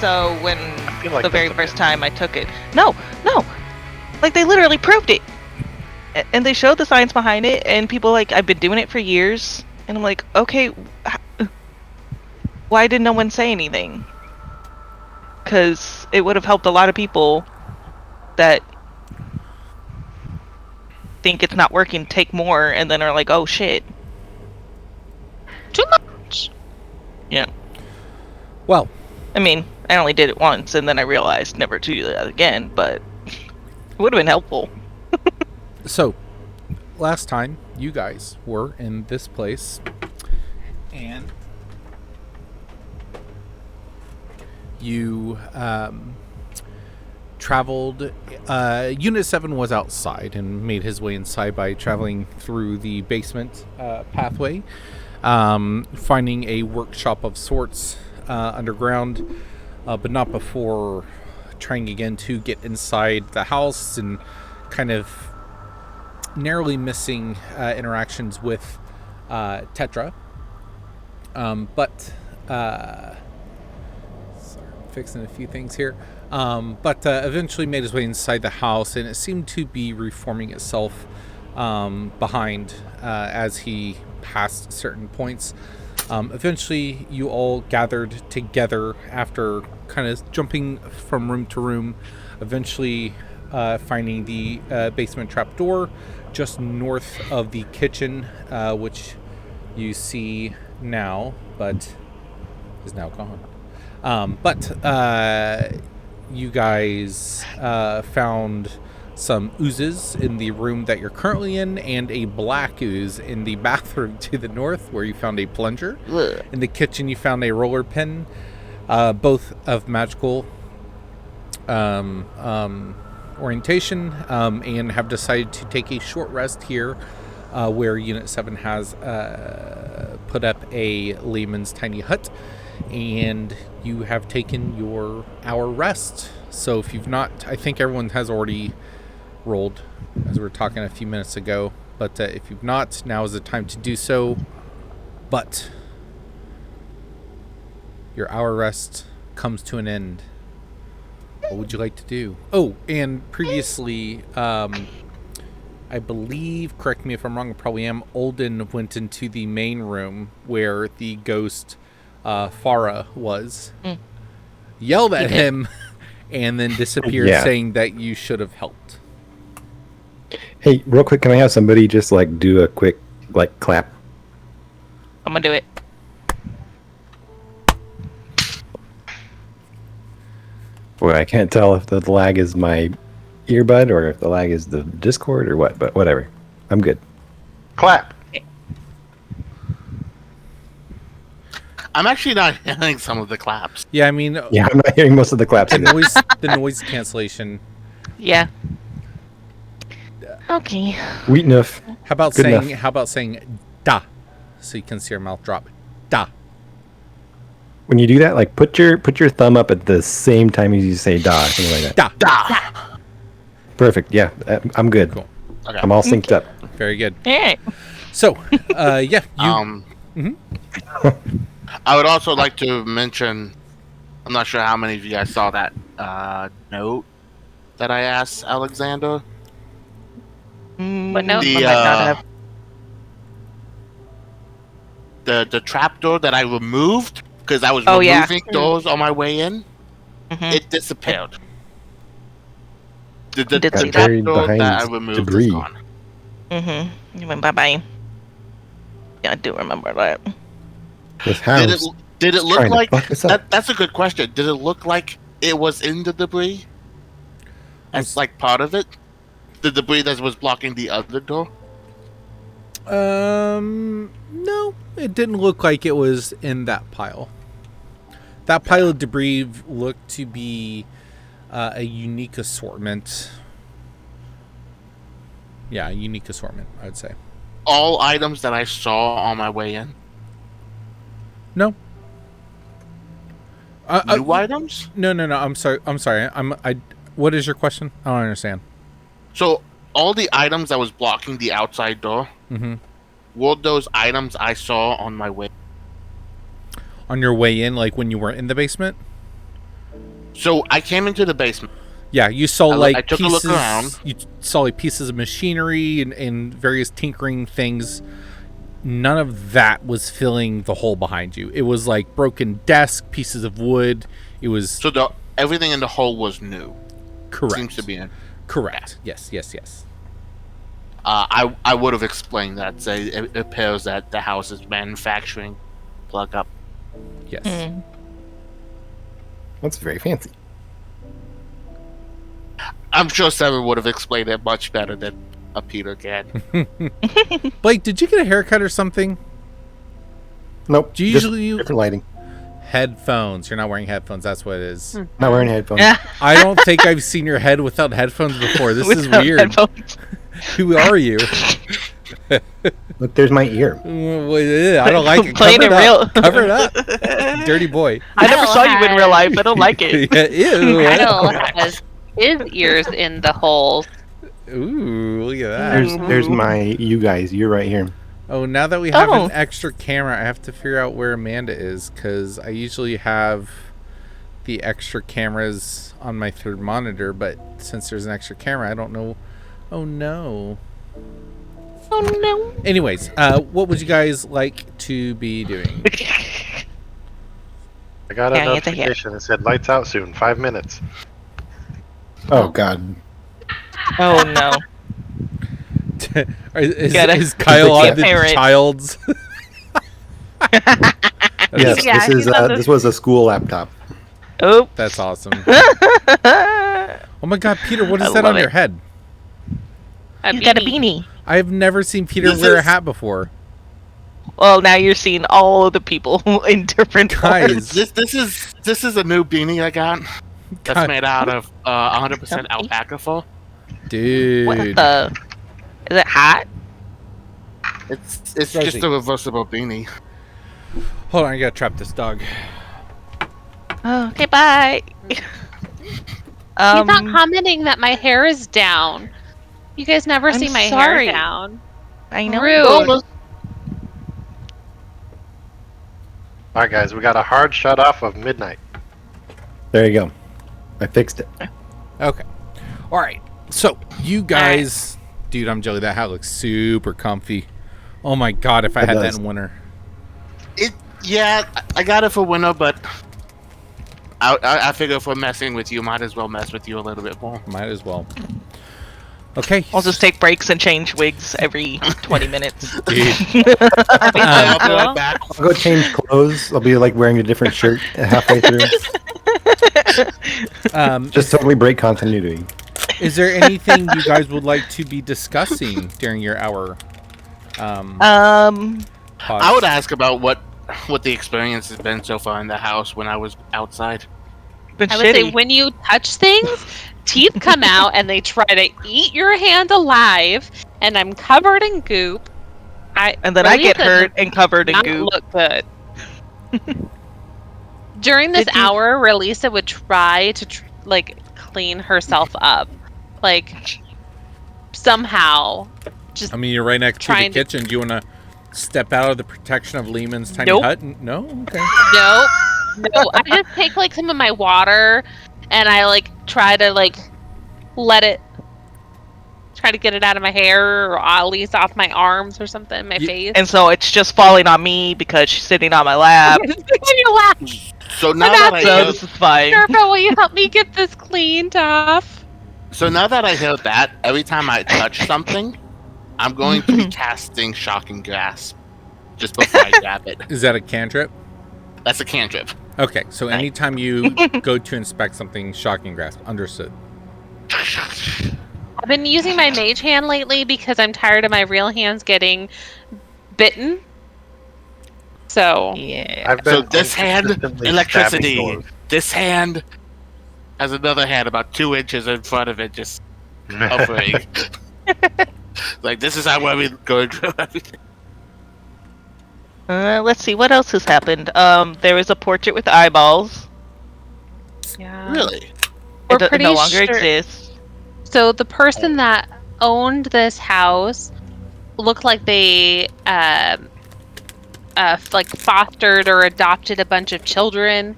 So when like the very first time I took it, no, like they literally proved it, and they showed the science behind it, and people like, I've been doing it for years, and I'm like, okay, why did no one say anything? Because it would have helped a lot of people that think it's not working, take more, and then are like, oh shit, too much. Yeah. Well, I mean, I only did it once, and then I realized never to do that again, but it would have been helpful. so last time you guys were in this place, and you traveled. Unit 7 was outside and made his way inside by traveling through the basement pathway, finding a workshop of sorts underground, but not before trying again to get inside the house and kind of narrowly missing interactions with Tetra. Sorry, I'm fixing a few things here. But eventually made his way inside the house, and it seemed to be reforming itself behind as he passed certain points. Eventually, you all gathered together after kind of jumping from room to room, eventually finding the basement trapdoor just north of the kitchen, which you see now, but is now gone. You guys found some oozes in the room that you're currently in, and a black ooze in the bathroom to the north, where you found a plunger. Ugh. In the kitchen, you found a roller pin, both of magical orientation, and have decided to take a short rest here, where Unit 7 has put up a layman's tiny hut, and you have taken your hour rest. So if you've not, I think everyone has already rolled, as we were talking a few minutes ago, but if you've not, now is the time to do so. But your hour rest comes to an end. What would you like to do? Oh, and previously, I believe, correct me if I'm wrong, I probably am, Olden went into the main room where the ghost Farah was, yelled at him, and then disappeared, saying that you should have helped. Hey, real quick, can I have somebody just like do a quick like clap? I'm gonna do it. Well, I can't tell if the lag is my earbud or if the lag is the Discord or what, but whatever. I'm good. Clap. I'm actually not hearing some of the claps. Yeah, I mean, Yeah, I'm not hearing most of the claps. the noise cancellation. Yeah. Okay. Sweet enough. How about Good saying? enough. How about saying "da," so you can see your mouth drop? Da. When you do that, like put your thumb up at the same time as you say "da," something like that. Da. Perfect. Yeah, I'm good. Cool. Okay. I'm all synced up. Very good. All right. So, yeah. You, I would also like to mention, I'm not sure how many of you guys saw that note that I asked Alexander. But no, The, I might not have. The trapdoor that I removed because I was Oh, yeah. removing doors on my way in, Mhm. it disappeared. The Did see that. Buried trapdoor behind that I removed debris. is gone. You went bye-bye. Yeah, I do remember that. This house. Did it look trying to like fuck us up. that's a good question. Did it look like it was in the debris? As like part of it? The debris that was blocking the other door? no, it didn't look like it was in that pile. That pile of debris looked to be a unique assortment. Yeah, a unique assortment, I would say. All items that I saw on my way in? No. New items? No. I'm sorry. What is your question? I don't understand. So, all the items that was blocking the outside door, were those items I saw on my way? On your way in, like when you were in the basement? So I came into the basement. Yeah, you saw I took a look pieces. around. You saw like pieces of machinery and various tinkering things. None of that was filling the hole behind you. It was like broken desk, pieces of wood. It was So everything in the hole was new. correct. Seems to be in. Correct. Yes. I would have explained that. Say it appears that the house is manufacturing plug up. Yes. That's very fancy. I'm sure Seven would have explained it much better than a Peter can. Blake, did you get a haircut or something? Nope. Do you just usually different lighting? Headphones. You're not wearing headphones. That's what it is. Not wearing headphones. I don't think I've seen your head without headphones before. This is Without weird. headphones. Who are you? Look, there's my ear. I don't like it. Playing Cover it it real. up. Cover it up. Dirty boy. I never Idle saw you in has- real life. I don't like it. Yeah, ew. Idle has his ears in the holes. Ooh, look at that. There's my you guys. You're right here. Oh, now that we have Oh. an extra camera, I have to figure out where Amanda is, because I usually have the extra cameras on my third monitor, but since there's an extra camera, I don't know. Oh, no. Oh no. Anyways, what would you guys like to be doing? I got a Yeah, it's a hit. notification that said lights out soon, 5 minutes. Oh God. Oh no. Gotta is Kyle on be the a parent. child's? Yes, Yeah, this is he's on the- this was a school laptop. Oh. That's awesome. Oh my god, Peter, what is I that love on your it. head? He's got a beanie. I've never seen Peter This wear a is- hat before. Well, now you're seeing all of the people in different Guys. This is a new beanie I got. That's God. made out of 100% alpaca fur. Dude. What the? Is it hot? It's Rosie. just a reversible beanie. Hold on, I gotta trap this dog. Oh, okay, bye. He's not Um, commenting that my hair is down. You guys never I'm see my sorry. hair down. I know. Rude. Alright, guys, we got a hard shut off of midnight. There you go. I fixed it. Okay. Alright. So, you guys. Dude, I'm jelly. That hat looks super comfy. Oh my god, if I It had does. that in winter. Yeah, I got it for winter, but I figure if we're messing with you, might as well mess with you a little bit more. Might as well. Okay. I'll just take breaks and change wigs every 20 minutes. Dude. I'll be right back. I'll go change clothes. I'll be like wearing a different shirt halfway through. Just totally break continuity. Is there anything you guys would like to be discussing during your hour? Pause. I would ask about what the experience has been so far in the house when I was outside. Been I would say shitty. when you touch things, teeth come out and they try to eat your hand alive, and I'm covered in goop. And then I get Relisa hurt and covered in does not goop. look good. During this Did you- hour, Relisa would try to clean herself up, like somehow. Just I mean, you're right next to the trying to- kitchen. Do you want to step out of the protection of Lehman's tiny Nope. hut? No? Okay. no. I just take some of my water, and I try to let it. Try to get it out of my hair, or at least off my arms or something, my face. And so it's just falling on me because she's sitting on my lap. In your lap. So now not that I So hear, this is fine. Scarpa, will you help me get this cleaned off? so now that I hear that, every time I touch something, I'm going to be casting Shocking Grasp just before I grab it. Is that a cantrip? That's a cantrip. Okay, so anytime you go to inspect something, shocking grasp. Understood. I've been using my mage hand lately because I'm tired of my real hands getting bitten. So Yeah. I've So been this hand, inconsistently electricity. stabbing doors. This hand has another hand about 2 inches in front of it, just hovering. Like, this is how we're going through everything. Let's see what else has happened. There is a portrait with eyeballs. yeah, Really? We're It pretty no longer sure- exists. So the person that owned this house looked like they fostered or adopted a bunch of children,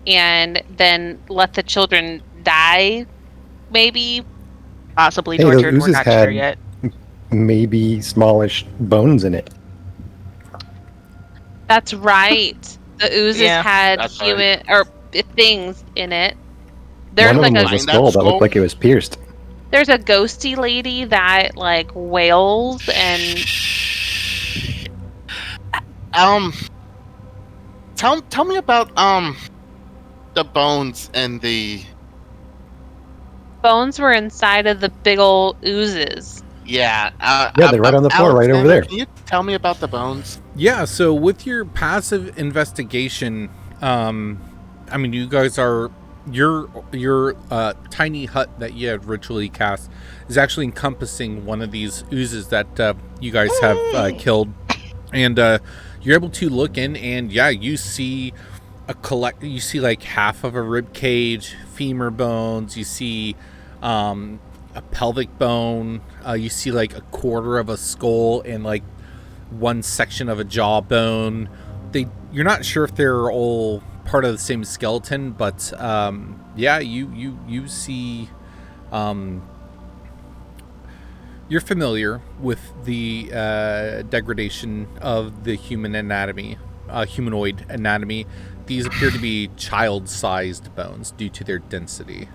and then let the children die, maybe. Possibly Hey, those tortured. We're oozes not sure had- yet. Maybe smallish bones in it. That's right. The oozes Yeah, had that's human or things in it. There's One of like them a was a Find that skull that skull. looked like it was pierced. there's a ghosty lady that like wails and Tell me about the bones and the bones were inside of the big ol' oozes. yeah. Yeah, they're right on the floor, right over there. Can you tell me about the bones? Yeah, so with your passive investigation, I mean, you guys are your tiny hut that you had ritually cast is actually encompassing one of these oozes that you guys have killed, and you're able to look in, and yeah, you see you see like half of a rib cage, femur bones, you see a pelvic bone, you see like a quarter of a skull, and like one section of a jawbone. You're not sure if they're all part of the same skeleton, but yeah, you see you're familiar with the degradation of the humanoid anatomy. These appear to be child-sized bones due to their density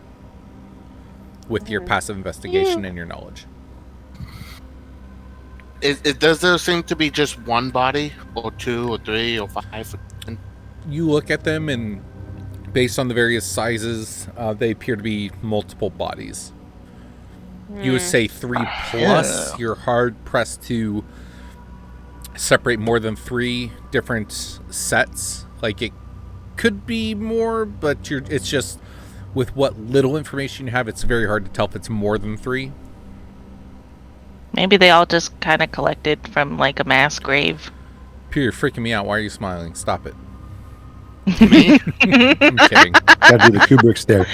with your passive investigation and your knowledge. Does there seem to be just one body, or two, or three, or five? You look at them, and based on the various sizes, they appear to be multiple bodies. You would say 3 plus. You're hard pressed to separate more than 3 different sets. Like, it could be more, but it's just with what little information you have, it's very hard to tell if it's more than 3. Maybe they all just kind of collected from like a mass grave. Peter, you're freaking me out. Why are you smiling? Stop it. Me? I'm kidding. Gotta do the Kubrick stare.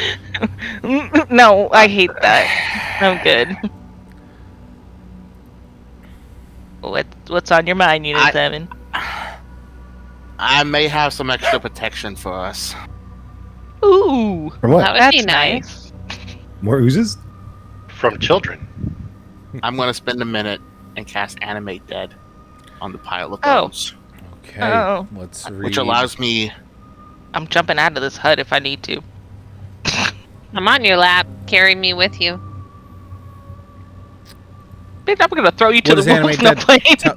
No, I hate that. I'm good. What's on your mind, Unit 7? I may have some extra protection for us. Ooh, From what? That would that's be nice. More oozes? From children. I'm going to spend a minute and cast Animate Dead on the pile of Oh. bones, Okay, Oh. let's read. which allows me. I'm jumping out of this hut if I need to. I'm on your lap. Carry me with you. Bitch, I'm gonna throw you to What the does wolves animate in the dead?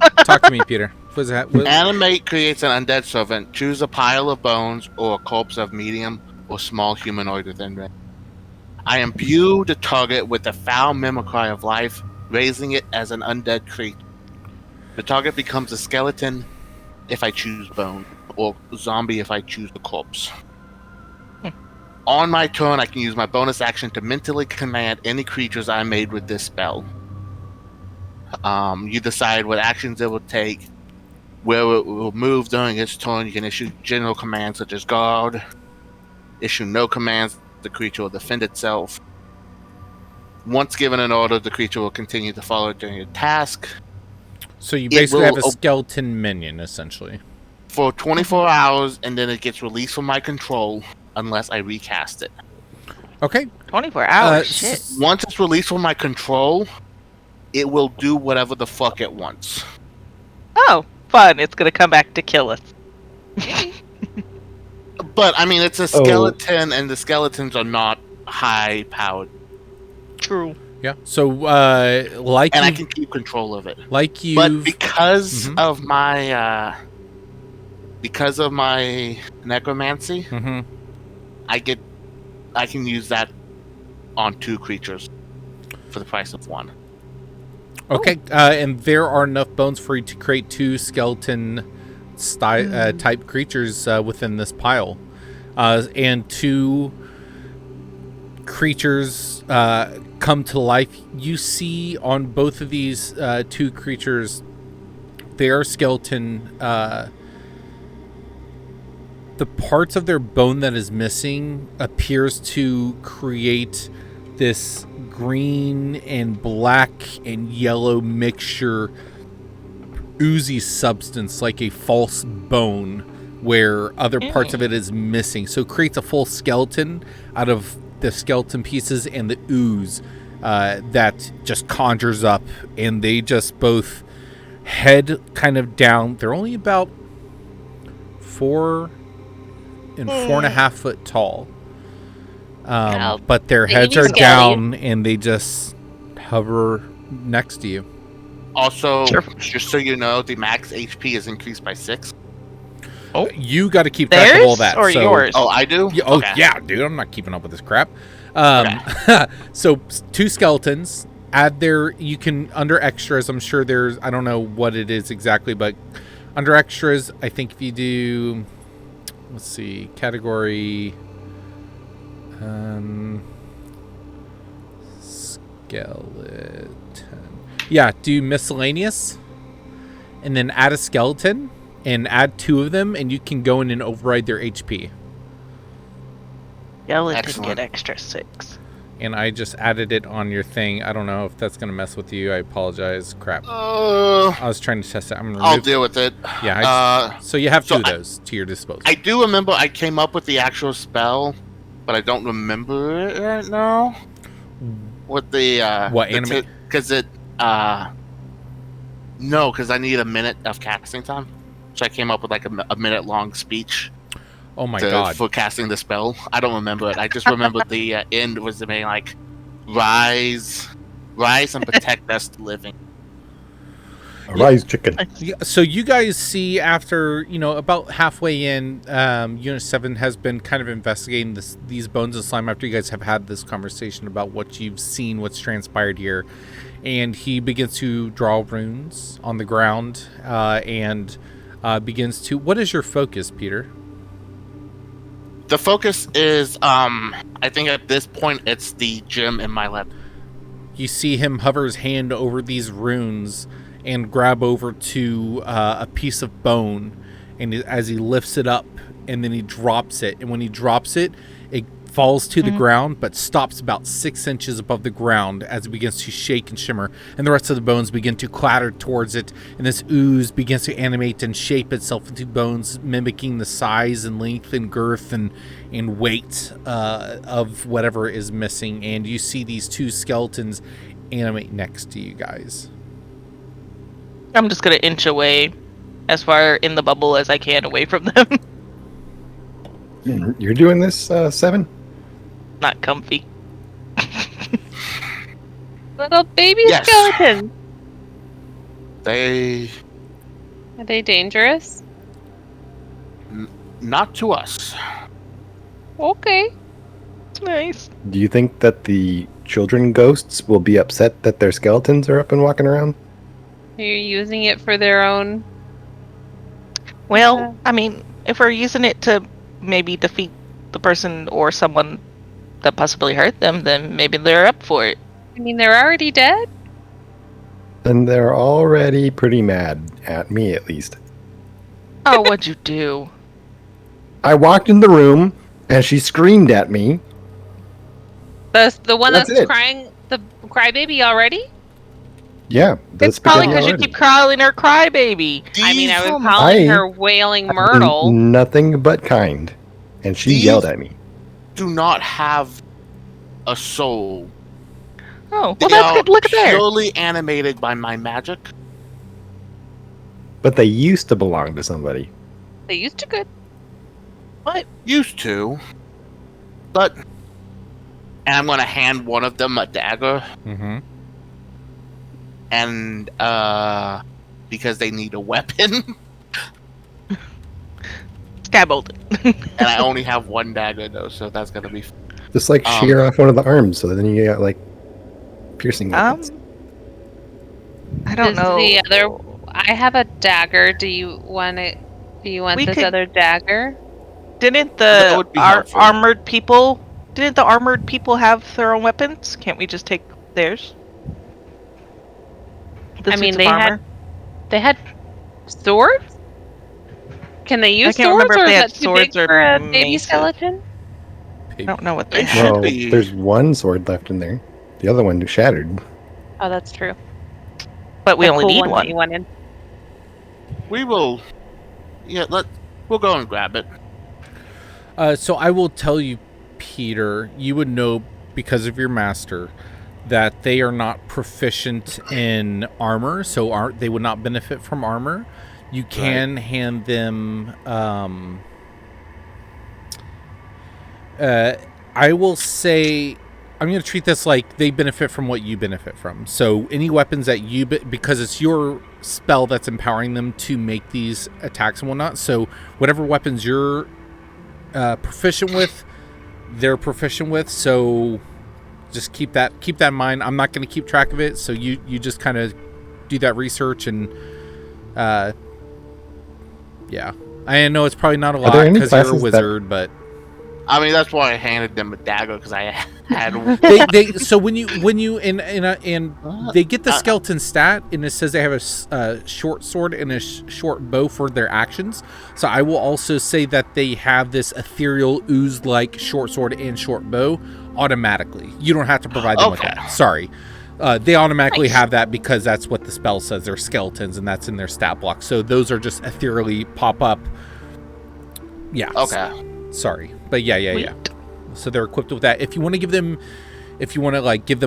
plane. Talk to me, Peter. What is that? Animate creates an undead servant. Choose a pile of bones or a corpse of medium or small humanoid within range. I imbue the target with a foul mimicry of life, raising it as an undead creature. The target becomes a skeleton if I choose bone, or zombie if I choose the corpse. On my turn, I can use my bonus action to mentally command any creatures I made with this spell. You decide what actions it will take, where it will move during its turn. You can issue general commands such as guard, issue no commands, the creature will defend itself. Once given an order, the creature will continue to follow during your task. So you basically have a will- skeleton minion, essentially. For 24 hours, and then it gets released from my control unless I recast it. Okay. 24 hours. Uh, Shit. Once it's released from my control, it will do whatever the fuck it wants. Oh, fun. It's gonna come back to kill us. But, I mean, it's a skeleton, and the skeletons are not high-powered. True. Yeah. So, like And I you, can keep control of it. like you, But because Mhm. of my necromancy, Mhm. I can use that on 2 creatures for the price of 1. Okay. And there are enough bones for you to create 2 skeleton type creatures within this pile, and 2 creatures come to life. You see on both of these 2 creatures, their skeleton. The parts of their bone that is missing appears to create this green and black and yellow mixture, oozy substance like a false bone where other parts of it is missing. So it creates a full skeleton out of the skeleton pieces and the ooze that just conjures up, and they just both head kind of down. They're only about 4 and 4.5 foot tall. But their heads are down and they just hover next to you. Also, just so you know, the max HP is increased by 6. Oh, you got to keep track of all that. Or yours? Oh, I do? Yeah, yeah, dude, I'm not keeping up with this crap. So 2 skeletons. Add you can, under extras, I'm sure there's, I don't know what it is exactly, but under extras, I think if you do, let's see, category, skeleton. Yeah, do miscellaneous, and then add a skeleton, and add 2 of them, and you can go in and override their HP. Skeleton get extra 6. And I just added it on your thing. I don't know if that's going to mess with you. I apologize. Crap. I was trying to test it. I'll deal with it. Yeah. So you have 2 of those to your disposal. I do remember I came up with the actual spell, but I don't remember it right now. What the... what, anime? Because it... no, because I need a minute of casting time. So I came up with like a minute-long speech. Oh my god! For casting the spell, I don't remember it. I just remember the end was being like, rise and protect us living. Rise, chicken. So you guys see, after about halfway in, Unit 7 has been kind of investigating these bones of slime after you guys have had this conversation about what you've seen, what's transpired here, and he begins to draw runes on the ground and begins to. What is your focus, Peter? The focus is, I think at this point, it's the gem in my lap. You see him hover his hand over these runes and grab over to a piece of bone, and as he lifts it up, and then he drops it, and when he drops it, it falls to the ground, but stops about 6 inches above the ground as it begins to shake and shimmer, and the rest of the bones begin to clatter towards it, and this ooze begins to animate and shape itself into bones, mimicking the size and length and girth and weight of whatever is missing, and you see these 2 skeletons animate next to you guys. I'm just gonna inch away as far in the bubble as I can away from them. You're doing this, 7? Not comfy. Little baby skeletons. Are they dangerous? Not to us. Okay. It's nice. Do you think that the children ghosts will be upset that their skeletons are up and walking around? Are you using it for their own? Well, I mean, if we're using it to maybe defeat the person or someone that possibly hurt them, then maybe they're up for it. I mean, they're already dead? And they're already pretty mad at me, at least. Oh, what'd you do? I walked in the room, and she screamed at me. The one That's that's it. crying, the crybaby already? Yeah, that's It's probably because you keep calling her crybaby. I mean, I was calling her Wailing Myrtle. Nothing but kind. And she yelled at me. Do not have a soul. Oh, well, that's good. Look at there. Purely animated by my magic. But they used to belong to somebody. They used to good. What? Used to. But... And I'm going to hand one of them a dagger. Mm-hmm. And, because they need a weapon. Skybolt. And I only have one dagger, though, so that's going to be... Just like shear off one of the arms, so then you got, like, piercing weapons. I don't know. The other... I have a dagger. Do you want it? Do you want this other dagger? Didn't the armored people... Didn't the armored people have their own weapons? Can't we just take theirs? I mean, they had swords? Can they use swords, or is that too big for a baby skeleton? I don't know what they Well, there's one sword left in there. The other one shattered. Oh, that's true. But we only need one. You wanted. We will... Yeah, We'll go and grab it. So I will tell you, Peter, you would know because of your master that they are not proficient in armor, so they would not benefit from armor. You can hand them. I will say, I'm going to treat this like they benefit from what you benefit from. So any weapons that you, because it's your spell that's empowering them to make these attacks and whatnot. So whatever weapons you're proficient with, they're proficient with. So just keep that in mind. I'm not going to keep track of it. So you just kind of do that research and yeah. I know it's probably not a lot because you're a wizard, but I mean, that's why I handed them a dagger, because I had. So when you and they get the skeleton stat, and it says they have a short sword and a short bow for their actions. So I will also say that they have this ethereal ooze-like short sword and short bow automatically. You don't have to provide them with that. Sorry. They automatically have that because that's what the spell says. They're skeletons, and that's in their stat block. So those are just ethereally pop up. Yeah. Okay. Sorry, but yeah. So they're equipped with that. If you want to give them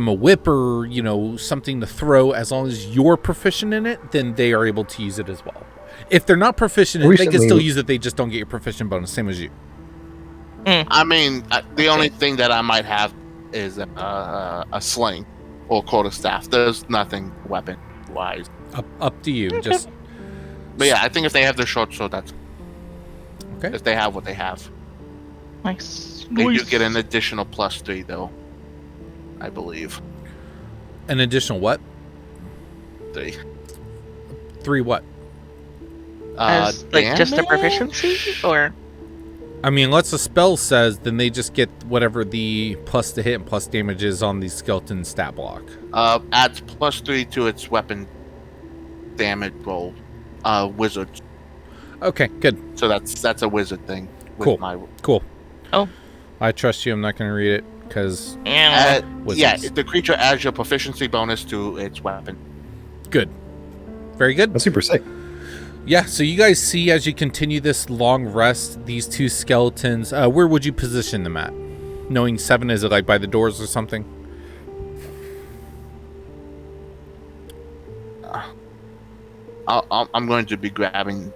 a whip or something to throw, as long as you're proficient in it, then they are able to use it as well. If they're not proficient in it, they can still use it. They just don't get your proficient bonus, same as you. I mean, the only thing that I might have is a sling or quarterstaff. There's nothing weapon-wise. Up to you. Just. But yeah, I think if they have their short sword, that's okay. If they have what they have. Nice. They do get an additional +3, though. I believe. An additional what? 3. 3 what? As, just a proficiency, or? I mean, unless the spell says, then they just get whatever the plus to hit and plus damage is on the skeleton stat block. Adds +3 to its weapon damage roll. Wizards. Okay, good. So that's a wizard thing. Cool. Cool. Oh. I trust you. I'm not going to read it because. Yeah. The creature adds your proficiency bonus to its weapon. Good. Very good. That's super sick. Yeah, so you guys see as you continue this long rest, these two skeletons, where would you position them at? Knowing 7, is it like by the doors or something? I'm going to be grabbing.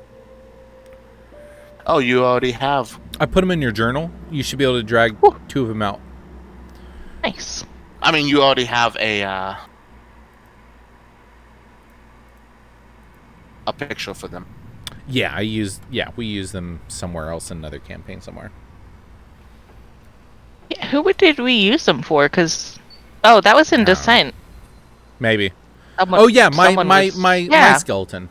Oh, you already have. I put them in your journal. You should be able to drag 2 of them out. Nice. I mean, you already have a picture for them. Yeah, we use them somewhere else in another campaign somewhere. Yeah, did we use them for? Because, that was in Descent. Maybe. My skeleton.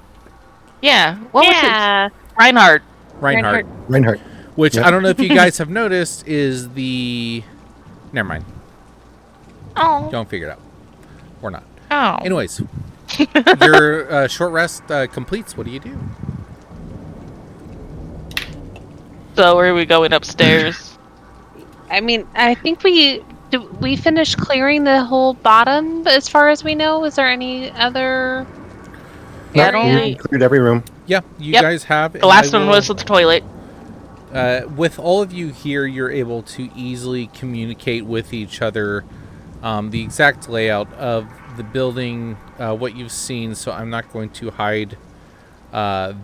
Yeah. What was it? Reinhardt. Which I don't know if you guys have noticed is the. Never mind. Oh. Don't figure it out. Or not. Oh. Anyways, your short rest completes. What do you do? So are we going upstairs? I mean, I think we finished clearing the whole bottom as far as we know. Is there any other? You cleared every room. Yeah, you guys have. The last one was the toilet. With all of you here, you're able to easily communicate with each other the exact layout of the building, what you've seen. So I'm not going to hide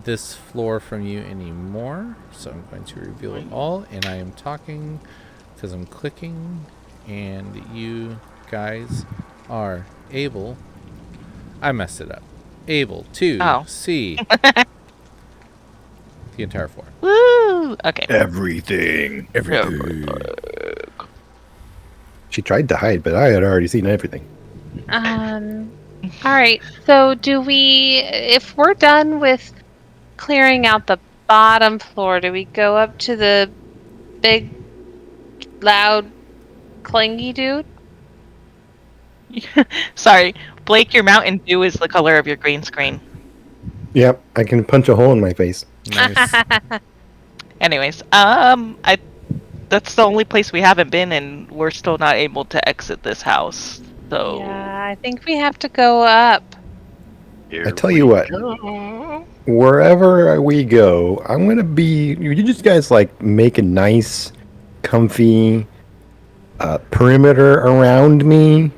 this floor from you anymore. So I'm going to reveal it all, and I am talking because I'm clicking, and you guys are able. I messed it up. Able to see the entire floor. Woo! Okay. Everything. She tried to hide, but I had already seen everything. All right. So if we're done with clearing out the bottom floor, do we go up to the big, loud, clingy dude? Sorry, Blake, your Mountain Dew is the color of your green screen. Yep, I can punch a hole in my face. Nice. Anyways, that's the only place we haven't been, and we're still not able to exit this house. So Yeah, I think we have to go up. Here I tell you what, go. wherever we go, I'm gonna be. You just guys like make a nice, comfy perimeter around me.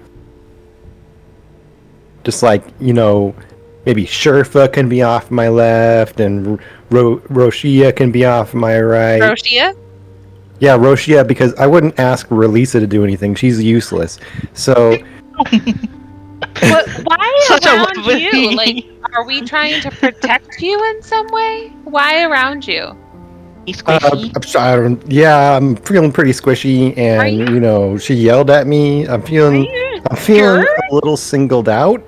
Just like maybe Sherfa can be off my left, and Roshia can be off my right. Roshia? Yeah, Roshia, because I wouldn't ask Relisa to do anything. She's useless. So Why Such a around lovely- you? Like, are we trying to protect you in some way? Why around you? He's squishy. I'm feeling pretty squishy, and she yelled at me. I'm feeling sure? a little singled out.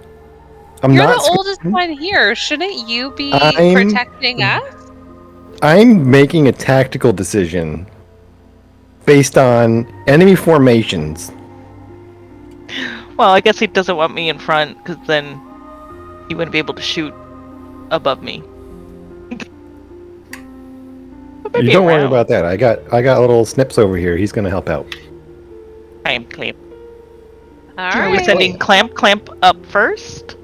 I'm You're not the oldest squishy. one here. Shouldn't you be I'm- protecting us? I'm making a tactical decision based on enemy formations. Well, I guess he doesn't want me in front, because then he wouldn't be able to shoot above me. But You maybe don't worry around. about that. I got little Snips over here. He's gonna help out. Clamp. All Are we right. sending Clamp up first?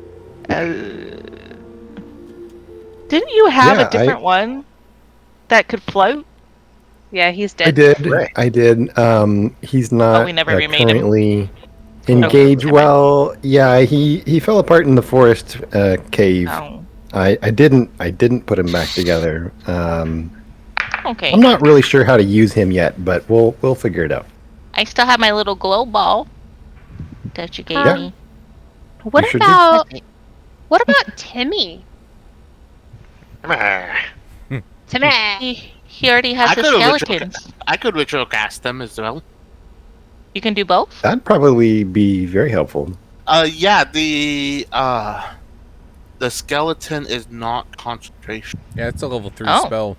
Didn't you have Yeah, a different one that could float? Yeah, he's I dead. did. Right. I did. He's not we never remade him. currently engaged Okay. well. Yeah, he fell apart in the forest cave. Oh, I didn't put him back together. okay. I'm not really sure how to use him yet, but we'll figure it out. I still have my little glow ball that you gave Yeah. me. What You sure do. about Timmy? Ah, Timmy. He already has I the could've skeletons. I could ritual cast them as well. You can do both? That'd probably be very helpful. Yeah, the skeleton is not concentration. Yeah, it's a level 3 Oh. spell.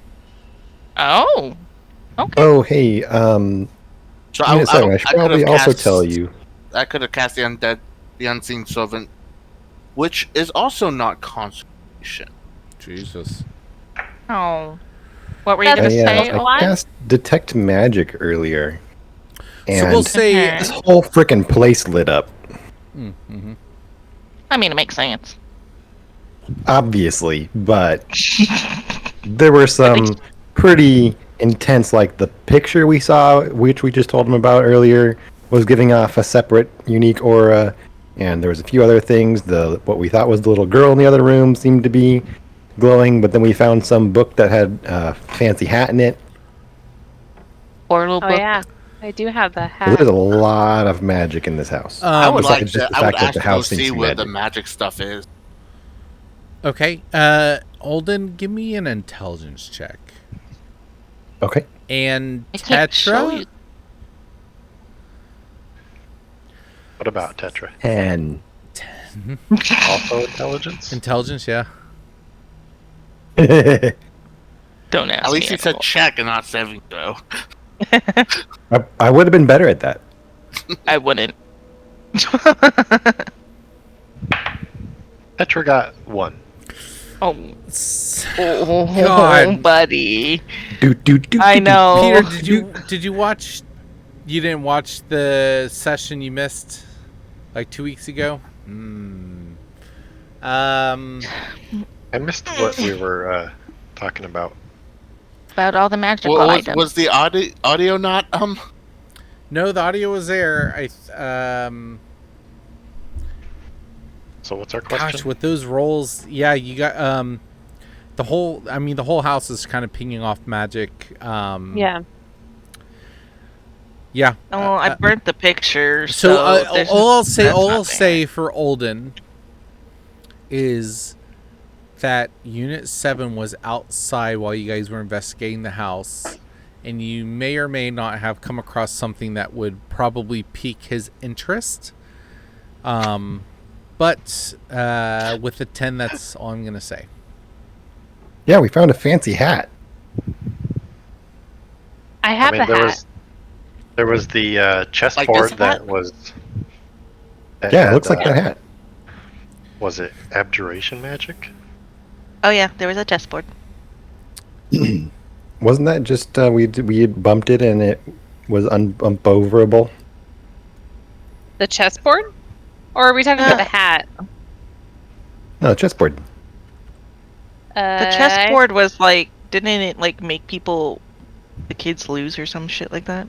Oh. Okay. Oh, hey, So give me a second. I should probably also tell you. I could have cast the undead, the unseen servant, which is also not concentration. Jesus. Oh. What were you That's going to say, I Eli? cast detect magic earlier, and So we'll say. this whole freaking place lit up. Mm-hmm. I mean, it makes sense. Obviously, but there were some pretty intense, like the picture we saw, which we just told him about earlier, was giving off a separate, unique aura, and there was a few other things. What we thought was the little girl in the other room seemed to be glowing, but then we found some book that had a fancy hat in it. Portal Oh book. yeah, I do have the So hat. there's a lot of magic in this house. I would like besides to. just the I would fact that ask the to go house seems see to be where the magic. magic stuff is. Okay. Alden, give me an intelligence check. Okay. And I can't show Tetra. you. what about Tetra? And Also intelligence? Intelligence, yeah. Don't ask At least me. he said check and not saving throw. I would have been better at that. I wouldn't. Tetra got 1. Oh, God. buddy. Do, I know. Peter, did you watch? You didn't watch the session you missed like 2 weeks ago? I missed what we were talking about. About all the magical Well, items. was the audio not No, the audio was there. So what's our question? Gosh, with those rolls, yeah, you got the whole house is kind of pinging off magic. Yeah. Yeah. Oh, I burnt the picture. So there's- all I'll that's say not for Olden is that Unit 7 was outside while you guys were investigating the house, and you may or may not have come across something that would probably pique his interest. But with the 10, that's all I'm going to say. Yeah, we found a fancy hat. I have the hat. There was the chessboard that was. Yeah, it looks like that hat. Was it abjuration magic? Oh yeah, there was a chessboard. Wasn't that just we had bumped it and it was unbumpable? The chessboard? Or are we talking about the hat? No, chessboard. The chessboard was like, didn't it like make the kids lose or some shit like that?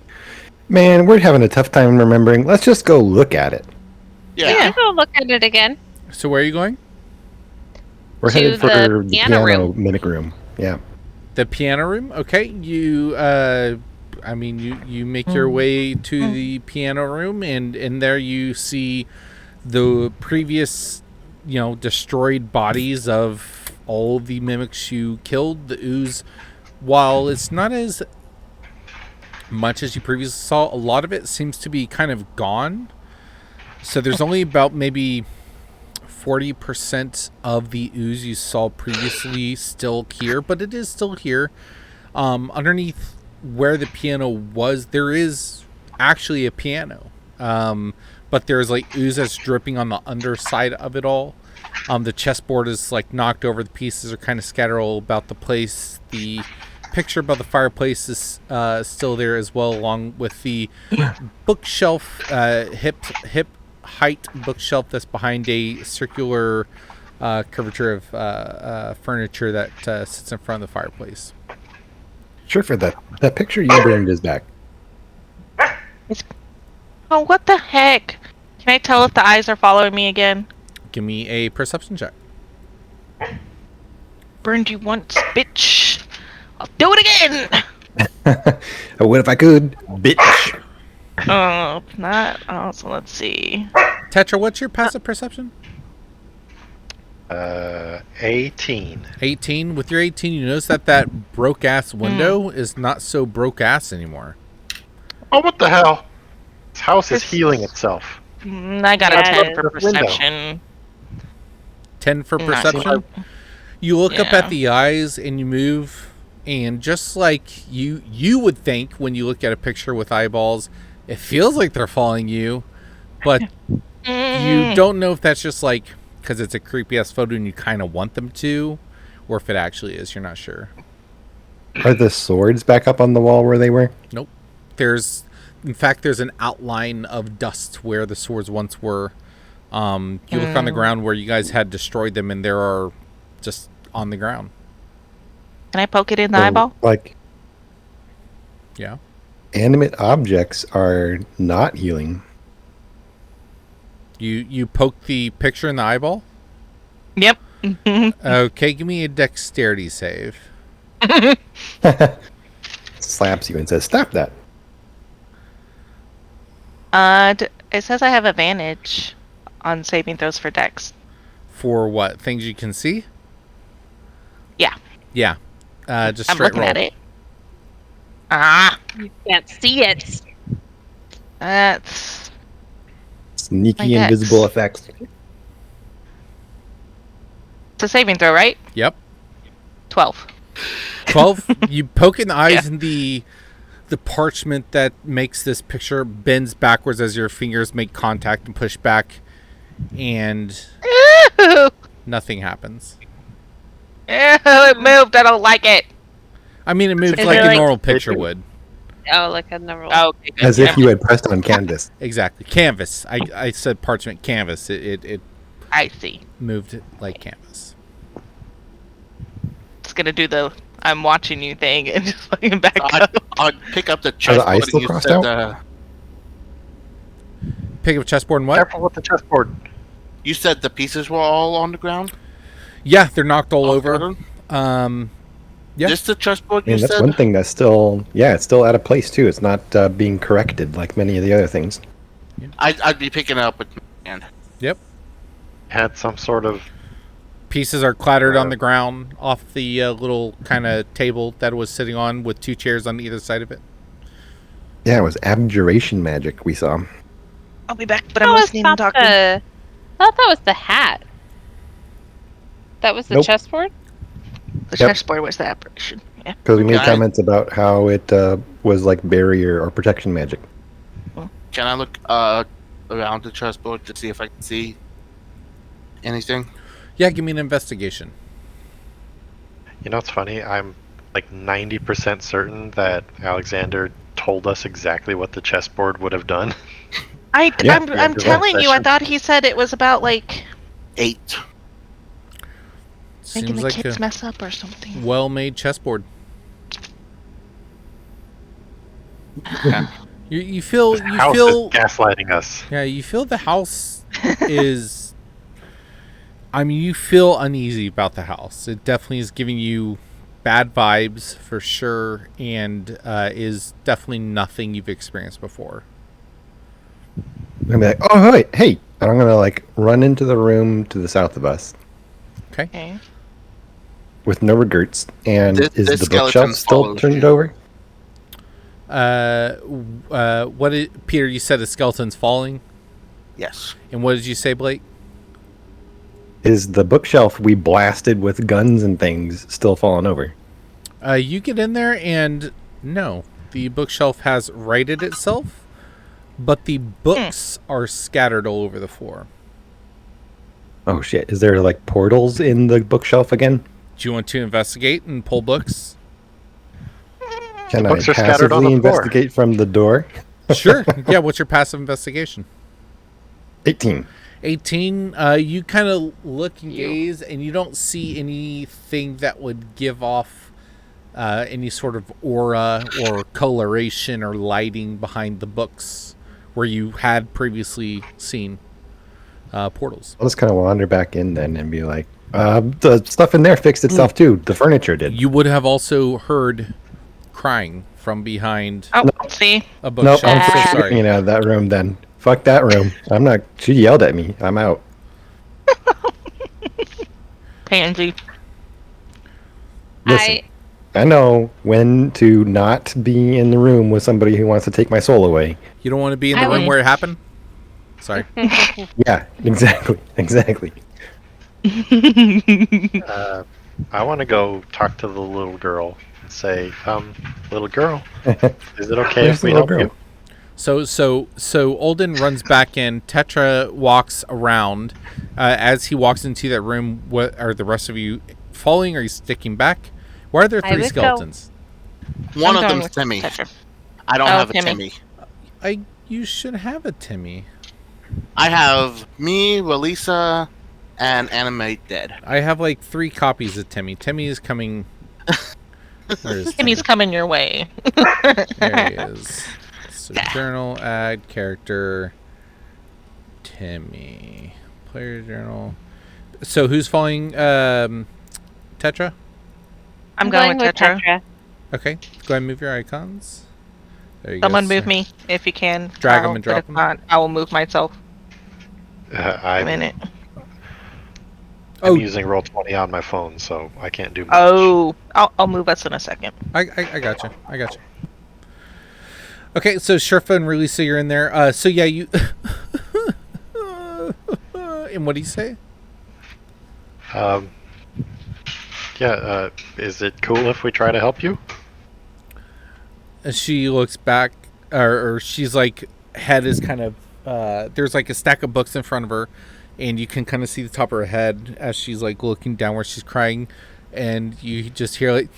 Man, we're having a tough time remembering. Let's just go look at it. Yeah. We can go look at it again. So where are you going? We're To headed for the the piano room. mimic room. Yeah. The piano room. Okay, you. You make your way to the piano room, and in there you see the previous, destroyed bodies of all the mimics you killed. The ooze, while it's not as much as you previously saw, a lot of it seems to be kind of gone. So there's only about maybe 40% of the ooze you saw previously still here, but it is still here. Underneath where the piano was, there is actually a piano. But there's like ooze that's dripping on the underside of it all. The chessboard is like knocked over. The pieces are kind of scattered all about the place. The picture above the fireplace is still there as well, along with the bookshelf, hip height bookshelf that's behind a circular curvature of furniture that sits in front of the fireplace. Sure, for that picture you burned is back. Oh, what the heck? Can I tell if the eyes are following me again? Give me a perception check. Burned you once, bitch. I'll do it again! I would if I could, bitch. Oh, not. Oh, so let's see. Tetra, what's your passive perception? 18. 18. With your 18, you notice that broke-ass window is not so broke-ass anymore. Oh, what the hell? This house is healing itself. I got a 10 for perception. 10 for Not perception? You look up Yeah. at the eyes and you move, and just like you would think when you look at a picture with eyeballs, it feels like they're following you, but you don't know if that's just like because it's a creepy ass photo and you kind of want them to, or if it actually is. You're not sure. Are the swords back up on the wall where they were? Nope. In fact, there's an outline of dust where the swords once were. You look on the ground where you guys had destroyed them, and there are just on the ground. Can I poke it in the So, eyeball? Like, Yeah. animate objects are not healing. You poke the picture in the eyeball? Yep. Okay, give me a dexterity save. Slaps you and says, "Stop that." It says I have advantage on saving throws for dex. For what? Things you can see? Yeah. Yeah. Just I'm straight looking roll. at it. Ah, You can't see it. that's Sneaky My dex. invisible effects. it's a saving throw, right? Yep. 12. 12. You poke in the eyes, Yeah. and the parchment that makes this picture bends backwards as your fingers make contact and push back, and Ew, nothing happens. it moved. I don't like it. I mean, it moves Is like it a like- normal picture would. Oh, like I've never. Oh, okay, good. As if you had pressed on canvas. Exactly. Canvas. I said parchment canvas. It I see. moved like canvas. It's gonna do the I'm watching you thing and just fucking back up. I'd pick up the Are the chessboard. eyes still and you crossed said out? Pick up a chessboard and what? Careful with the chessboard. You said the pieces were all on the ground? Yeah, they're knocked all Off over. the- Yeah. Just the chessboard I mean, you that's said? one thing that's still, it's still out of place too. It's not being corrected like many of the other things. I'd be picking it up with my hand. Yep. Had some sort of Pieces are clattered on the ground off the little kind of table that it was sitting on with two chairs on either side of it. Yeah, it was abjuration magic we saw. I'll be back, but I'm listening and talking. I thought that was the hat. That was the Nope. chessboard? The Yep. chessboard was the apparition. Yeah. Because we made Okay. comments about how it was like barrier or protection magic. Can I look around the chessboard to see if I can see anything? Yeah, give me an investigation. You know what's funny? I'm like 90% certain that Alexander told us exactly what the chessboard would have done. Yeah, I'm telling you, I thought he said it was about like 8. Making Seems the like kids a mess up or something. well-made chessboard. You feel House is gaslighting us. yeah, you feel the house is. I mean, you feel uneasy about the house. It definitely is giving you bad vibes for sure, and is definitely nothing you've experienced before. I'm gonna be like, oh, hey, and I'm gonna like run into the room to the south of us Okay. with no regrets. And This is the bookshelf skeleton still follows turned you. over? Peter? You said a skeleton's falling, Yes. and what did you say, Blake? Is the bookshelf we blasted with guns and things still falling over? You get in there, and no, the bookshelf has righted itself, but the books are scattered all over the floor. Oh shit! Is there like portals in the bookshelf again? Do you want to investigate and pull books? Can I books are scattered on passively the floor. investigate from the door? Sure. Yeah, what's your passive investigation? 18. 18. You kind of look and gaze, and you don't see anything that would give off any sort of aura or coloration or lighting behind the books where you had previously seen portals. I'll just kind of wander back in then and be like, the stuff in there fixed itself too. The furniture did. You would have also heard crying from behind Oh, see? a Nope, bookshelf. I'm for sure Sorry. getting out of that room then. Fuck that room. I'm not. She yelled at me. I'm out. Pansy. Listen, I know when to not be in the room with somebody who wants to take my soul away. You don't want to be in the I room would- where it happened? Sorry. Yeah, exactly. I want to go talk to the little girl and say, little girl, is it okay Where's if we the little help girl? you? So Olden runs back in. Tetra walks around. As he walks into that room, what are the rest of you following? Or are you sticking back? Why are there I three would go. skeletons? One I'm of going them's with Timmy. Tetra. I don't Oh, have a Timmy. Timmy. You should have a Timmy. I have me, Relisa, and Animate dead. I have like 3 copies of Timmy. Timmy is coming. Where is Timmy's coming your way. There he is. So journal, add character, Timmy, player journal. So who's following Tetra? I'm going with Tetra. Okay, go ahead and move your icons. There you Someone go. move me if you can. Drag 'em I'll- and but drop if 'em. not, I will move myself. I'm A minute. Oh, using Roll20 on my phone, so I can't do much. Oh, I'll move us in a second. I got you. I got you. Okay, so Sherfa and Relisa, you're in there. So yeah, you. And what do you say? Is it cool if we try to help you? She looks back, or she's like, head is kind of. There's like a stack of books in front of her, and you can kind of see the top of her head as she's like looking down where she's crying, and you just hear like,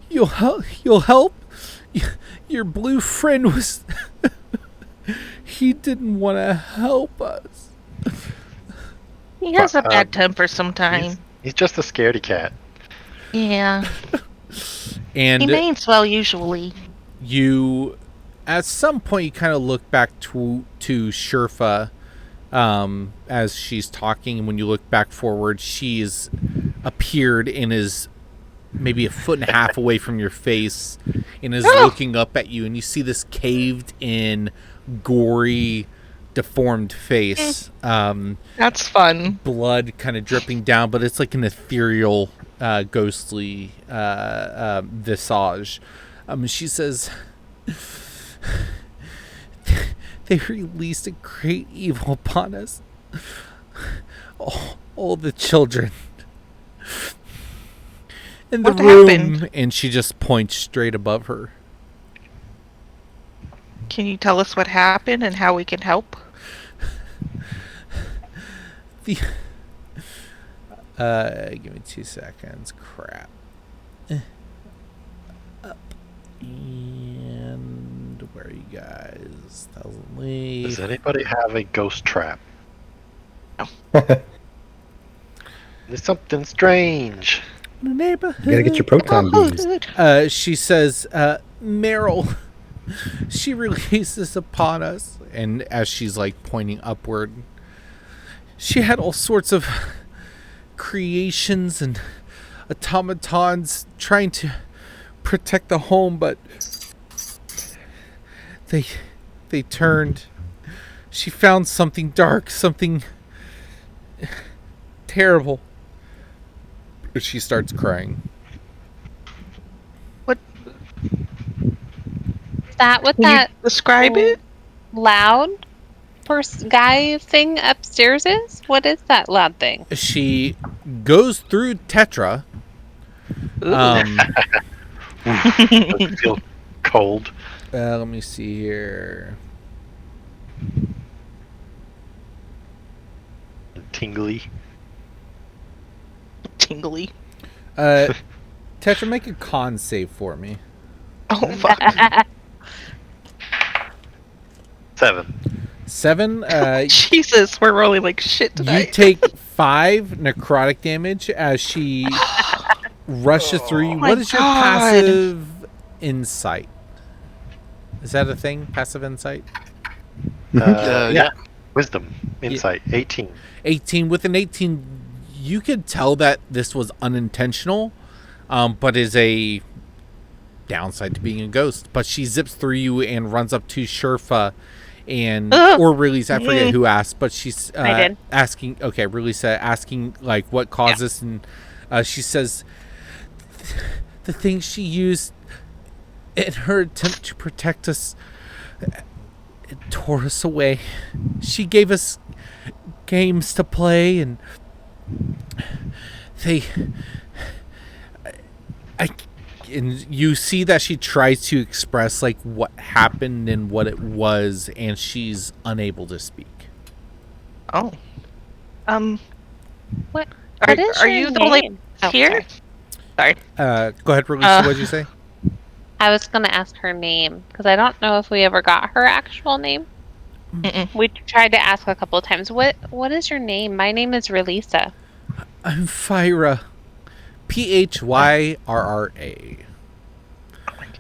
"You'll help. You'll help. Your blue friend was. He didn't want to help us." He has a bad temper sometimes. He's just a scaredy cat. Yeah. And He means well usually. you, at some point, you kind of look back to Sherfa as she's talking. And when you look back forward, she's appeared and is maybe a foot and a half away from your face and is looking up at you. And you see this caved in, gory, deformed face. That's fun. Blood kind of dripping down, but it's like an ethereal, ghostly visage. She says, "They released a great evil upon us. All the children in the What room." happened? And she just points straight above her. Can you tell us what happened and how we can help? Give me 2 seconds. Crap. Up. And where are you guys? Thousand Leaf. Does anybody have a ghost trap? There's something strange. The neighborhood. You gotta get your proton beams. She says, Meryl, she releases upon us. And as she's like pointing upward, she had all sorts of creations and automatons trying to protect the home, but they turned. She found something dark, something terrible. She starts crying. What? Is that what Can that you describe it? loud guy thing upstairs is? What is that loud thing? She goes through Tetra. Does it feel cold? Let me see here. Tingly? Tingly. Tetra, make a con save for me. Oh fuck. 7. Jesus, we're rolling like shit You tonight. take 5 necrotic damage as she rushes through you. my What is your God. passive insight? Is that a thing? Passive insight? Yeah. Wisdom. Insight. 18. 18. With an 18, you could tell that this was unintentional, but is a downside to being a ghost. But she zips through you and runs up to Sherfa and or Release. I forget who asked, but she's I did. asking. Okay, Release asking like what caused this, and she says the thing she used in her attempt to protect us, it tore us away. She gave us games to play, and and you see that she tries to express like what happened and what it was, and she's unable to speak. Oh. What? Are, What is are your you the only name? here? Sorry. Go ahead, Release. What did you say? I was gonna ask her name because I don't know if we ever got her actual name. Mm-mm. We tried to ask a couple of times. What is your name? My name is Relisa. I'm Phyra. Phyrra.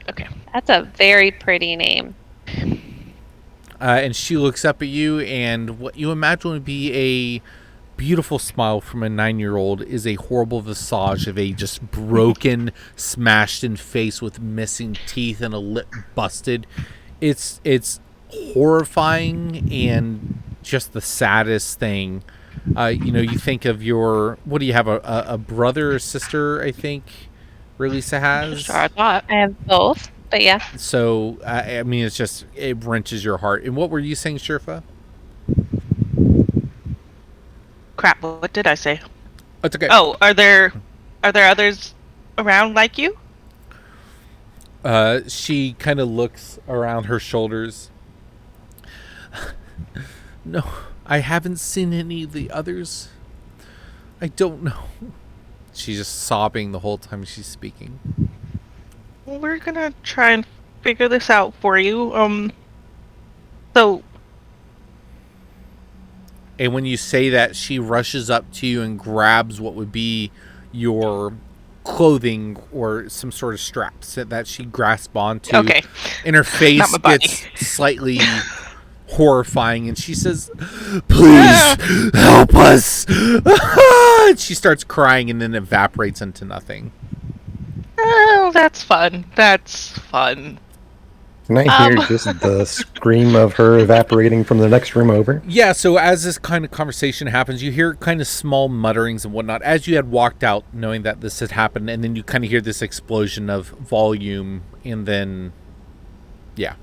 Okay. That's a very pretty name. And she looks up at you, and what you imagine would be a beautiful smile from a 9-year-old is a horrible visage of a just broken, smashed-in face with missing teeth and a lip busted. It's horrifying and just the saddest thing. You think of your, what do you have, a brother or sister, I think Relisa has? Sure, I thought. I have both, but yeah. So, I mean, it wrenches your heart. And what were you saying, Sherfa? Crap, what did I say? It's okay. Oh, are there others around like you? She kind of looks around her shoulders. No, I haven't seen any of the others. I don't know. She's just sobbing the whole time she's speaking. Well, we're gonna try and figure this out for you. So, And when you say that, she rushes up to you and grabs what would be your clothing or some sort of straps that she grasps onto. okay. And her face Not my body. gets slightly horrifying, and she says, "Please help us!" And she starts crying, and then evaporates into nothing. Oh, that's fun. That's fun. Can I hear just the scream of her evaporating from the next room over? Yeah, so as this kind of conversation happens, you hear kind of small mutterings and whatnot as you had walked out knowing that this had happened, and then you kind of hear this explosion of volume, and then, yeah.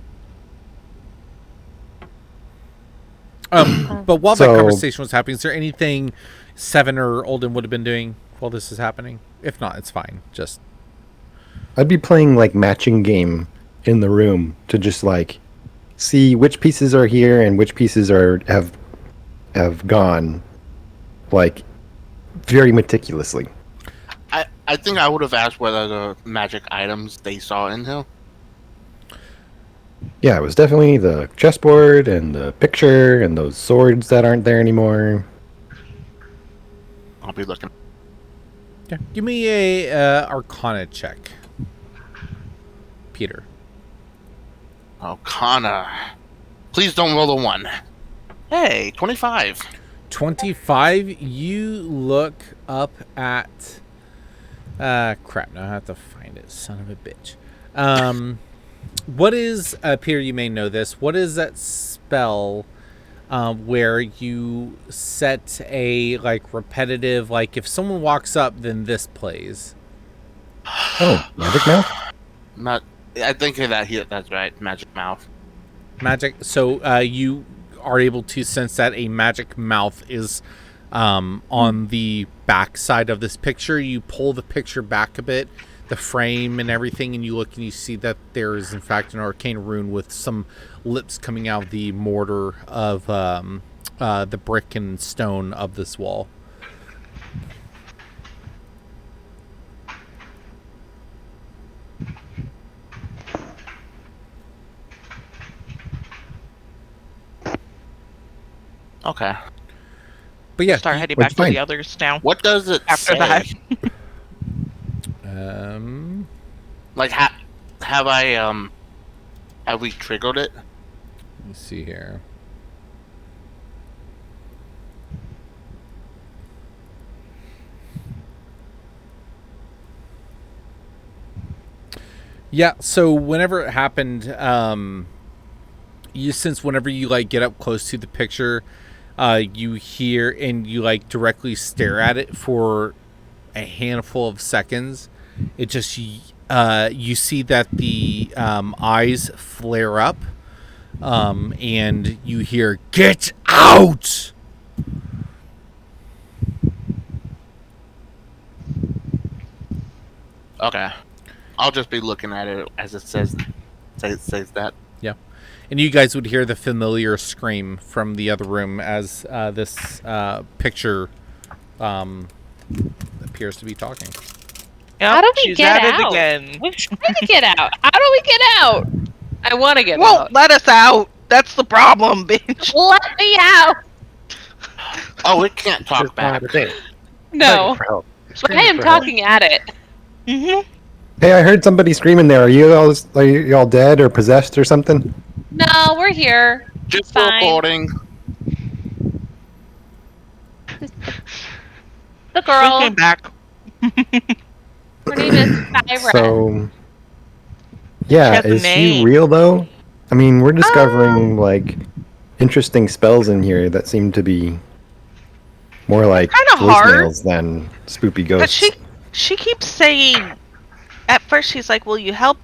But while that So- conversation was happening, is there anything Seven or Olden would have been doing while this is happening? If not, it's fine. Just I'd be playing like matching game in the room to just like see which pieces are here and which pieces have gone, like very meticulously. I think I would have asked what other magic items they saw in here. Yeah, it was definitely the chessboard and the picture and those swords that aren't there anymore. I'll be looking. Yeah. Give me a Arcana check, Peter. Arcana. Please don't roll a 1. Hey, 25. 25. You look up at. Crap. Now I have to find it. Son of a bitch. What is Peter? You may know this. What is that spell? Where you set a repetitive, if someone walks up, then this plays. Oh, magic mouth. I think that here. That's right. Magic mouth. Magic. So you are able to sense that a magic mouth is on the back side of this picture. You pull the picture back a bit, the frame and everything, and you look and you see that there is in fact an arcane rune with some lips coming out of the mortar of the brick and stone of this wall. Okay. But yeah, Start heading What'd back you to find? the others now. What does it After say? that. Like, have I have we triggered it? Let me see here. Yeah, so whenever it happened, whenever you get up close to the picture, you hear and you directly stare at it for a handful of seconds. It just you see that the eyes flare up, and you hear "Get out!" Okay. I'll just be looking at it as it says that. Yeah, and you guys would hear the familiar scream from the other room as this picture appears to be talking. Yep, How do we she's get at it out? again. We're trying to get out. How do we get out? I want to get Won't out. let us out. That's the problem, bitch. Let me out. Oh, it can't talk back. No, but I am talking at it. Mm-hmm. Hey, I heard somebody screaming there. Are you all dead or possessed or something? No, we're here. Just Fine. recording. The We girl. came back. Her name is Kyra. So, She yeah, has a is she name. real though? I mean, we're discovering interesting spells in here that seem to be more like Kinda hard. voicemails than spoopy But ghosts. she keeps saying, at first she's like, will you help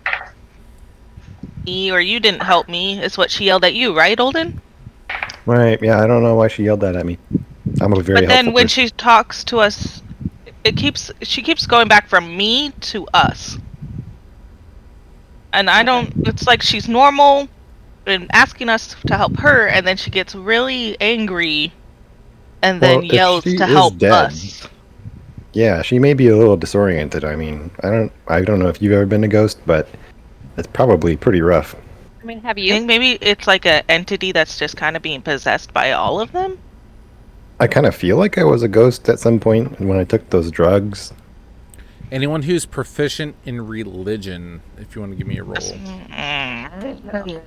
me, or you didn't help me, is what she yelled at you, right, Olden? Right? Yeah, I don't know why she yelled that at me. I'm a very But then helpful when person. she talks to us, she keeps going back from me to us. And I don't, it's like she's normal and asking us to help her, and then she gets really angry and then Well, if yells she to is help dead, us. Yeah, she may be a little disoriented. I mean, I don't know if you've ever been a ghost, but it's probably pretty rough. I mean, have I you? think maybe it's like an entity that's just kind of being possessed by all of them. I kind of feel like I was a ghost at some point when I took those drugs. Anyone who's proficient in religion, if you want to give me a roll.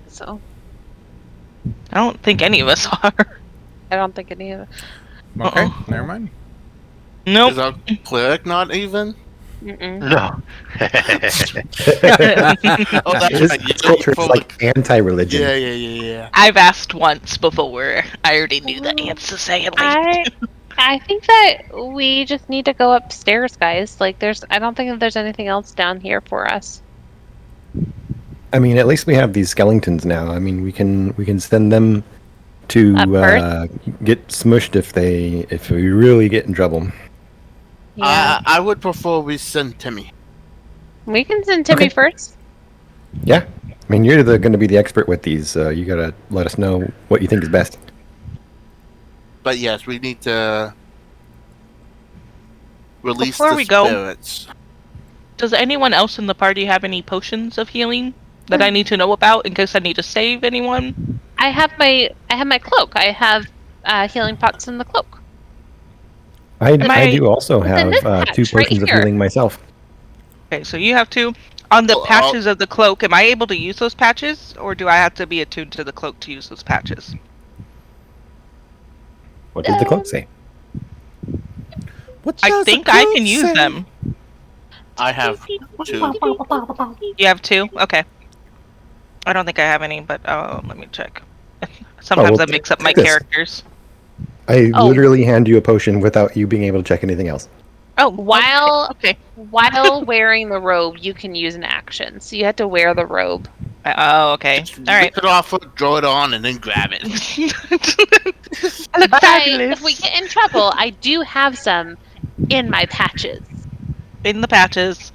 So I don't think any of us are. I don't think any of it. Okay, Uh-oh. never mind. Nope. Is our cleric not even? Mm-mm. No. Oh, that's This right. Yeah, culture is for like anti-religion. yeah. I've asked once before. I already knew the answer. Say it late. I think that we just need to go upstairs, guys. I don't think that there's anything else down here for us. I mean, at least we have these skeletons now. I mean, we can send them to get smushed if we really get in trouble. Yeah, I would prefer we send Timmy. we can send Timmy Okay. first. Yeah, I mean, you're going to be the expert with these. You gotta let us know what you think is best. But yes, we need to release Before the we go- spirits. Does anyone else in the party have any potions of healing that I need to know about in case I need to save anyone? I have my cloak. I have healing pots in the cloak. I do also It's in have this 2 patch right potions of here. healing myself. Okay, so you have 2. On the Well, patches of the cloak, am I able to use those patches? Or do I have to be attuned to the cloak to use those patches? What did the cloak say? What I does the think I code can use say? them. I have 2. You have 2? Okay. I don't think I have any, but let me check. Oh, Sometimes well, I mix up my take this. characters. I Oh. literally hand you a potion without you being able to check anything else. Oh, While okay. while wearing the robe, you can use an action. So you have to wear the robe. Oh, okay. Just All right. rip it off, draw it on, and then grab it. I look But fabulous. if we get in trouble, I do have some in my patches. In the patches.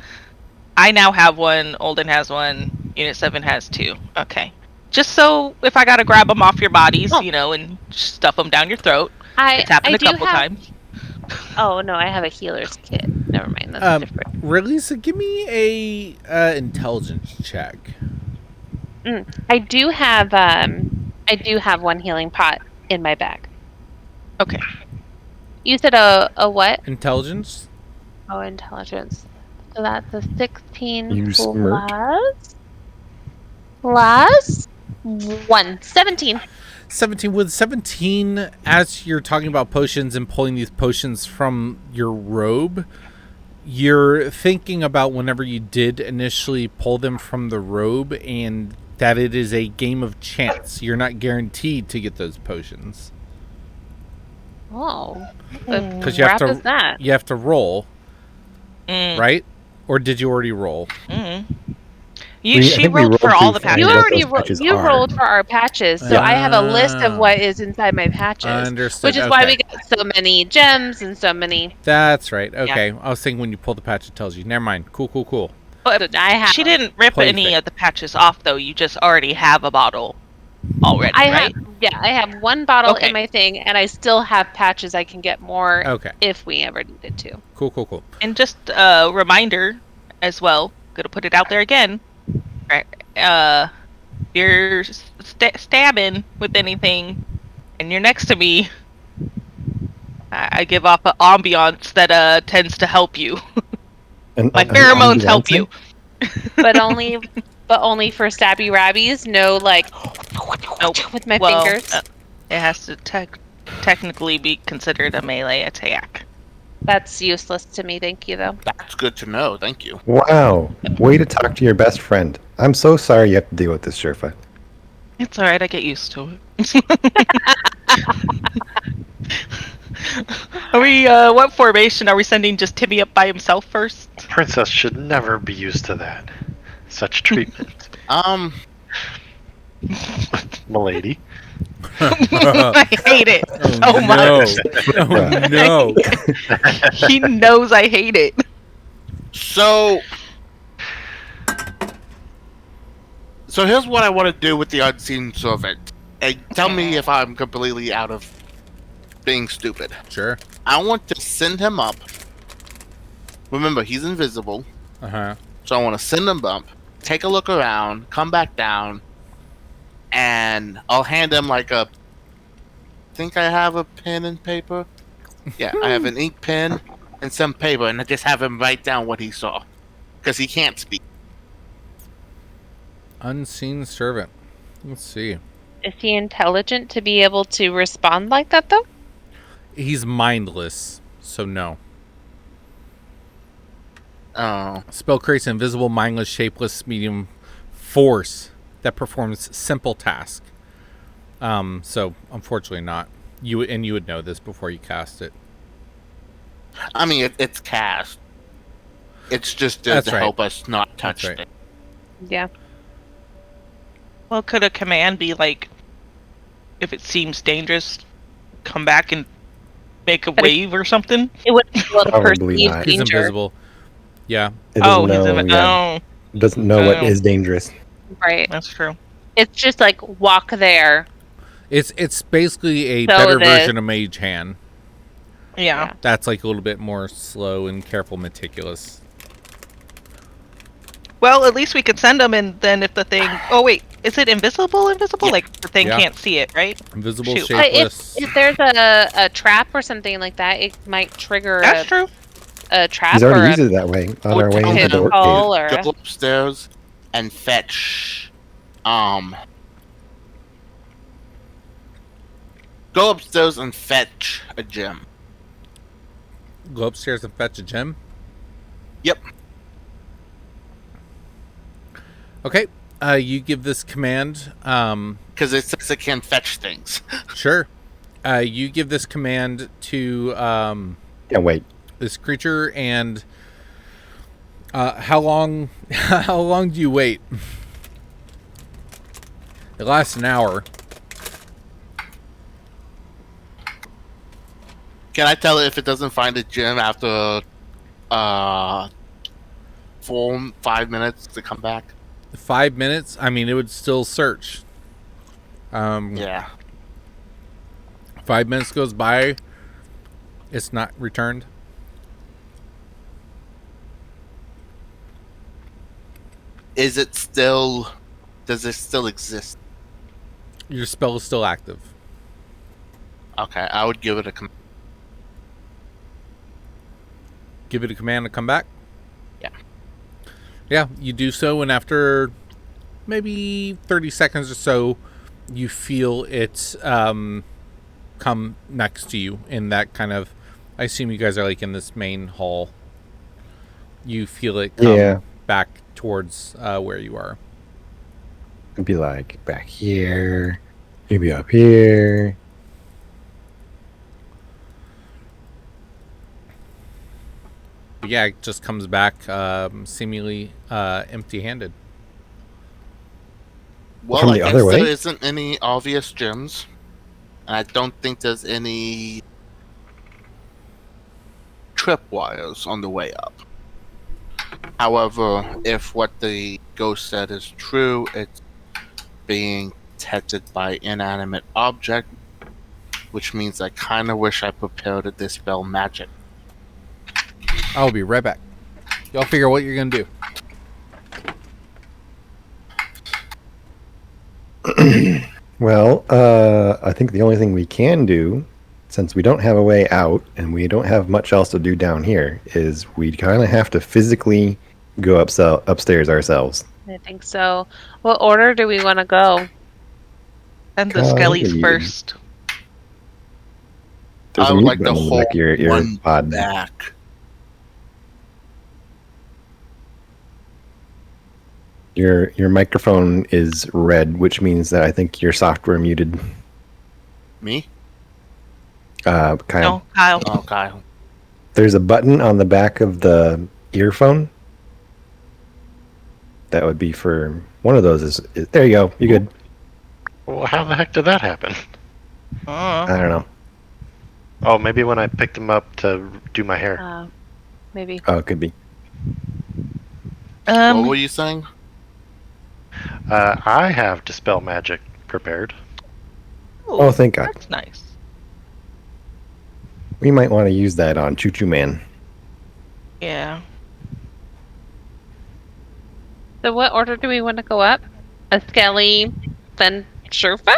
I now have 1. Olden has 1. Unit 7 has 2. Okay. Just so if I gotta grab them off your bodies, Oh. you know, and stuff them down your throat. It's happened a do couple have. times. Oh no, I have a healer's kit. Never mind, that's different. Relisa, give me a intelligence check. I do have 1 healing pot in my bag. Okay. You said a what? Intelligence? Oh, intelligence. So that's a 16 You smirk. plus 1. 17. 17. With 17, as you're talking about potions and pulling these potions from your robe, you're thinking about whenever you did initially pull them from the robe and that it is a game of chance. You're not guaranteed to get those potions. Oh. Because you have Is that? you have to roll, Mm. right? Or did you already roll? Mm. I She think we rolled for rolled all to the find patches. You what already those patches you are. rolled for our patches, so I have a list of what is inside my patches. Understood. Which is why Okay. we got so many gems and so many. That's right. Okay. I was thinking when you pull the patch, it tells you. Never mind. Cool. But I have. she didn't rip Play any thing. of the patches off, though. You just already have a bottle already, right? I have 1 bottle Okay. in my thing, and I still have patches. I can get more Okay. if we ever needed to. Cool. And just a reminder as well, gonna put it out there again. If you're stabbing with anything and you're next to me, I give off an ambiance that tends to help you. And, My pheromones help you. But only for stabby rabbies. No, like Nope. with my Well, fingers. It has to technically be considered a melee attack. That's useless to me. Thank you, though. That's good to know. Thank you. Wow. Way to talk to your best friend. I'm so sorry you have to deal with this, Sherfa. It's alright, I get used to it. Are we, what formation? Are we sending just Timmy up by himself first? Princess should never be used to that. Such treatment. Milady. I hate it so much. No. He knows I hate it. So here's what I want to do with the unseen servant. And tell me if I'm completely out of being stupid. Sure. I want to send him up. Remember, he's invisible. Uh-huh. So I want to send him up, take a look around, come back down, and I'll hand him like a... think I have a pen and paper? Yeah, I have an ink pen and some paper, and I just have him write down what he saw. Because he can't speak. Unseen servant. Let's see. Is he intelligent to be able to respond like that, though? He's mindless, so no. Oh. Spell creates an invisible, mindless, shapeless, medium force that performs simple tasks. So unfortunately not. You would know this before you cast it. I mean, it's cast. It's just to That's right. help us not touch That's right. it. Yeah. Well, could a command be like, if it seems dangerous, come back and make a wave or something? It would be able to Probably perceive not. He's danger. invisible. Yeah. It Oh, doesn't know, doesn't know what Oh. is dangerous. Right. That's true. It's just like walk there. It's basically a So better it is. version of Mage Hand. Yeah. That's like a little bit more slow and careful, meticulous. Well, at least we could send them, and then if the thing... Oh, wait. Is it invisible? Invisible? Yeah. Like the thing Yeah. can't see it, right? Invisible, Shoot. But shapeless. if there's a trap or something like that, it might trigger That's true. a trap He's or already a used it that way on our way tell into the him orc cave. call or Go upstairs and fetch. Go upstairs and fetch a gem. Go upstairs and fetch a gem. Yep. Okay. You give this command. Because it says it can fetch things. Sure. You give this command to Can't wait. this creature, and how long? How long do you wait? It lasts an hour. Can I tell it if it doesn't find a gem after 5 minutes to come back? 5 minutes. I mean, it would still search. Yeah. 5 minutes goes by. It's not returned. Does it still exist? Your spell is still active. Okay, I would give it a command. Give it a command to come back. Yeah. Yeah, you do so, and after maybe 30 seconds or so, you feel it come next to you in that kind of. I assume you guys are like in this main hall. You feel it come back towards where you are. It'd be like back here. Maybe up here. But yeah, it just comes back seemingly empty-handed. Well, From I the guess other way? there isn't any obvious gems. And I don't think there's any tripwires on the way up. However, if what the ghost said is true, it's being detected by inanimate object, which means I kind of wish I prepared to dispel magic. I'll be right back. Y'all figure what you're gonna do. Well, I think the only thing we can do, since we don't have a way out and we don't have much else to do down here, is we kind of have to physically go upstairs ourselves. I think so. What order do we want to go? And the God, skellies you- first. There's I a would mute like to button on the hold back of your one pod. back. Your microphone is red, which means that I think your software muted. Me? Kyle. No, Kyle. Oh, Kyle. There's a button on the back of the earphone. That would be for one of those. Is there you go. You good? Well, how the heck did that happen? I don't know. Oh, maybe when I picked them up to do my hair. Maybe. Oh, it could be. What were you saying? I have Dispel Magic prepared. Oh, thank God. That's nice. We might want to use that on Choo Choo Man. Yeah. So what order do we want to go up? A Skelly, then Sherpa?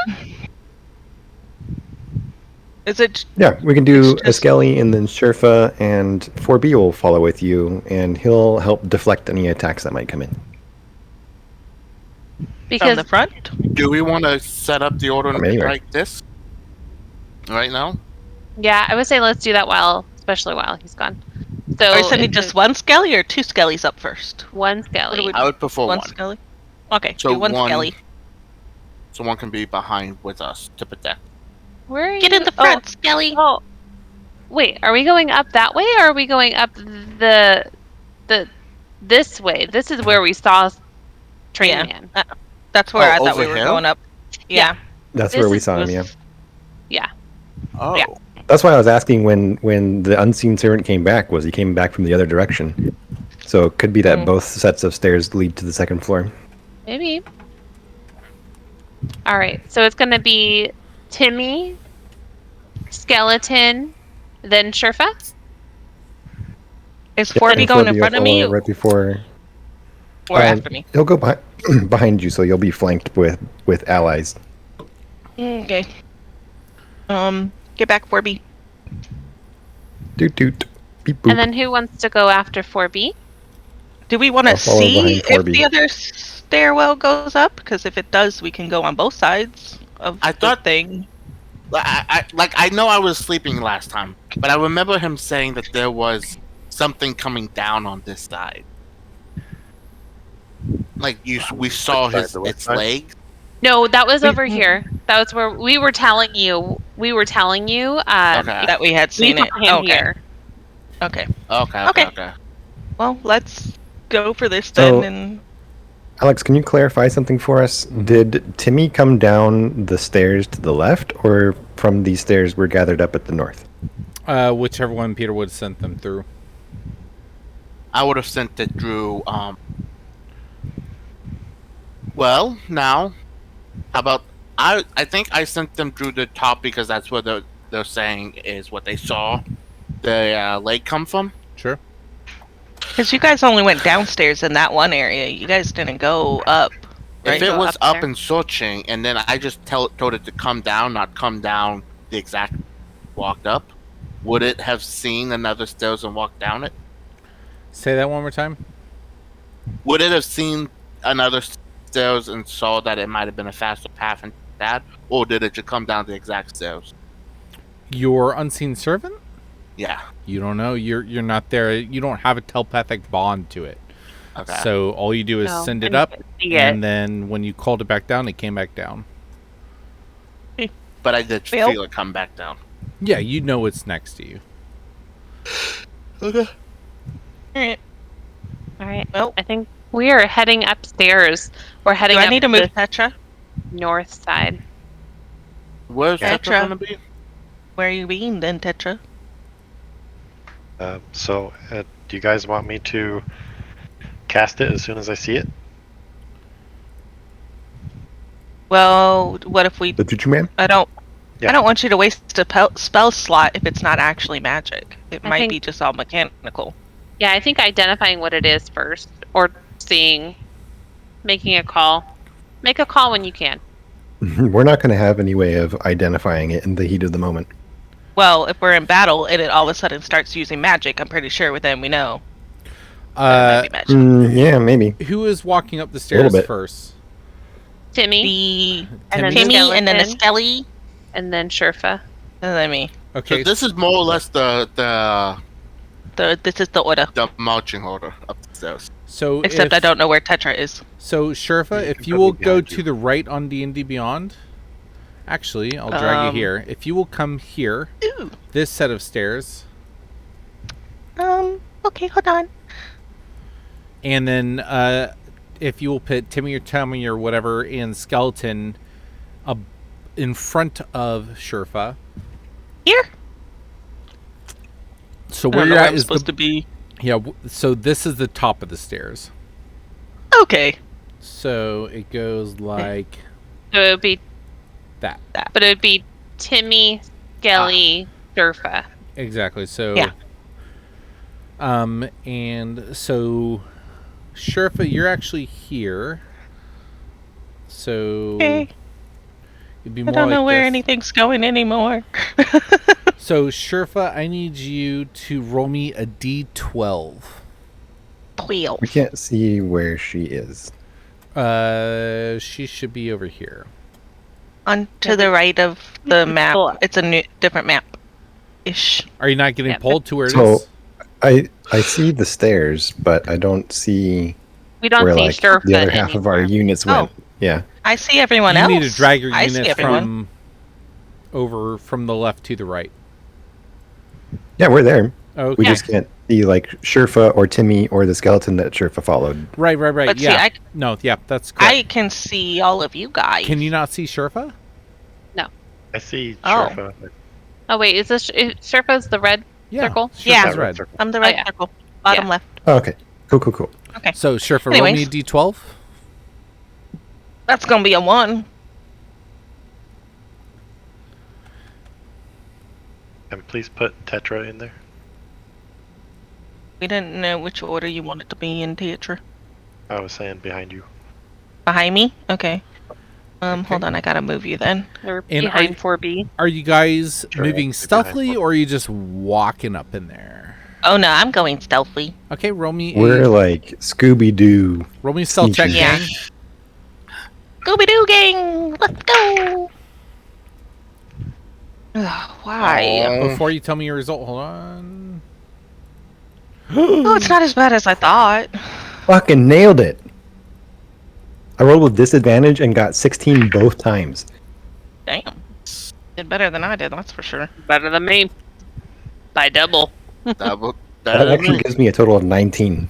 Is it? Yeah, we can do It's a just- Skelly and then Sherfa, and 4B will follow with you, and he'll help deflect any attacks that might come in. From Because the front? Do we want to set up the order From anywhere. like this? Right now? yeah, I would say let's do that especially while he's gone. So Are you sending if just one skelly or two skellies up first? one What do Skelly. we- I would prefer One one. skelly? Okay, So do one skelly. So one can be behind with us to protect. Where are Get you? in the front, skelly. Oh, wait. Are we going up that way, or are we going up the this way? This is where we saw Train Yeah. Man. That's where Oh, I thought we over were here? going up. Yeah. That's This where we is- saw him, yeah. Yeah. Oh. Yeah. That's why I was asking when the unseen servant came back, was he came back from the other direction. So it could be that both sets of stairs lead to the second floor. Maybe. All right. So it's going to be Timmy, Skeleton, then Sherfa. Is 4B And going in 4B front of will me? follow right before. Or after me. He'll go behind you, so you'll be flanked with allies. Okay. Get back, 4B. Doot doot. Beep boop. And then who wants to go after 4B? Do we want I'll to follow see behind if 4B. the other stairwell goes up? Because if it does, we can go on both sides of I the thought- thing. I know I was sleeping last time, but I remember him saying that there was something coming down on this side. We saw Which side, his the west its side? legs. No, that was over here. That was where we were telling you. Okay. That we had We seen saw it. him Okay. here. Okay. Okay. Well, let's go for this So- then. And Alex, can you clarify something for us? Did Timmy come down the stairs to the left, or from these stairs we're gathered up at the north? Whichever one Peter would have sent them through. I would have sent it through. Well, now, how about I think I sent them through the top because that's where they're saying is what they saw the leg come from. Sure. because you guys only went downstairs in that one area, you guys didn't go up. If Right. it Go was up up there. and searching, and then I just told it to come down, not come down the exact walked up, would it have seen another stairs and walked down it? Say that one more time. Would it have seen another stairs and saw that it might have been a faster path and that, or did it just come down the exact stairs? Your unseen servant? Yeah. You don't know. You're not there. You don't have a telepathic bond to it. Okay. So all you do is No, send I it up, didn't see and it. then when you called it back down, it came back down. But I did Well- feel it come back down. Yeah, you know it's next to you. Okay. Alright. All right. Well, I think we are heading upstairs. We're heading do I up need to move the Tetra? north side. Where's Yeah. Tetra gonna be? Where are you being then, Tetra? Do you guys want me to cast it as soon as I see it? Well, what if we... The Juju Man? I don't Yeah. want you to waste a spell slot if it's not actually magic. It I might think- be just all mechanical. Yeah, I think identifying what it is first, or making a call. Make a call when you can. We're not going to have any way of identifying it in the heat of the moment. Well, if we're in battle and it all of a sudden starts using magic, I'm pretty sure then we know that it might be magic. Yeah, maybe. Who is walking up the little stairs bit. first? Timmy, The and then Timmy, and then the skeleton, Skelly, and then Sherfa. and then me. Okay. So this is more or less the This is the order. marching order up the stairs. So Except if, I don't know where Tetra is. So Sherfa, You if can you put will me go behind to you. the right on D&D Beyond, actually, I'll drag you here. If you will come here, Ooh. this set of stairs, Okay, hold on. and then if you will put Timmy or Tommy or whatever in skeleton in front of Sherfa. Here? So I where don't know you're where at I'm is supposed to be. yeah. So this is the top of the stairs. Okay. So it goes like So it would be, that. but it would be Timmy, Skelly, Sherfa. Exactly. So Yeah. And so Sherfa, you're actually here. So Okay. it'd be I more don't know like where this. anything's going anymore. So Sherfa, I need you to roll me a D12. 12. We can't see where she is. She should be over here. On to the right of the map. pull up. It's a different map. Ish. Are you not getting Yeah. pulled to where it So- is? I see the stairs, but I don't see We don't where see like Sherfa the other half of our anymore. units Oh. went. Yeah. I see everyone You else. need to drag your I see units everyone. from over from the left to the right. Yeah, we're there. Okay. We just can't see like Sherfa or Timmy or the skeleton that Sherfa followed. Right. But see, Yeah. I No, yeah, that's correct. I can see all of you guys. Can you not see Sherfa? I see Oh. Sherfa. Oh wait, is Sherfa's the red Yeah. circle? Yeah. Sherfa's red. circle. I'm the right yeah. circle. Bottom Yeah. left. Oh, okay. Cool. So Sherfa, roll me a Anyways. D12. That's gonna be a 1. And please put Tetra in there. We didn't know which order you wanted to be in, Tetra. I was saying behind you. Behind me? Okay. Okay. Hold on, I gotta move you then. Or And behind 4B. Are you guys Sure, moving I'll be stealthily, behind or are you just walking up in there? Oh no, I'm going stealthy. Okay, roll me We're like Scooby Doo. a stealth check, sneaky. Yeah. gang. Scooby Doo gang! Let's go! Ugh, why? Oh, Before you tell me your result, hold on. Oh, it's not as bad as I thought. Fucking nailed it. I rolled with disadvantage and got 16 both times. Damn. Did better than I did, that's for sure. Better than me. By double. double. That Better than actually me. gives me a total of 19.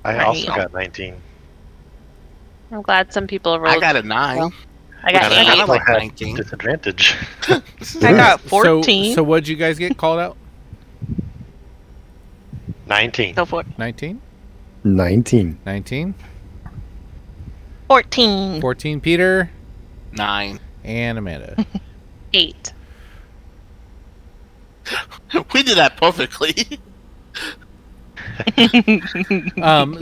I Right. also got 19. I'm glad some people I rolled. got a 9. I got And I I got 8. also like had 19. disadvantage. I got So, 14. so what'd you guys get called out? 19. Go for it. 19? 19. 19? 14. 14, Peter, 9. and Amanda. 8. We did that perfectly. Perfectly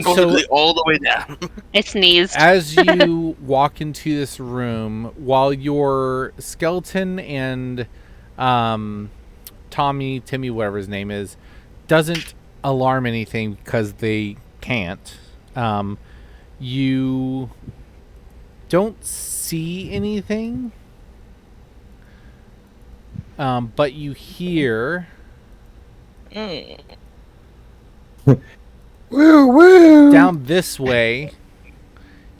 So all the way down. I sneezed. as you walk into this room, while your skeleton and Timmy, whatever his name is, doesn't alarm anything because they can't, you don't see anything, but you hear Mm. Woo woo! down this way.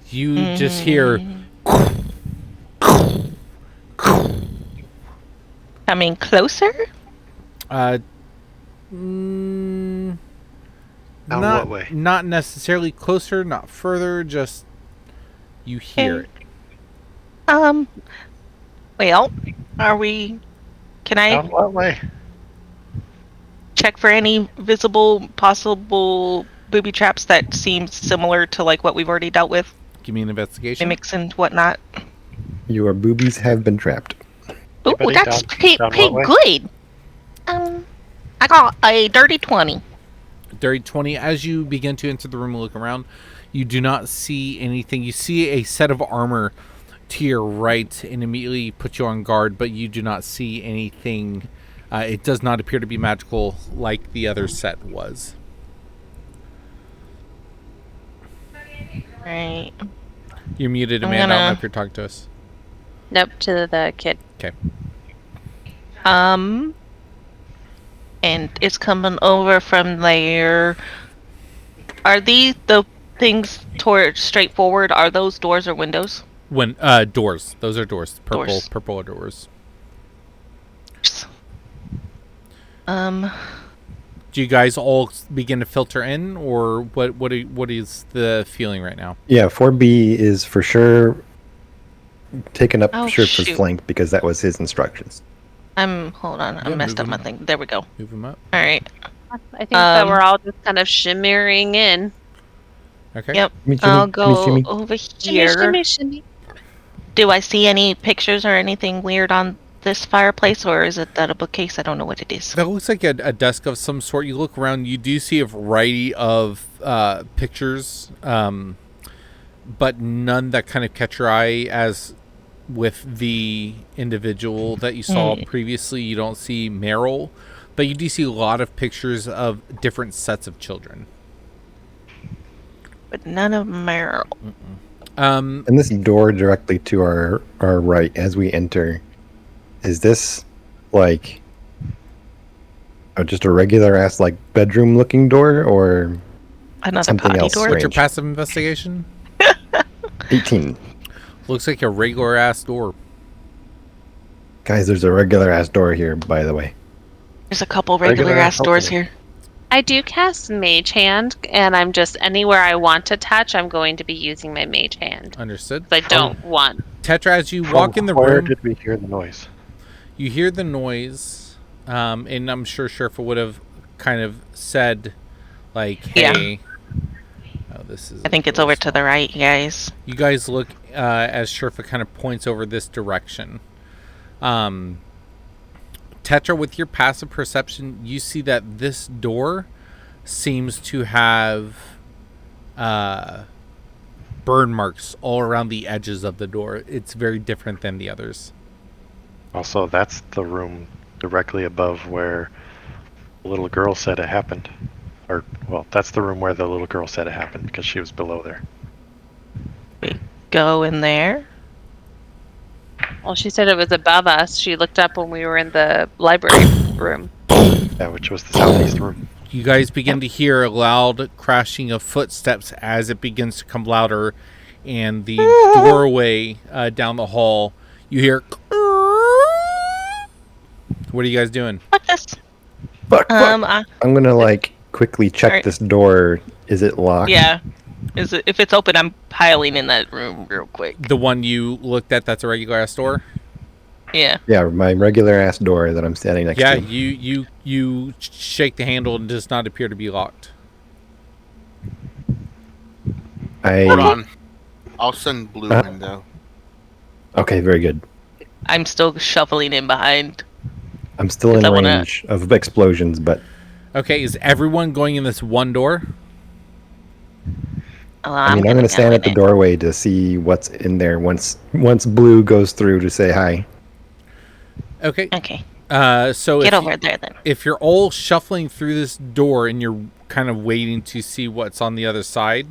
You just hear Coming closer? Down Down what way? Not necessarily closer, not further, just you hear it. Well, are we... Can I Down what way? check for any visible, possible booby traps that seem similar to like what we've already dealt with? Give me an investigation. Mimics and whatnot. Your boobies have been trapped. Ooh, Anybody that's down- pretty down what way? good. I got a dirty 20. Dirty 20. As you begin to enter the room and look around, you do not see anything. You see a set of armor to your right and immediately put you on guard, but you do not see anything. It does not appear to be magical like the other set was. Right. You're muted, I'm Amanda. I don't know gonna- if you're talking to us. Nope, to the kid. Okay. And it's coming over from there. Are these the things toward straightforward? Are those doors or windows? When doors. Those are doors. Doors. Purple are doors. Do you guys all begin to filter in, or what is the feeling right now? Yeah, 4B is for sure taking up Oh, Sherpa's shoot. flank because that was his instructions. Hold on. I Yeah, messed up move my 'em. thing. There we go. Move them up. All right. I think that Um, we're all just kind of shimmering in. Okay. Yep. Shimmy, shimmy, I'll go shimmy, shimmy. over Shimmy, here. shimmy, shimmy. Do I see any pictures or anything weird on this fireplace, or is it that a bookcase? I don't know what it is. That looks like a desk of some sort. You look around, you do see a variety of pictures, but none that kind of catch your eye. As with the individual that you saw previously, you don't see Meryl, but you do see a lot of pictures of different sets of children. But none of Meryl. And this door directly to our right as we enter, is this like just a regular ass like bedroom looking door or Another Something potty else door. What's your Strange. passive investigation? 18? Looks like a regular ass door. Guys, there's a regular ass door here, by the way. There's a couple regular Regular ass doors opening. here. I do cast Mage Hand, and I'm just anywhere I want to touch, I'm going to be using my Mage Hand. Understood. 'Cause I don't want. Tetra, as you walk in the Where room, did we hear the noise? you hear the noise, and I'm sure Sherpa would have kind of said, like, Yeah. hey. Oh, this is. I think it's over to the right, guys. You guys look as Sherpa kind of points over this direction. Tetra, with your passive perception, you see that this door seems to have burn marks all around the edges of the door. It's very different than the others. Also, that's the room directly above where the little girl said it happened. Or, well, that's the room where the little girl said it happened because she was below there. Go in there. Well, she said it was above us. She looked up when we were in the library room. Yeah, which was the southeast room. You guys begin to hear a loud crashing of footsteps as it begins to come louder, and the doorway down the hall, you hear. What are you guys doing? What this? Fuck. I'm gonna quickly check Alright. this door. Is it locked? Yeah. If it's open, I'm piling in that room real quick. The one you looked at, that's a regular ass door? Yeah. Yeah, my regular ass door that I'm standing next Yeah, to. you shake the handle and does not appear to be locked. Hold on. I'll send blue window. Okay, very good. I'm still shuffling in behind. I'm still in I wanna- range of explosions, but Okay, is everyone going in this one door? I'm gonna stand at the doorway to see what's in there once blue goes through to say hi. Okay. Okay. So Get if over there then. if you're all shuffling through this door and you're kind of waiting to see what's on the other side,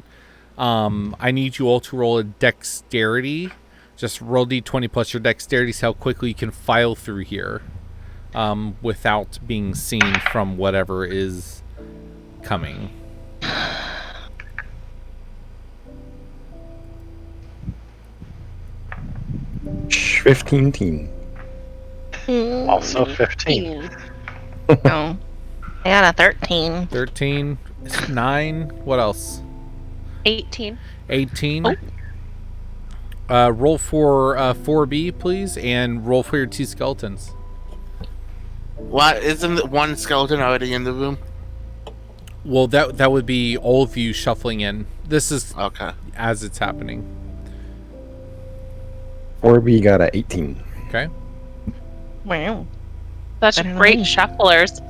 I need you all to roll a dexterity. Just roll d20 plus your dexterity, see how quickly you can file through here without being seen from whatever is coming. Shh, 15 teen. Also 15. No. I got a 13. 13, 9, what else? 18. 18. Roll for 4B, please, and roll for your 2 skeletons. What? Isn't one skeleton already in the room? Well, that would be all of you shuffling in. This is Okay. as it's happening. 4B got a 18. Okay. Wow. Such Better than great me. shufflers.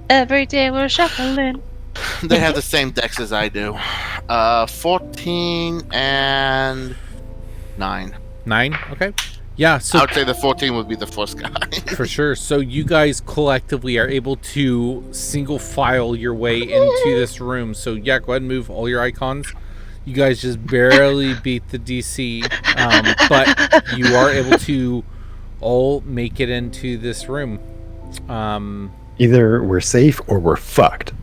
Every day we're shuffling. They have the same dex as I do. 14 and 9. 9. Okay. Yeah. I So would say the 14 would be the first guy. for sure. So you guys collectively are able to single file your way into this room. So yeah, go ahead and move all your icons. You guys just barely beat the DC, but you are able to all make it into this room. Either we're safe or we're fucked.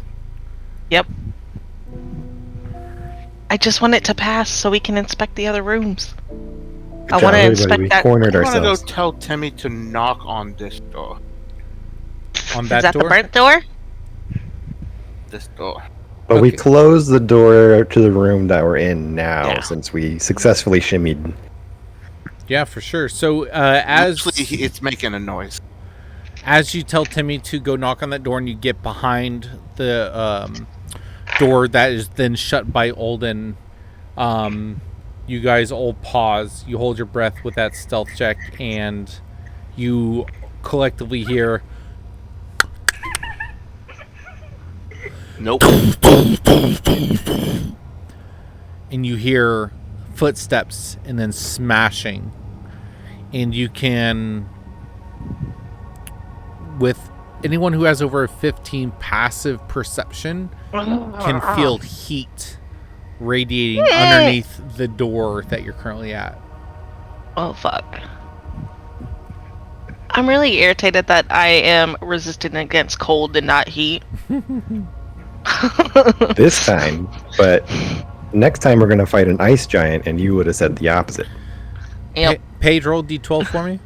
Yep. I just want it to pass so we can inspect the other rooms. Good I job, want to everybody. inspect We that. cornered I want to go ourselves. tell Timmy to knock on this door. On Is that that door. the burnt door? This door. But we Okay. closed the door to the room that we're in now Yeah. since we successfully shimmied. Yeah, for sure. So as Usually it's making a noise. as you tell Timmy to go knock on that door and you get behind the door that is then shut by Olden, you guys all pause. You hold your breath with that stealth check, and you collectively hear Nope. and you hear footsteps and then smashing, and you can, with anyone who has over a 15 passive perception, can feel heat radiating underneath the door that you're currently at. Oh, fuck. I'm really irritated that I am resistant against cold and not heat. This time, but next time we're gonna fight an ice giant, and you would have said the opposite. Yep. Paige, roll d12 for me.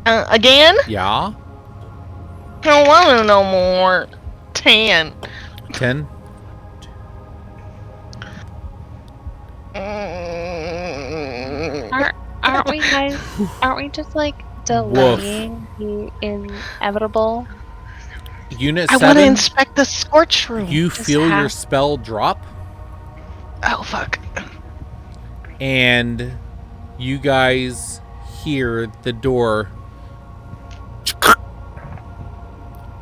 Again? Yeah. I don't want to know more. 10. 10. Aren't we guys? Aren't we just like delaying the inevitable? Unit I want to 7, inspect the scorch room. you Just feel your have- spell drop, Oh, fuck. and you guys hear the door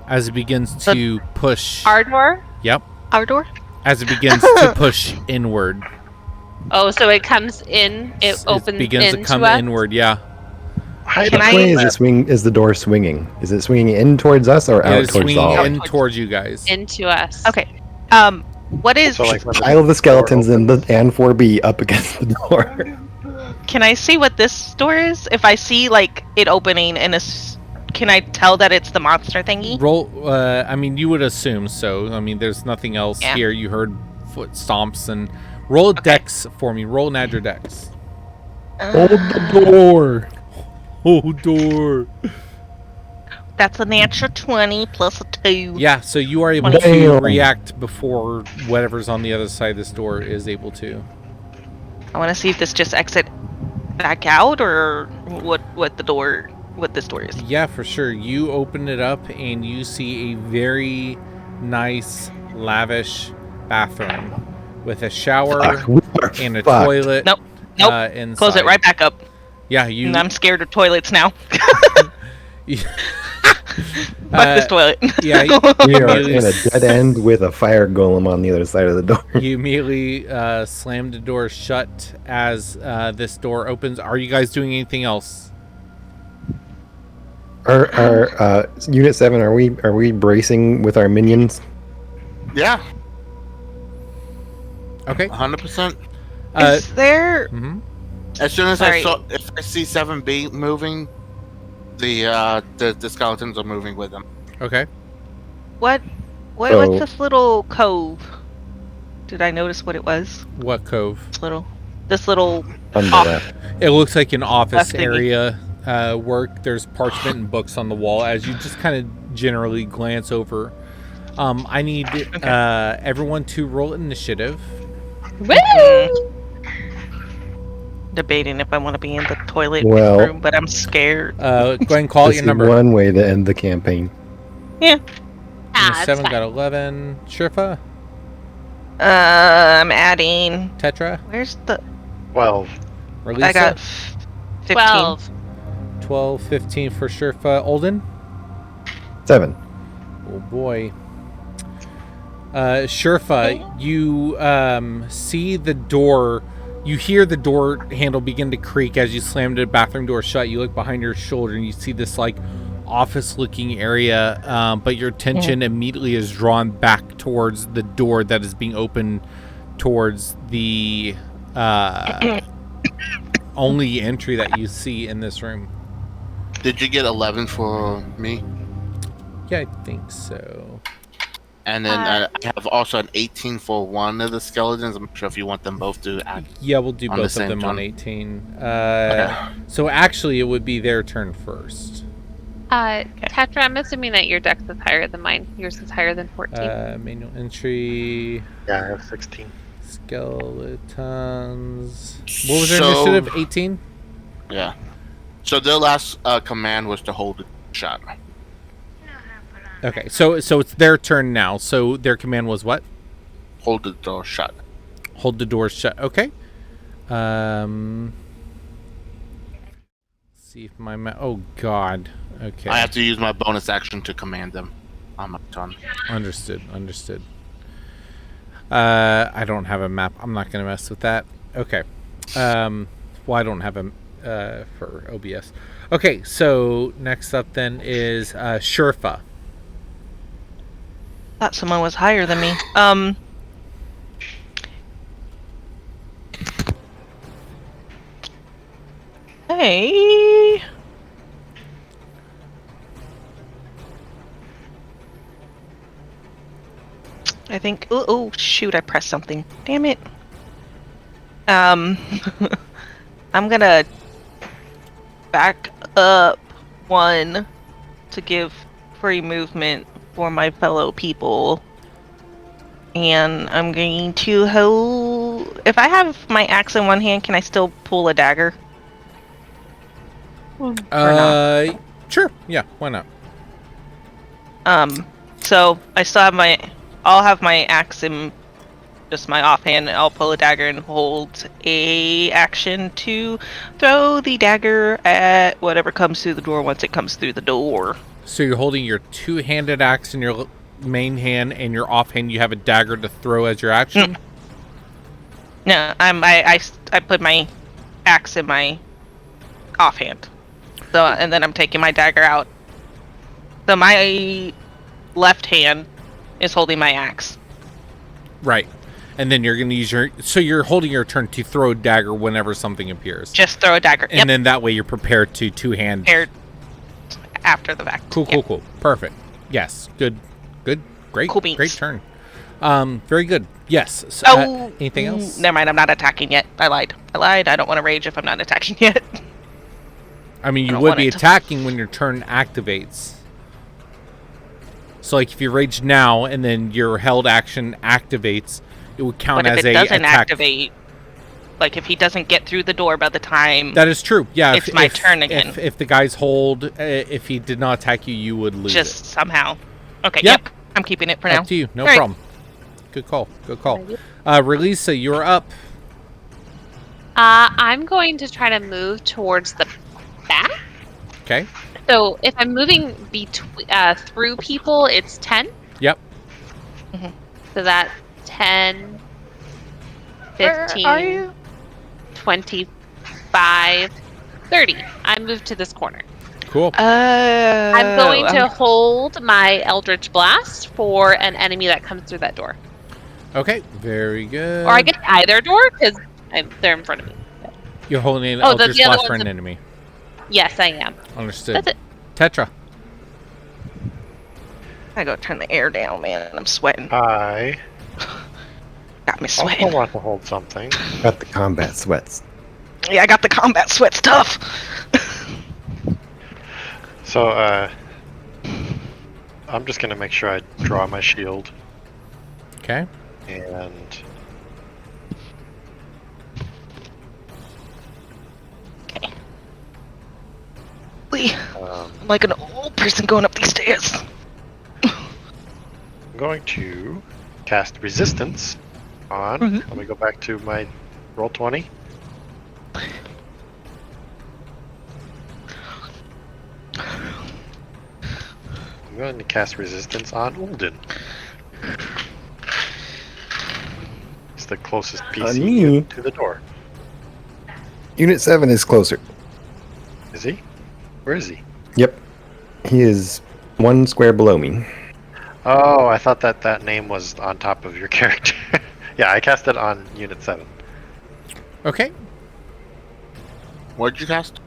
as it begins to push. Our door? Yep. Our door? As it begins to push inward. Oh, so it comes in. It opens begins to into come us? inward. Yeah, Can Which way is the door swinging? Is it swinging in towards us or it out is towards the swinging hallway? in towards you guys. Into us. Okay. What is? So like when Pile of the skeletons door and the and 4B up against the door. Can I see what this door is? If I see like it opening and can I tell that it's the monster thingy? Roll. I mean, you would assume so. I mean, there's nothing else Yeah. here. You heard foot stomps and roll a dex for me. Roll an add your dex. Hold the door. Oh, door. That's a natural 20 plus a 2. Yeah, so you are able to Damn. react before whatever's on the other side of this door is able to. I want to see if this just exit back out or what this door is. Yeah, for sure. You open it up and you see a very nice, lavish bathroom with a shower Fuck, we are and a fucked. toilet. Nope. Inside. Close it right back up. Yeah, you. And I'm scared of toilets now. Uh, Fuck this toilet. yeah, We are immediately in a dead end with a fire golem on the other side of the door. You immediately slam the door shut as this door opens. Are you guys doing anything else? Our Unit 7, are we bracing with our minions? Yeah, Okay. 100%. Is there? Mhm. As soon as Sorry. if I see 7B moving, the skeletons are moving with them. Okay. What's So- this little cove? Did I notice what it was? What cove? This little. Under Oh. that. It looks like an office Thingy. area work. There's parchment and books on the wall as you just kind of generally glance over. I need everyone to roll initiative. Woo! Debating if I want to be in the toilet Well- room, but I'm scared. Go ahead and call This your is number. one way to end the campaign. Yeah. It's 7 fine. got 11. Shirfa? I'm adding. Tetra? Where's the? 12. Relisa? I got 15. 12. 12, 15 for Shirfa. Olden? 7. Oh boy. Shirfa, you see the door. You hear the door handle begin to creak as you slam the bathroom door shut. You look behind your shoulder and you see this like office-looking area, but your attention immediately is drawn back towards the door that is being opened towards the only entry that you see in this room. Did you get 11 for me? Yeah, I think so. And then I have also an 18 for one of the skeletons. I'm not sure if you want them both to act. Yeah, we'll do On the both of same them on turn. 18. Okay. So actually, it would be their turn first. Tetra, I'm assuming that your dex is higher than mine. Yours is higher than 14. Manual entry, Yeah, I have 16. skeletons. What was their So- initiative? 18? Yeah. So their last command was to hold it shut. Okay, so it's their turn now. So their command was what? Hold the door shut. Hold the door shut. Okay. See if my oh god. Okay. I have to use my bonus action to command them on my turn. Understood. I don't have a map. I'm not gonna mess with that. Okay. Well, I don't have a for OBS. Okay, so next up then is Shurfa. Thought someone was higher than me. Hey. I think. Oh shoot! I pressed something. Damn it. I'm gonna back up one to give free movement for my fellow people. And I'm going to hold... If I have my axe in one hand, can I still pull a dagger? not? Sure. Yeah, why not? So I still have my... I'll have my axe in just my offhand. I'll pull a dagger and hold a action to throw the dagger at whatever comes through the door once it comes through the door. So you're holding your two-handed axe in your main hand, and your offhand you have a dagger to throw as your action? No, I put my axe in my offhand. So, and then I'm taking my dagger out. So my left hand is holding my axe. Right. And then you're going to use so you're holding your turn to throw a dagger whenever something appears. Just throw a dagger. And then that way you're prepared to two-hand. Prepared after the fact. Cool. Perfect. Yes. Good. Great. Cool beans. Great turn. Very good. Yes. So, anything else? Never mind, I'm not attacking yet. I lied. I don't want to rage if I'm not attacking yet. I mean, you don't would want be it to- attacking when your turn activates. So, like, if you rage now and then your held action activates, it would count But as if it a doesn't attack. activate, like if he doesn't get through the door by the time That is true. Yeah, it's my turn again. If the guy's hold, if he did not attack you, you would lose just it. somehow. Okay, Yep. I'm keeping it for now. Up to you. No All right. problem. Good call. Relisa, you're up. I'm going to try to move towards the back. Okay. So if I'm moving through people, it's 10. Yep. So that's 10, Where 15, are you? 25, 30. I moved to this corner. Cool. I'm going to hold my Eldritch Blast for an enemy that comes through that door. Okay. Very good. Or I guess either door, because they're in front of me. You're holding an Oh, the Eldritch other Blast for one's an a- enemy. Yes, I am. Understood. That's it. Tetra. I gotta turn the air down, man. I'm sweating. I Got me also sweating. want to hold something. Got the combat sweats. Yeah, I got the combat sweat stuff. So, I'm just gonna make sure I draw my shield Okay. and I'm like an old person going up these stairs. I'm going to cast resistance on. Let me go back to my roll 20. I'm going to cast resistance on Ulden. It's the closest me? PC to the door. Unit 7 is closer. Is he? Where is he? Yep. He is one square below me. Oh, I thought that name was on top of your character. Yeah, I cast it on Unit 7. Okay. What did you cast?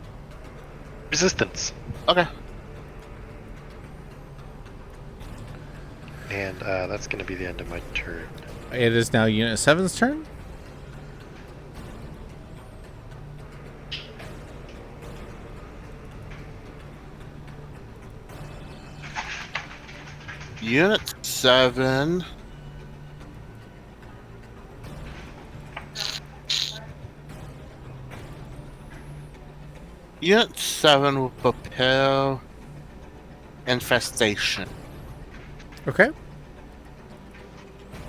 Resistance. Okay. And that's going to be the end of my turn. It is now Unit 7's turn. Unit 7. Unit 7 will prepare infestation Okay. in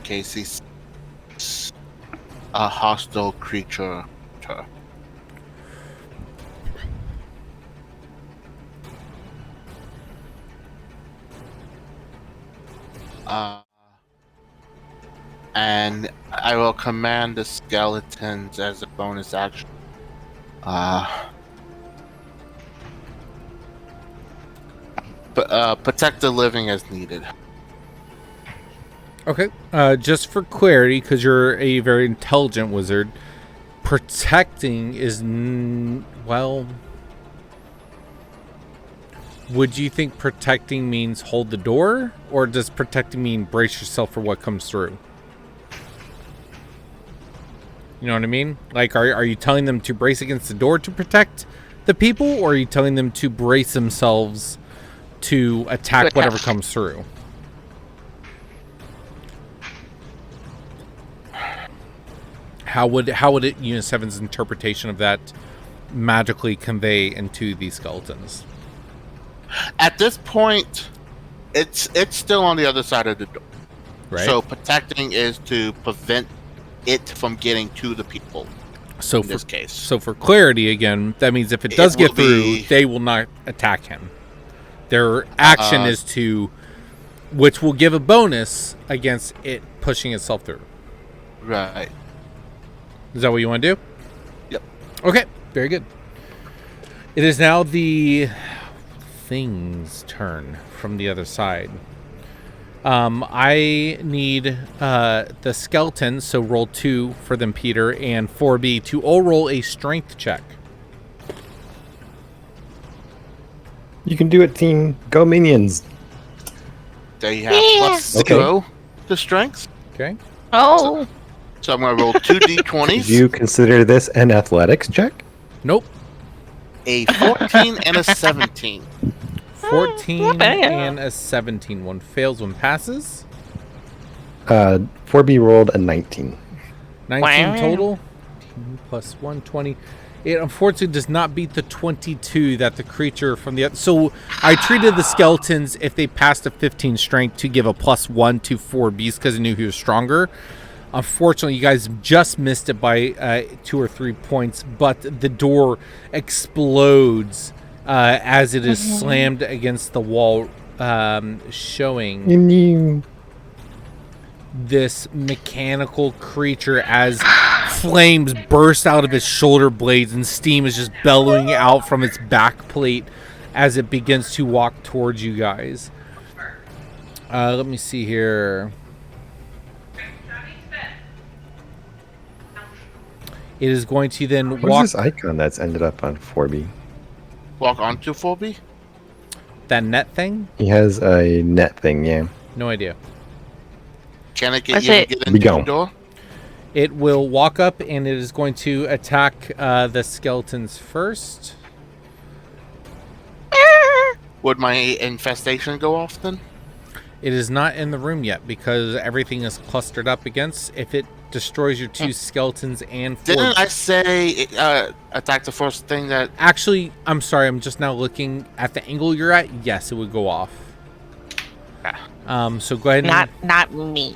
case he sees a hostile creature. And I will command the skeletons as a bonus action. Protect the living as needed. Okay. Just for clarity, because you're a very intelligent wizard, protecting is well. Would you think protecting means hold the door, or does protecting mean brace yourself for what comes through? You know what I mean? Like, are you telling them to brace against the door to protect the people, or are you telling them to brace themselves to attack whatever comes through? How would it Unit 7's interpretation of that magically convey into these skeletons? At this point, it's still on the other side of the door. Right. So protecting is to prevent it from getting to the people. So in this case. So for clarity, again, that means if it does will get through, be- they will not attack him. Their action is to, which will give a bonus against it pushing itself through. Right. Is that what you want to do? Yep. Okay, very good. It is now the thing's turn from the other side. I need the skeleton, so roll 2 for them, Peter, and 4B to all roll a strength check. You can do it, team. Go minions. There you have +0 to strength. Okay. Oh, So I'm going to roll 2 Do d20s, you consider this an athletics check? Nope. a 14 and a 17. 14 not bad. and a 17. One fails, one passes. 4B rolled a 19. 19 Wow. total. 10 plus 1, 20. It unfortunately does not beat the 22 that the creature from the other. So I treated the skeletons, if they passed a 15 strength, to give a +1 to 4Bs because I knew he was stronger. Unfortunately, you guys just missed it by 2 or 3 points, but the door explodes as it is slammed against the wall, showing And you... this mechanical creature as flames burst out of its shoulder blades and steam is just bellowing out from its back plate as it begins to walk towards you guys. Let me see here. It is going to then What walk is this icon that's ended up on 4B? Walk onto 4B. that net thing. He has a net thing, yeah. No idea. Can it What's get you it? to get Be into the gone. door? It will walk up and it is going to attack the skeletons first. Would my infestation go off then? It is not in the room yet because everything is clustered up against. If it destroys your 2 skeletons and 4... Didn't I say it, attack the first thing that... Actually, I'm sorry. I'm just now looking at the angle you're at. Yes, it would go off. So go ahead and... not me.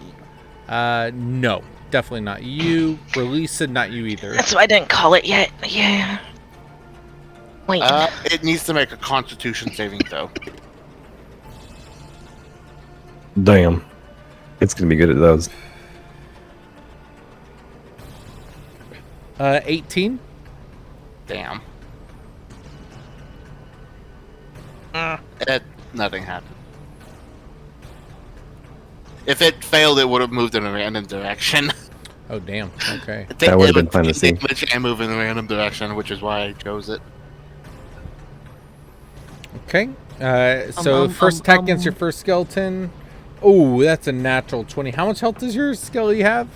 No, definitely not you. Release it, not you either. That's why I didn't call it yet. Yeah. Wait. it needs to make a constitution saving throw. Damn. It's going to be good at those. 18. Damn. Mm. Nothing happened. If it failed, it would have moved in a random direction. Oh, damn. Okay. That would have been It fun to see. damage and move in a random direction, which is why I chose it. Okay. So first attack against your first skeleton. Oh, that's a natural 20. How much health does your skeleton have?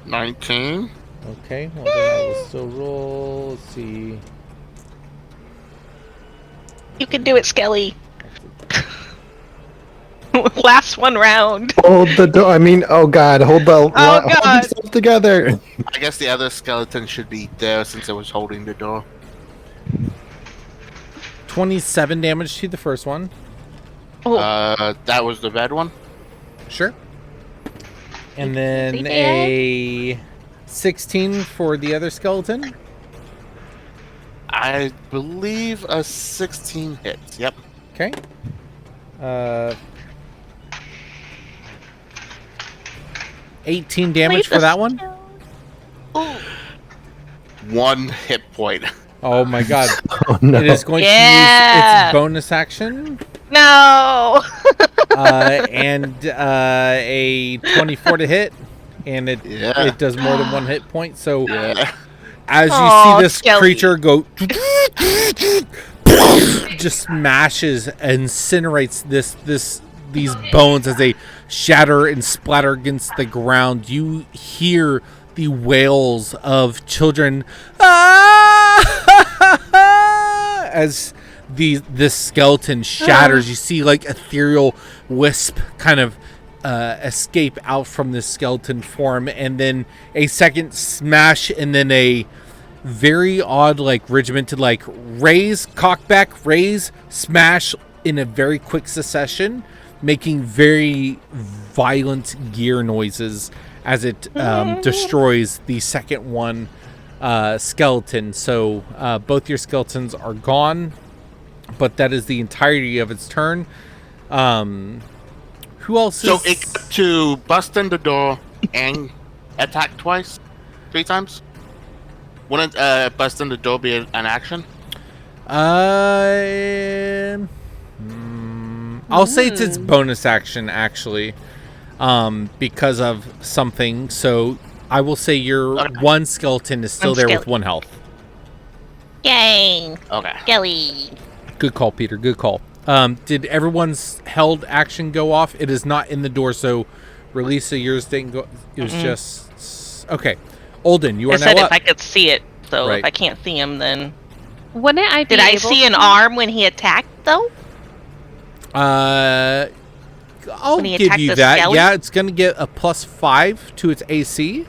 19. Okay. Well, then I will still roll. Let's see. You can do it, Skelly. Last one round. Hold the door. I mean, oh god, hold God. yourself together. I guess the other skeleton should be there since it was holding the door. 27 damage to the first one. Oh, That was the red one. Sure. And then See a 16 for the other skeleton. I believe a 16 hits. Yep. Okay. 18 damage for that one. 1 hit point. Oh my god. Oh no. It is going to Yeah. use its bonus action. no. And a 24 to hit. And it Yeah. it does more than 1 hit point. So Yeah. as you Aw, see this Skelly. creature go just smashes, incinerates these bones as they shatter and splatter against the ground. You hear the wails of children as this skeleton shatters. You see like ethereal wisp kind of escape out from this skeleton form, and then a second smash, and then a very odd, like regimented, like raise, cock back, raise, smash in a very quick succession, making very violent gear noises as it destroys the second one skeleton. So both your skeletons are gone, but that is the entirety of its turn. Who else So is... it got to bust in the door and attack twice? 3 times? Wouldn't busting the door be an action? I'll say it's its bonus action actually, because of something. So I will say your one skeleton is still there with 1 health. Yay! Okay. Skelly. Good call, Peter. Good call. Did everyone's held action go off? It is not in the door, so Relisa, yours didn't go. It was just okay. Olden, you are I now said up. if I could see it, so Right. if I can't see him, then Wouldn't I be did I able see an to? arm when he attacked though? I'll When he give attacked you the that. skelly? Yeah, it's going to get a +5 to its AC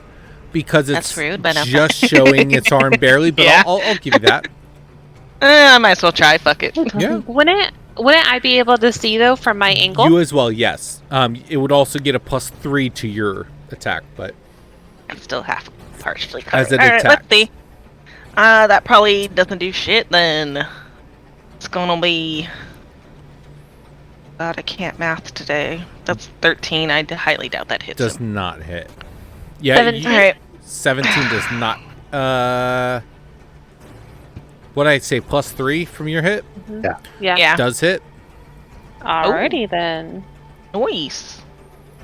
because it's That's rude, but okay. just showing its arm barely. But Yeah. I'll give you that. I might as well try. Fuck it. Yeah. Wouldn't I be able to see though from my angle? You as well, yes. It would also get a +3 to your attack, but I'm still half partially As covered. it All right, let's attacks. see. That probably doesn't do shit then. It's gonna be. God, I can't math today. That's 13. I highly doubt that hits does him. not hit. Yeah, 17. All right. 17 does not. What I say, +3 from your hit Yeah. Yeah. does hit. Alrighty then. Nice.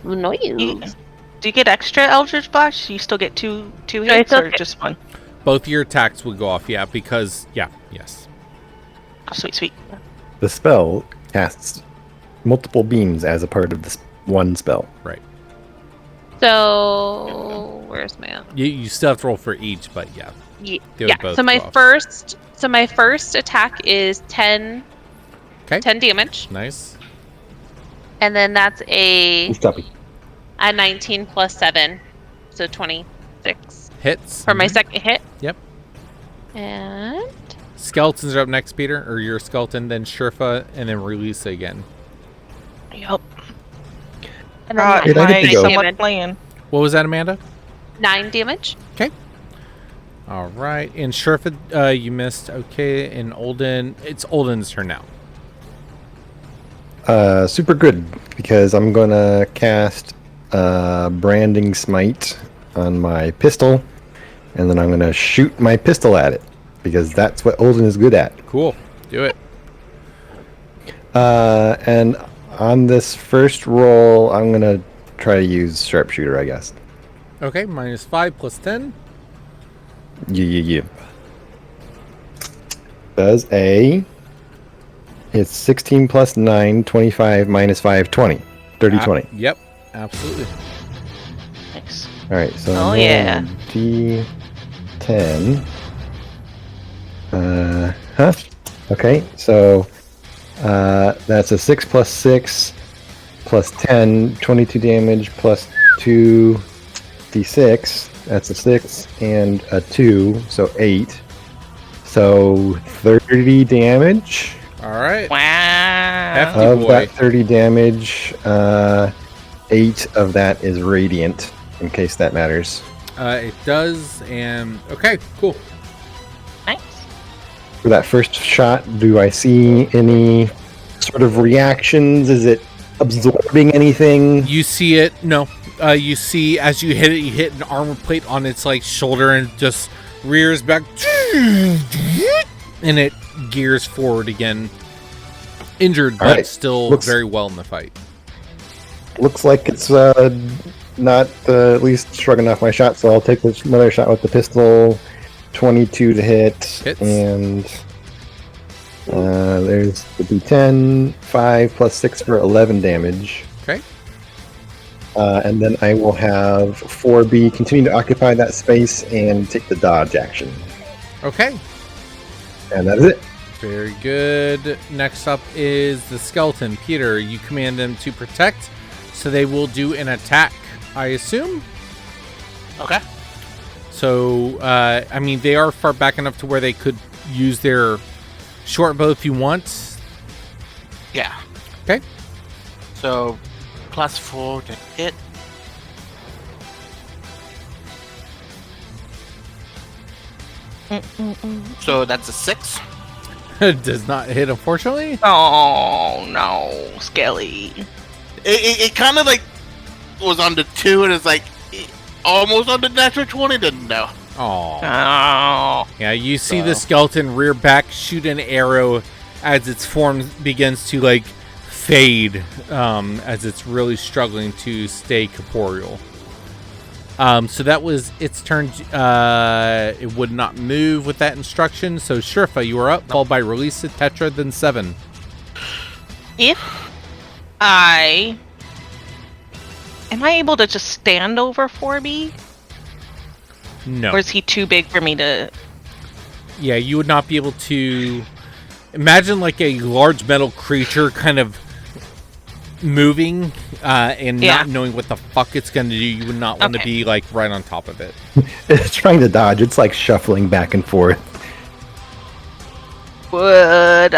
Noise. Do you get extra Eldritch Blast? You still get two I hits still or get- just one? Both your attacks would go off, yeah, because yes. Oh, sweet, sweet. The spell casts multiple beams as a part of this one spell. Right. So where's my You still have to roll for each, but yeah. They would yeah. both So my go off. first attack is 10 Okay. 10 damage, Nice. and then that's a 19 plus 7, so 26 Hits. for my second hit. Yep. And Skeletons are up next, Peter, or your skeleton, then Sherfa, and then Relisa again. Yep. and then Wait, I get to 9 go. somewhat damage. playing. What was that, Amanda? 9 damage. All right. And Sherfa, you missed. Okay. And Olden, it's Olden's turn now. Super good, because I'm gonna cast Branding Smite on my pistol, and then I'm gonna shoot my pistol at it, because that's what Olden is good at. Cool. Do it. And on this first roll, I'm gonna try to use Sharpshooter, I guess. Okay. -5 plus 10. Yeah. Does it's 16 plus 9, 25 minus 5, 20. 30, 20. Yep. Absolutely. Nice. Alright, so Oh, I'm yeah. rolling D10. Okay, so that's a 6 plus 6 plus 10, 22 damage plus 2 D6. That's a 6 and a 2, so 8. So 30 damage. All right. Wow. Hefty Of boy. that 30 damage, 8 of that is radiant, in case that matters. It does. And okay. Cool. Nice. For that first shot, do I see any sort of reactions? Is it absorbing anything? You see it. No. You see as you hit it, you hit an armor plate on its like shoulder and just rears back, and it gears forward again. Injured, but Alright. still Looks- very well in the fight. Looks like it's not at least shrugging off my shot, so I'll take another shot with the pistol. 22 to hit, Hits. and there's the D10, 5 plus 6 for 11 damage. Okay. And then I will have 4B continue to occupy that space and take the dodge action. Okay. And that is it. Very good. Next up is the skeleton. Peter, you command them to protect, so they will do an attack, I assume. Okay. So, I mean, they are far back enough to where they could use their short bow if you want. Yeah. Okay. So, +4 to hit. So that's a 6. Does not hit, unfortunately. Oh no, Skelly. It kind of like was on the 2 and it's like almost on the natural 20. Didn't know. Oh. Oh. Yeah, you see the skeleton rear back, shoot an arrow as its form begins to like fade, as it's really struggling to stay corporeal. So that was its turn. It would not move with that instruction. So Shurfa, you are up, followed by Release, Tetra, then 7. If I... Am I able to just stand over 4B? No. Or is he too big for me to... Yeah, you would not be able to... Imagine like a large metal creature kind of moving and not knowing what the fuck it's going to do. You would not want to be like right on top of it. It's trying to dodge. It's like shuffling back and forth. Would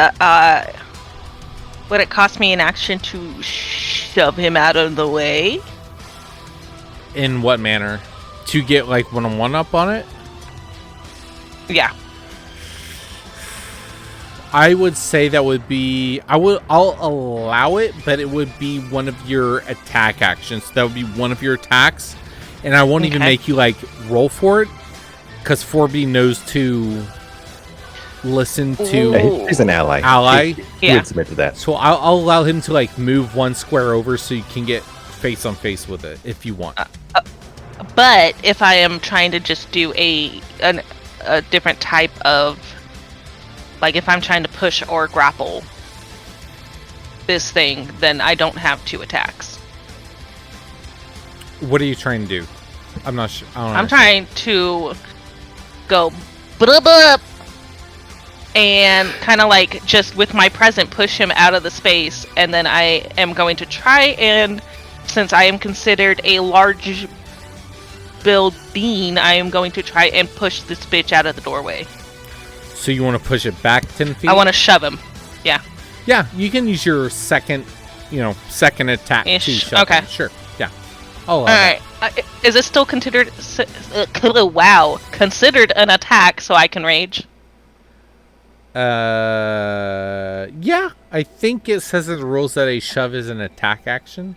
it cost me an action to shove him out of the way? In what manner? To get like one-on-one up on it? Yeah. I would say that would be... I'll allow it, but it would be one of your attack actions. That would be one of your attacks. And I won't even make you like roll for it. Because 4B knows to listen to... Yeah, he's an ally. He would submit to that. So I'll allow him to like move one square over so you can get face on face with it if you want. But if I am trying to just do a different type of... Like if I'm trying to push or grapple this thing, then I don't have 2 attacks. What are you trying to do? I'm not sure. I'm trying to go blub and kind of like just with my present push him out of the space, and then I am going to try and, since I am considered a large build being, I am going to try and push this bitch out of the doorway. So you want to push it back 10 feet? I want to shove him. Yeah. Yeah, you can use your second attack to shove him. Sure. Yeah. All right. Is it still considered? Wow, considered an attack, so I can rage. Yeah. I think it says in the rules that a shove is an attack action.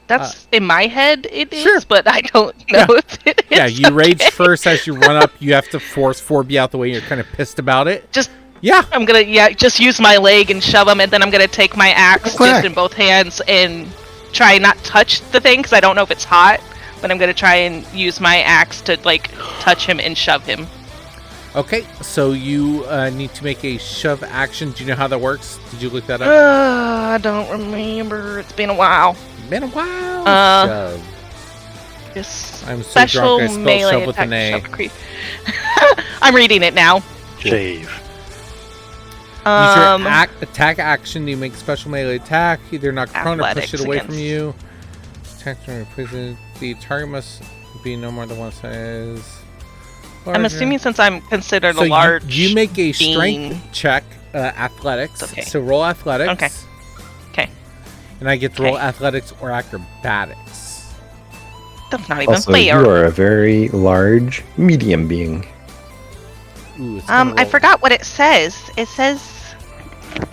That's in my head. It is, but I don't know if it is. Yeah, you rage first as you run up. You have to force 4B out the way. You're kind of pissed about it. I'm gonna just use my leg and shove him, and then I'm gonna take my axe just in both hands and try not touch the thing because I don't know if it's hot. But I'm gonna try and use my axe to like touch him and shove him. Okay, so you need to make a shove action. Do you know how that works? Did you look that up? I don't remember. It's been a while. Been a while. Shove. I'm so drunk I spelled shove with an A. I'm reading it now. Shave. Use your attack action to make special melee attack. Either knock prone or push it away from you. Attack the target must be no more than one size. Larger. I'm assuming since I'm considered a large you make a strength check, athletics. Okay. So roll athletics. Okay. And I get to roll athletics or acrobatics. That's not even also, fair. You are a very large medium being. Ooh, I forgot what it says. It says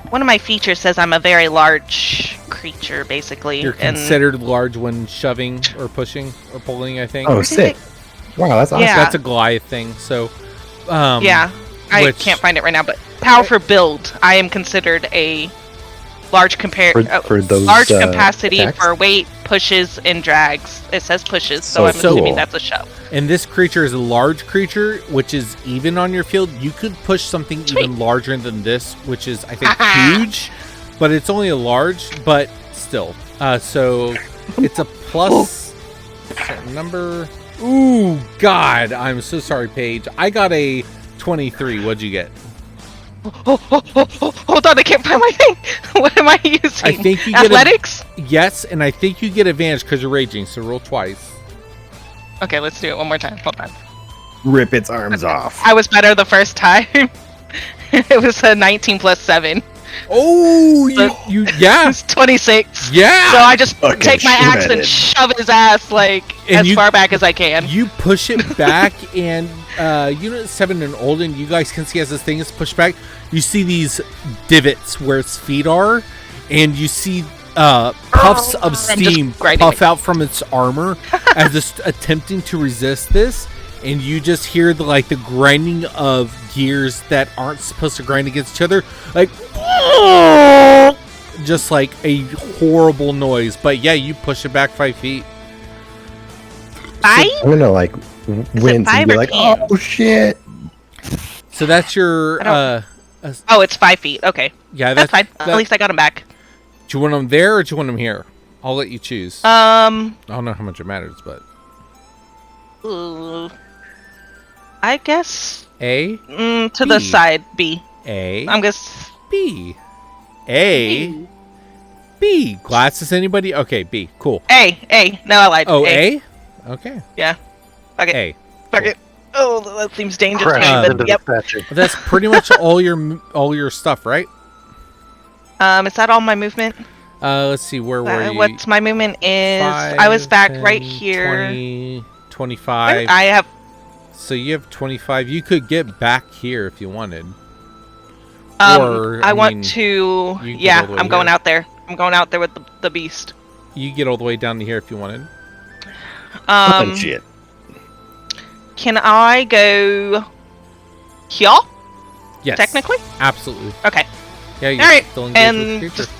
one of my features says I'm a very large creature, basically. You're considered large when shoving or pushing or pulling, I think. Oh, sick! Wow, that's awesome. Yeah. That's a Goliath thing. So, I can't find it right now, but powerful build. I am considered a large large capacity attacks? for weight, pushes, and drags. It says pushes, so I'm assuming that's a shove. And this creature is a large creature, which is even on your field. You could push something even larger than this, which is, I think, huge. But it's only a large, but still. So it's a plus certain number. Ooh, God. I'm so sorry, Paige. I got a 23. What'd you get? Hold on, I can't find my thing. What am I using? I think you get athletics. Yes, and I think you get advantage because you're raging. So roll twice. Okay, let's do it one more time. Hold on. Rip its arms off. I was better the first time. It was a 19 plus 7. Oh, yeah. It's 26. Yeah. So I just Fucking take my axe and shove his ass as far back as I can. You push it back, and Unit 7 and Olden, you guys can see as this thing is pushed back, you see these divots where its feet are, and you see puffs of steam puff out from its armor as it's attempting to resist this. and you just hear the grinding of gears that aren't supposed to grind against each other, like just like a horrible noise. But yeah, you push it back 5 feet. 5? I'm gonna wince and be like, 10? oh shit. So that's your Oh, it's 5 feet. Okay, yeah. that's fine. At least I got him back. Do you want them there or do you want them here? I'll let you choose. I don't know how much it matters, but I guess A, to B. the side. B. A, I'm guess. B, A, B. Glasses? Anybody? Okay, B. Cool. A. No, I lied. Oh, A. Okay. Yeah. Fuck it. A. Fuck it. Oh, that seems dangerous. Crash to me, into but yep. the statue. That's pretty much all your stuff, right? Is that all my movement? Let's see. Where were you? What's my movement is? I was back right here. 20, 25. I have. So you have 25. You could get back here if you wanted. I mean, want to. you get Yeah, all the way I'm going here. out there. I'm going out there with the beast. You get all the way down to here if you wanted. Shit. Can I go here? Yes. Technically? Absolutely. Okay. Yeah, you're All right, still engaged with the and creature. just.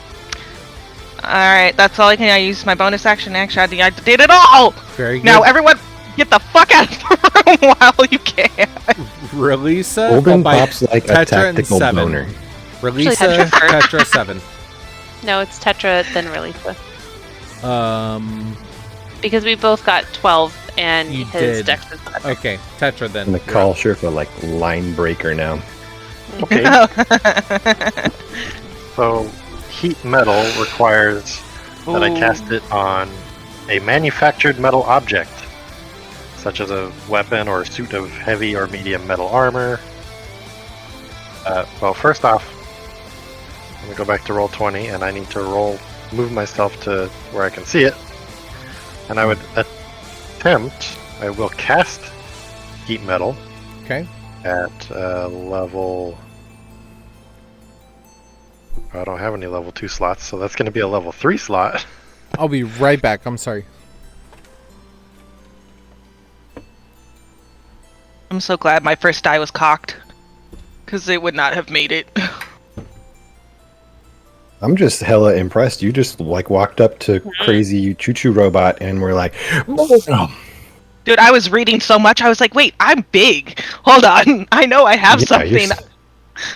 All right, that's all I can. I use my bonus action. Actually, I did it all. Very good. Now, everyone, get the fuck out of the room while you can. Relisa. Golden by pops like a Tetra and tactical 7. boner. Relisa, Tetra first. Tetra 7. No, it's Tetra, then Relisa. Because we both got 12, and You his did. dex is better. Okay, Tetra then. I'm gonna call Sherpa line breaker now. Okay, so heat metal requires that I cast it on a manufactured metal object, such as a weapon or a suit of heavy or medium metal armor. Well, first off, I'm gonna go back to roll 20, and I need to move myself to where I can see it. And I would I will cast heat metal Okay. at level. I don't have any level 2 slots, so that's going to be a level 3 slot. I'll be right back. I'm sorry. I'm so glad my first die was cocked, because it would not have made it. I'm just hella impressed. You just walked up to crazy choo-choo robot and were like, Dude, I was reading so much. I was like, wait, I'm big. Hold on. I know I have Yeah, something.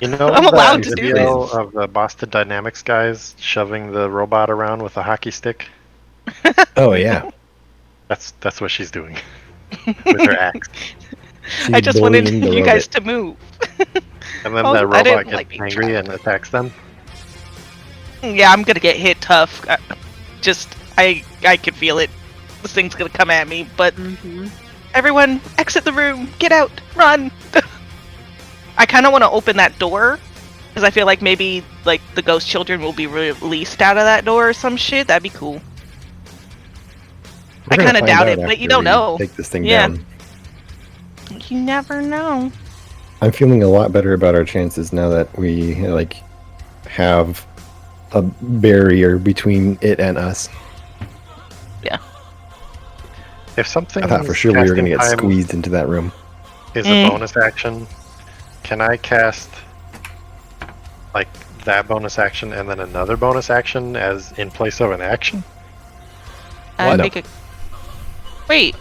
You know, I'm allowed the to do video this. of the Boston Dynamics guys shoving the robot around with a hockey stick. oh yeah. That's what she's doing with her axe. She's I just wanted bullying the you guys robot. to move. And then Oh, that I robot didn't gets like being angry trapped. and attacks them. Yeah, I'm gonna get hit tough. I could feel it. This thing's gonna come at me, but everyone, exit the room. Get out. Run. I kind of want to open that door, because I feel like maybe the ghost children will be released out of that door or some shit. That'd be cool. We're I gonna kinda find doubt out it, but after you don't we know. Take this thing Yeah. down. You never know. I'm feeling a lot better about our chances now that we have a barrier between it and us. If something I thought for sure we were going to get casting time squeezed into that room. is a bonus action, can I cast that bonus action and then another bonus action as in place of an action? I No. think it... Wait.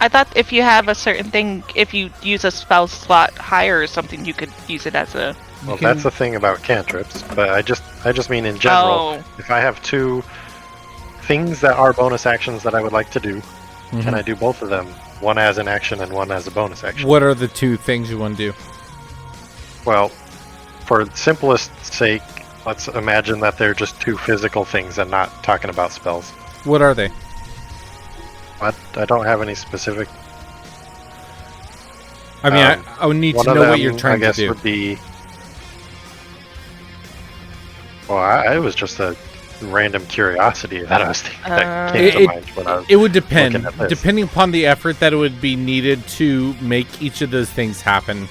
I thought if you have a certain thing, if you use a spell slot higher or something, you could use it as a... Well, can- that's the thing about cantrips, but I just mean in general. Oh. If I have two things that are bonus actions that I would like to do, can I do both of them? One as an action and one as a bonus action. What are the two things you want to do? Well, for simplest sake, let's imagine that they're just two physical things and not talking about spells. What are they? But I don't have any specific. I mean, I would need One to of know what them, you're trying I guess, to do. would be. Well, I was just a random curiosity that I was thinking that came to mind when I was. It would depend, looking at this. depending upon the effort that it would be needed to make each of those things happen.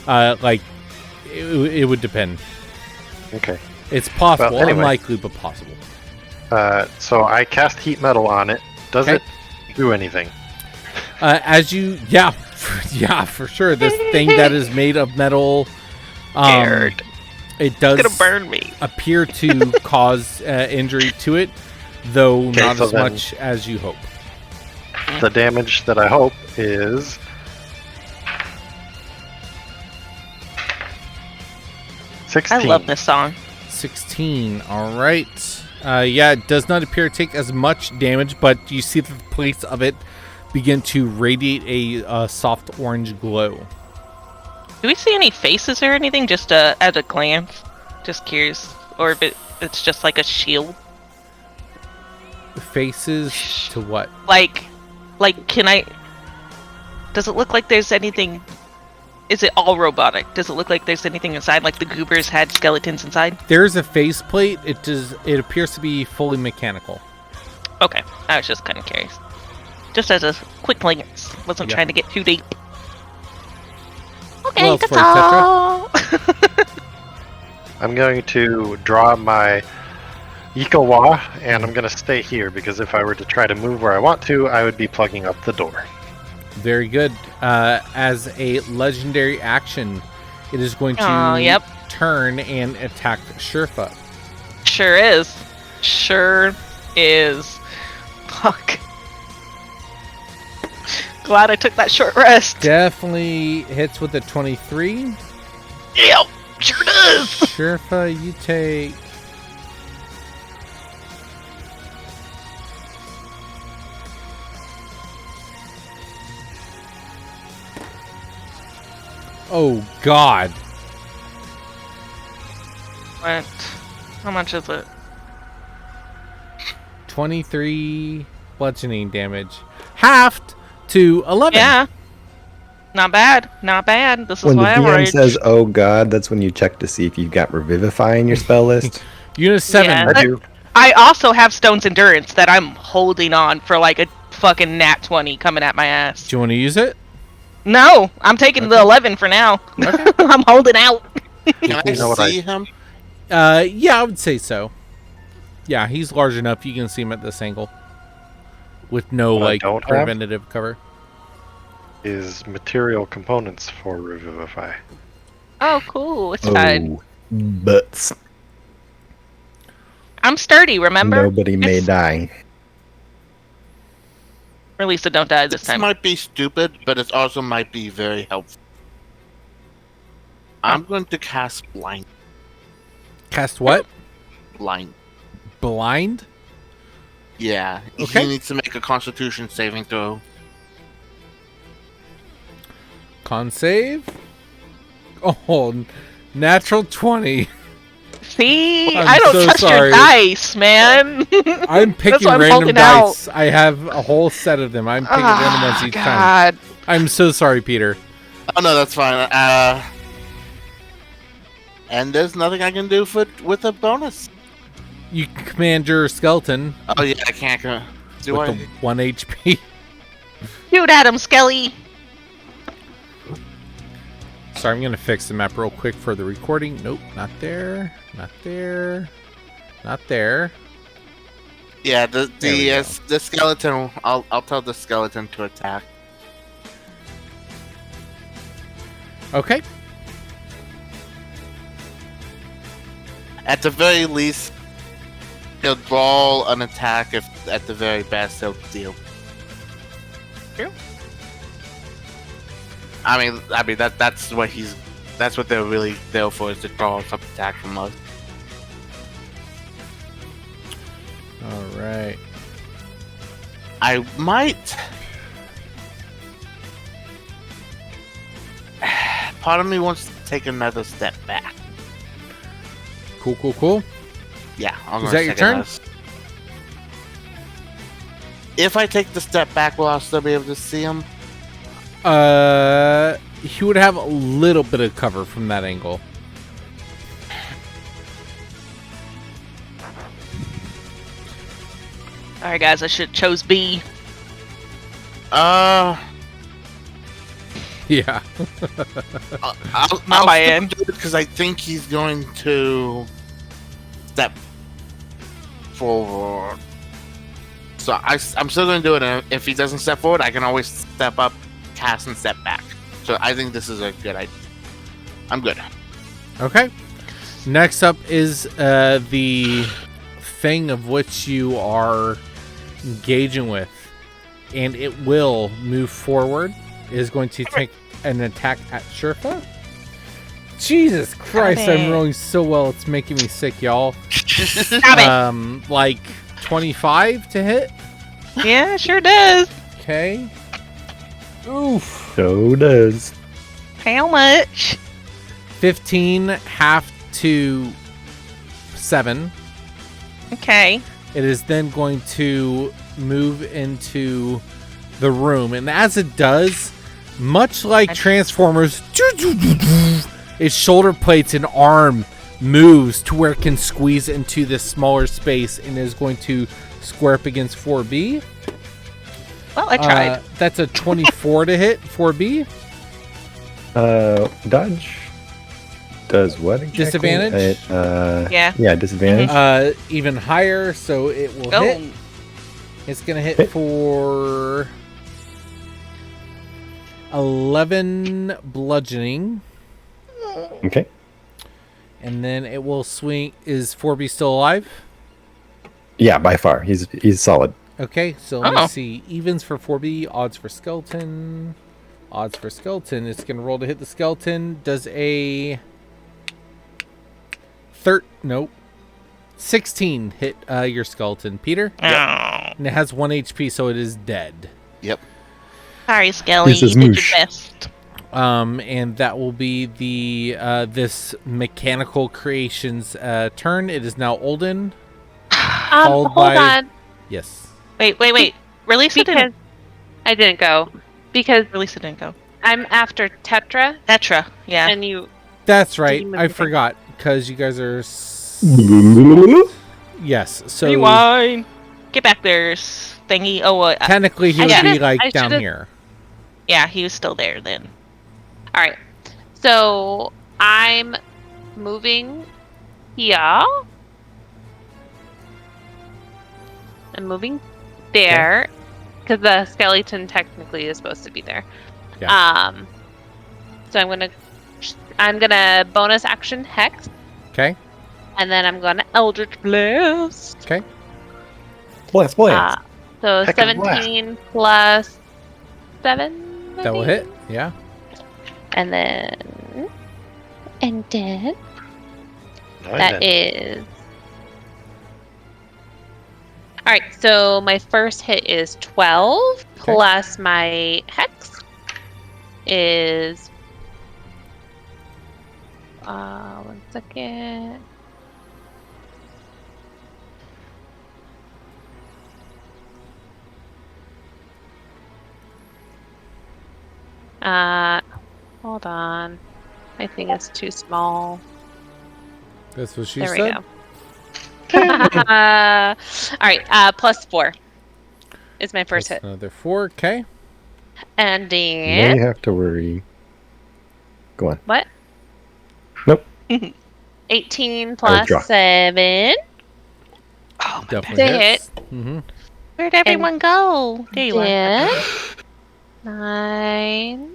It would depend. Okay. It's possible, Well, anyway. unlikely, but possible. So I cast heat metal on it. Does Okay. it do anything? As you, yeah, yeah, for sure. This thing that is made of metal, Scared. it does It's gonna burn me. appear to cause injury to it, though Okay, not so as then- much as you hope. The damage that I hope is 16. I love this song. 16. All right. Yeah, it does not appear to take as much damage, but you see the plates of it begin to radiate a soft orange glow. Do we see any faces or anything? Just at a glance. Just curious. Or if it's just like a shield. Faces to what? Like, can I... Does it look like there's anything... Is it all robotic? Does it look like there's anything inside? Like the goobers had skeletons inside? There's a faceplate. It appears to be fully mechanical. Okay, I was just kind of curious. Just as a quick glance. Wasn't Yeah. trying to get too deep. What Okay, else that's for you, all. I'm going to draw my Ikawa, and I'm going to stay here because if I were to try to move where I want to, I would be plugging up the door. Very good. As a legendary action, it is going to Aw, yep. turn and attack Sherfa. Sure is. Sure is. Fuck. Glad I took that short rest. Definitely hits with a 23. Yep, sure does. Sherfa, you take... Oh, God. What? How much is it? 23 bludgeoning damage. Halved to 11. Yeah. Not bad. Not bad. This is When the why I DM rage. says, "Oh God," that's when you check to see if you've got Revivify in your spell list. Unit 7. Yeah. I do. I also have Stone's Endurance that I'm holding on for like a fucking nat 20 coming at my ass. Do you want to use it? No, I'm taking the 11 for now. I'm holding out. Can I You know what I- see him? Yeah, I would say so. Yeah, he's large enough. You can see him at this angle. With no, What I like, don't have? preventative cover. Is material components for Revivify. Oh, cool. It's fine. Oh, butts. I'm sturdy, remember? Nobody may It's- die. Or at least I don't die this This time. might be stupid, but it also might be very helpful. I'm going to cast blind. Cast what? Blind. Blind? Yeah. Okay. He needs to make a Constitution saving throw. Con save? Oh, natural 20. See? I'm I don't so trust sorry. your dice, man. I'm picking why I'm random holding out. dice. I have a whole set of them. I'm picking random ones each time. God. I'm so sorry, Peter. Oh no, that's fine. And there's nothing I can do with a bonus. You can command your skeleton Oh yeah, I can't. Do with I? the 1 HP. Shoot at him, Skelly. Sorry, I'm going to fix the map real quick for the recording. Nope, not there. Not there. Not there. Yeah, There we go. the skeleton. I'll tell the skeleton to attack. Okay. At the very least, he'll roll an attack. If at the very best, he'll deal. True. I mean that's what he's. That's what they're really there for, is to draw some attack from us. All right. I might. Part of me wants to take another step back. Cool, cool, cool. Yeah, I'm Is gonna that your take turn? another If I take the step back, will I still be able to see him? He would have a little bit of cover from that angle. Alright, guys, I should chose B. Yeah. I'll my end. do it because I think he's going to step forward. So I'm still going to do it. And if he doesn't step forward, I can always step up, cast, and step back. So I think this is a good idea. I'm good. Okay. Next up is the thing of which you are engaging with, and it will move forward. It is going to take an attack at Sherpa. Jesus Christ, I'm rolling so well, it's making me sick, y'all. Like 25 to hit. Yeah, sure does. Okay. Oof. So does. How much? 15, half to 7. Okay. It is then going to move into the room, and as it does, much like Transformers, its shoulder plates and arm moves to where it can squeeze into this smaller space and is going to square up against 4B. Well, I tried. That's a 24 to hit 4B. Dodge does what exactly? Disadvantage? Yeah. Disadvantage. Even higher, so it will hit. It's going to hit for 11 bludgeoning. Okay. And then it will swing. Is 4B still alive? Yeah, by far. He's solid. Okay, so let me see. Evens for 4B, odds for skeleton. Odds for skeleton. It's going to roll to hit the skeleton. Does a 16 hit your skeleton, Peter? Oh. And it has 1 HP, so it is dead. Yep. Sorry, Skelly. This is You did moosh. your best. And that will be the this mechanical creation's turn. It is now Olden. Followed Hold by- on. Yes. Wait. Release it Because didn't. I didn't go. Because Release it didn't go. I'm after Tetra, Tetra. Yeah. and you. That's right. move I anything? forgot because you guys are. Yes. So Rewind. Get back there, thingy. Oh, technically, he I would be should've- like I down should've- here. yeah, he was still there then. All right. So I'm moving here. I'm moving there because the skeleton technically is supposed to be there. Yeah. So I'm gonna bonus action hex, Okay. and then I'm gonna eldritch blast. Okay. Blast. So Heck of a blast. 17 plus 7. That will hit. Yeah. And then Nine that then. is. Alright, so my first hit is 12 plus my hex is 1 second. Hold on. My thing is too small. That's what she There we said. go. Alright, plus 4 is my first That's hit. another 4. Okay. And Now then. you have to worry. Go on. What? Nope. 18 draw. plus 7. Oh, Definitely To hits. Mm-hmm. where'd everyone go? There you are. 10. 9.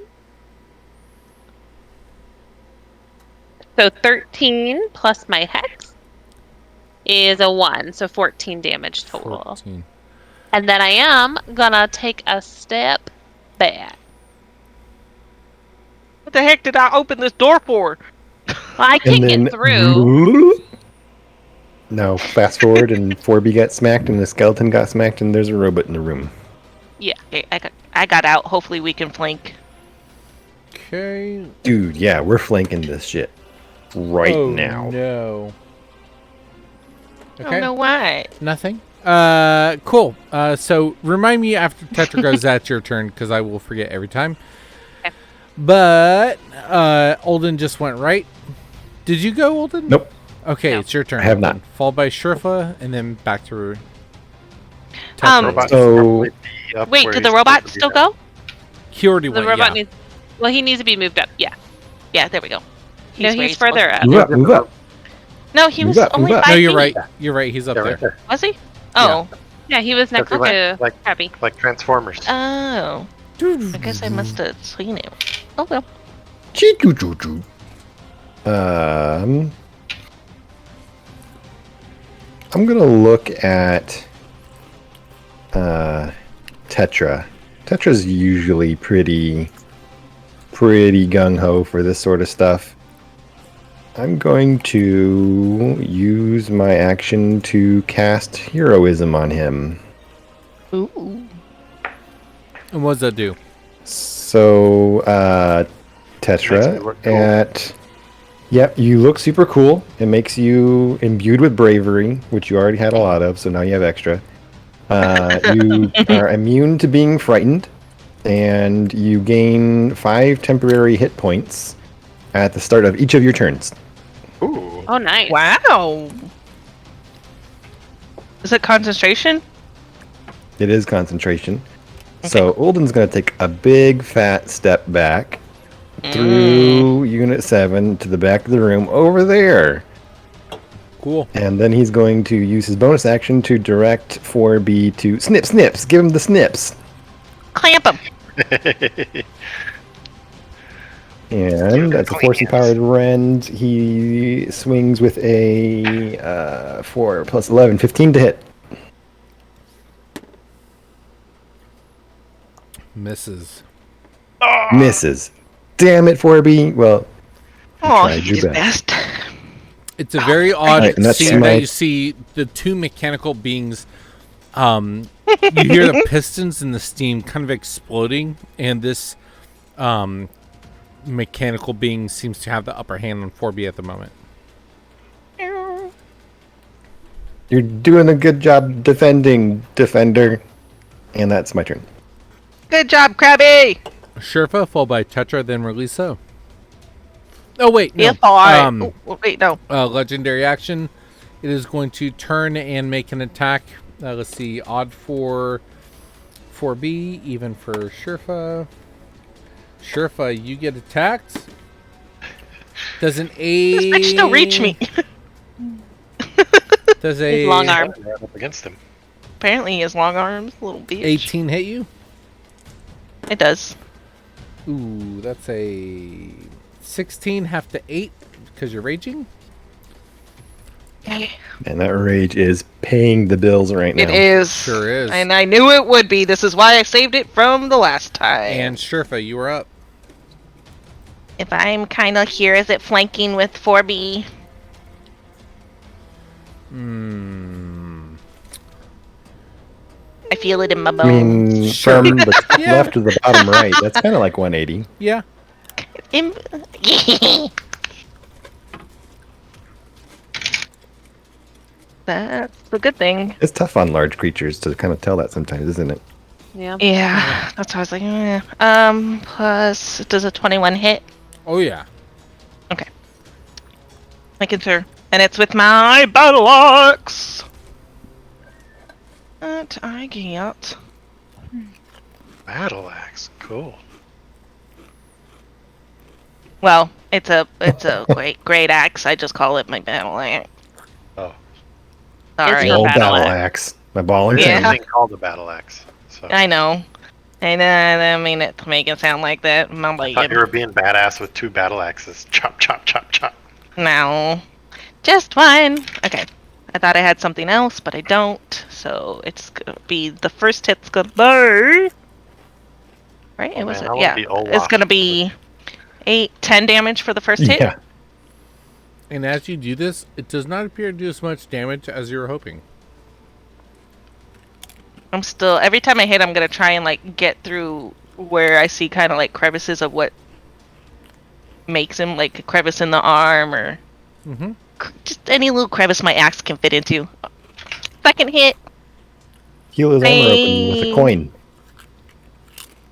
So 13 plus my hex is a 1. So 14 damage total. 14. And then I am gonna take a step back. What the heck did I open this door for? Well, I can't get through. No, fast forward and 4B got smacked and the skeleton got smacked and there's a robot in the room. Okay, I got out. Hopefully we can flank. Okay. Dude, yeah, we're flanking this shit right Oh, now. No. I don't know why. Nothing. Cool. So remind me after Tetra goes, that's your turn, because I will forget every time. Okay. But Olden just went right. Did you go, Olden? Nope. Okay, No. it's your turn. I have Olden. not. Followed by Sherfa, and then back to Robot So- should probably be up Wait, where did the he's robot supposed to be still at. go? He already The went, robot yeah. needs. Well, he needs to be moved up. Yeah. Yeah, there we go. No, where he's further up. Move up, move up. No, he Move was up, only move up. 5 No, you're feet. right. You're right. He's up Yeah, there. right there. Was he? Oh. Yeah, he was next Like- to like- Happy. Like Transformers. Oh. I guess I must have seen it. Oh well. Choo-choo-choo-choo. I'm gonna look at Tetra. Tetra's usually pretty gung ho for this sort of stuff. I'm going to use my action to cast heroism on him. Ooh. And what does that do? So, Makes me Tetra, look cool. yep, you look super cool. It makes you imbued with bravery, which you already had a lot of, so now you have extra. You are immune to being frightened, and you gain 5 temporary hit points at the start of each of your turns. Ooh. Oh, nice. Wow. Is it concentration? It is concentration. So Olden's going to take a big fat step back through Unit 7 to the back of the room over there. Cool. And then he's going to use his bonus action to direct 4B to snips. Give him the snips. Clamp him. And that's a force empowered rend. He swings with a 4 plus 11, 15 to hit. Misses. Misses. Damn it, 4B. Well, Oh, tried he your did best. best. It's a very odd Right, and that's scene my- that you see the two mechanical beings. You hear the pistons and the steam kind of exploding, and this mechanical being seems to have the upper hand on 4B at the moment. You're doing a good job defending, defender. And that's my turn. Good job, Krabby. Sherpa, followed by Tetra, then Releaso. Oh, wait. No. If I... wait, no. Legendary action. It is going to turn and make an attack. Let's see. Odd for 4B, even for Sherpa. Sherpa, you get attacked. Does an 8... This bitch still reach me. Does a His long arm. Right up against him. Apparently he has long arms, little bitch. 18 hit you? It does. Ooh, that's a 16 half to 8 because you're raging. Okay. And that rage is paying the bills right now. It is. Sure is. And I knew it would be. This is why I saved it from the last time. And Sherpa, you are up. if I'm kind of here, is it flanking with 4B? I feel it in my I bones. mean, Sure. from the top Yeah. left to the bottom right, that's kind of like 180. Yeah. That's a good thing. It's tough on large creatures to kind of tell that sometimes, isn't it? Yeah. Yeah, that's why I was like, plus, does a 21 hit? Oh, yeah. Okay. Making sure. And it's with my battle axe! That I get. Battle axe. Cool. Well, it's a great axe. I just call it my battle axe. Oh. Sorry. your Old battle battle axe. axe. My baller. Yeah. There's a thing called the battle axe. So I know. And I mean it to make it sound like that. I'm like, thought you were being badass with 2 battle axes. Chop, chop, chop, chop. no. Just one. Okay. I thought I had something else, but I don't. So it's gonna be the first hit's gonna be. Right? Oh, it was man, I want yeah. the Olaf. It's gonna be 10 damage for the first hit. Yeah. And as you do this, it does not appear to do as much damage as you were hoping. I'm still every time I hit I'm gonna try and like get through where I see kinda like crevices of what makes him, like a crevice in the arm or just any little crevice my axe can fit into. Second hit, Heal his armor open with a coin.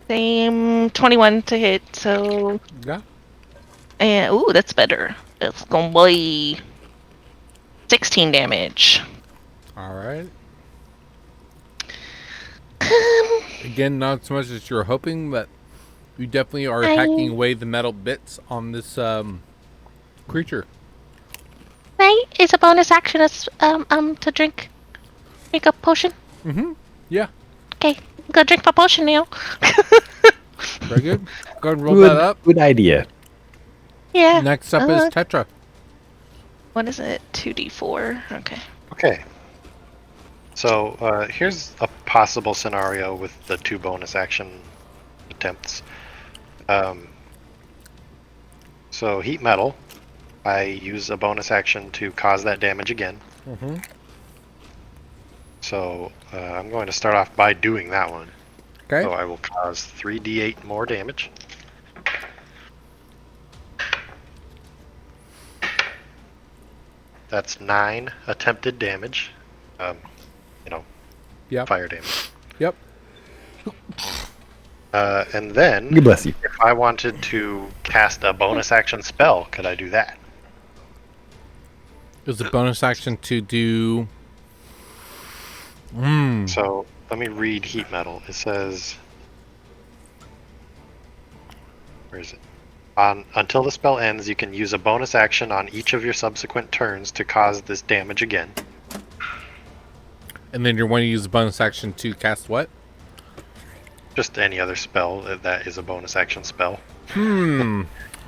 same 21 to hit, so Yeah. and ooh, that's better. It's gonna be 16 damage. All right. Again, not so much as you were hoping, but you definitely are hacking away the metal bits on this creature. Right? It's a bonus action to drink. Make a potion. Yeah. Okay, I'm gonna drink my potion now. Very good. Go ahead and roll that up. Good idea. Yeah. Next up is Tetra. What is it? 2d4. Okay. Okay. So here's a possible scenario with the 2 bonus action attempts. So heat metal, I use a bonus action to cause that damage again. Mm-hmm. So I'm going to start off by doing that one. Okay. So I will cause 3d8 more damage. That's 9 attempted damage. Yep. Fire damage. Yep. And then, God bless you. if I wanted to cast a bonus action spell, could I do that? It's a bonus action to do. So let me read heat metal. It says, where is it? Until the spell ends, you can use a bonus action on each of your subsequent turns to cause this damage again. And then you're going to use a bonus action to cast what? Just any other spell that is a bonus action spell.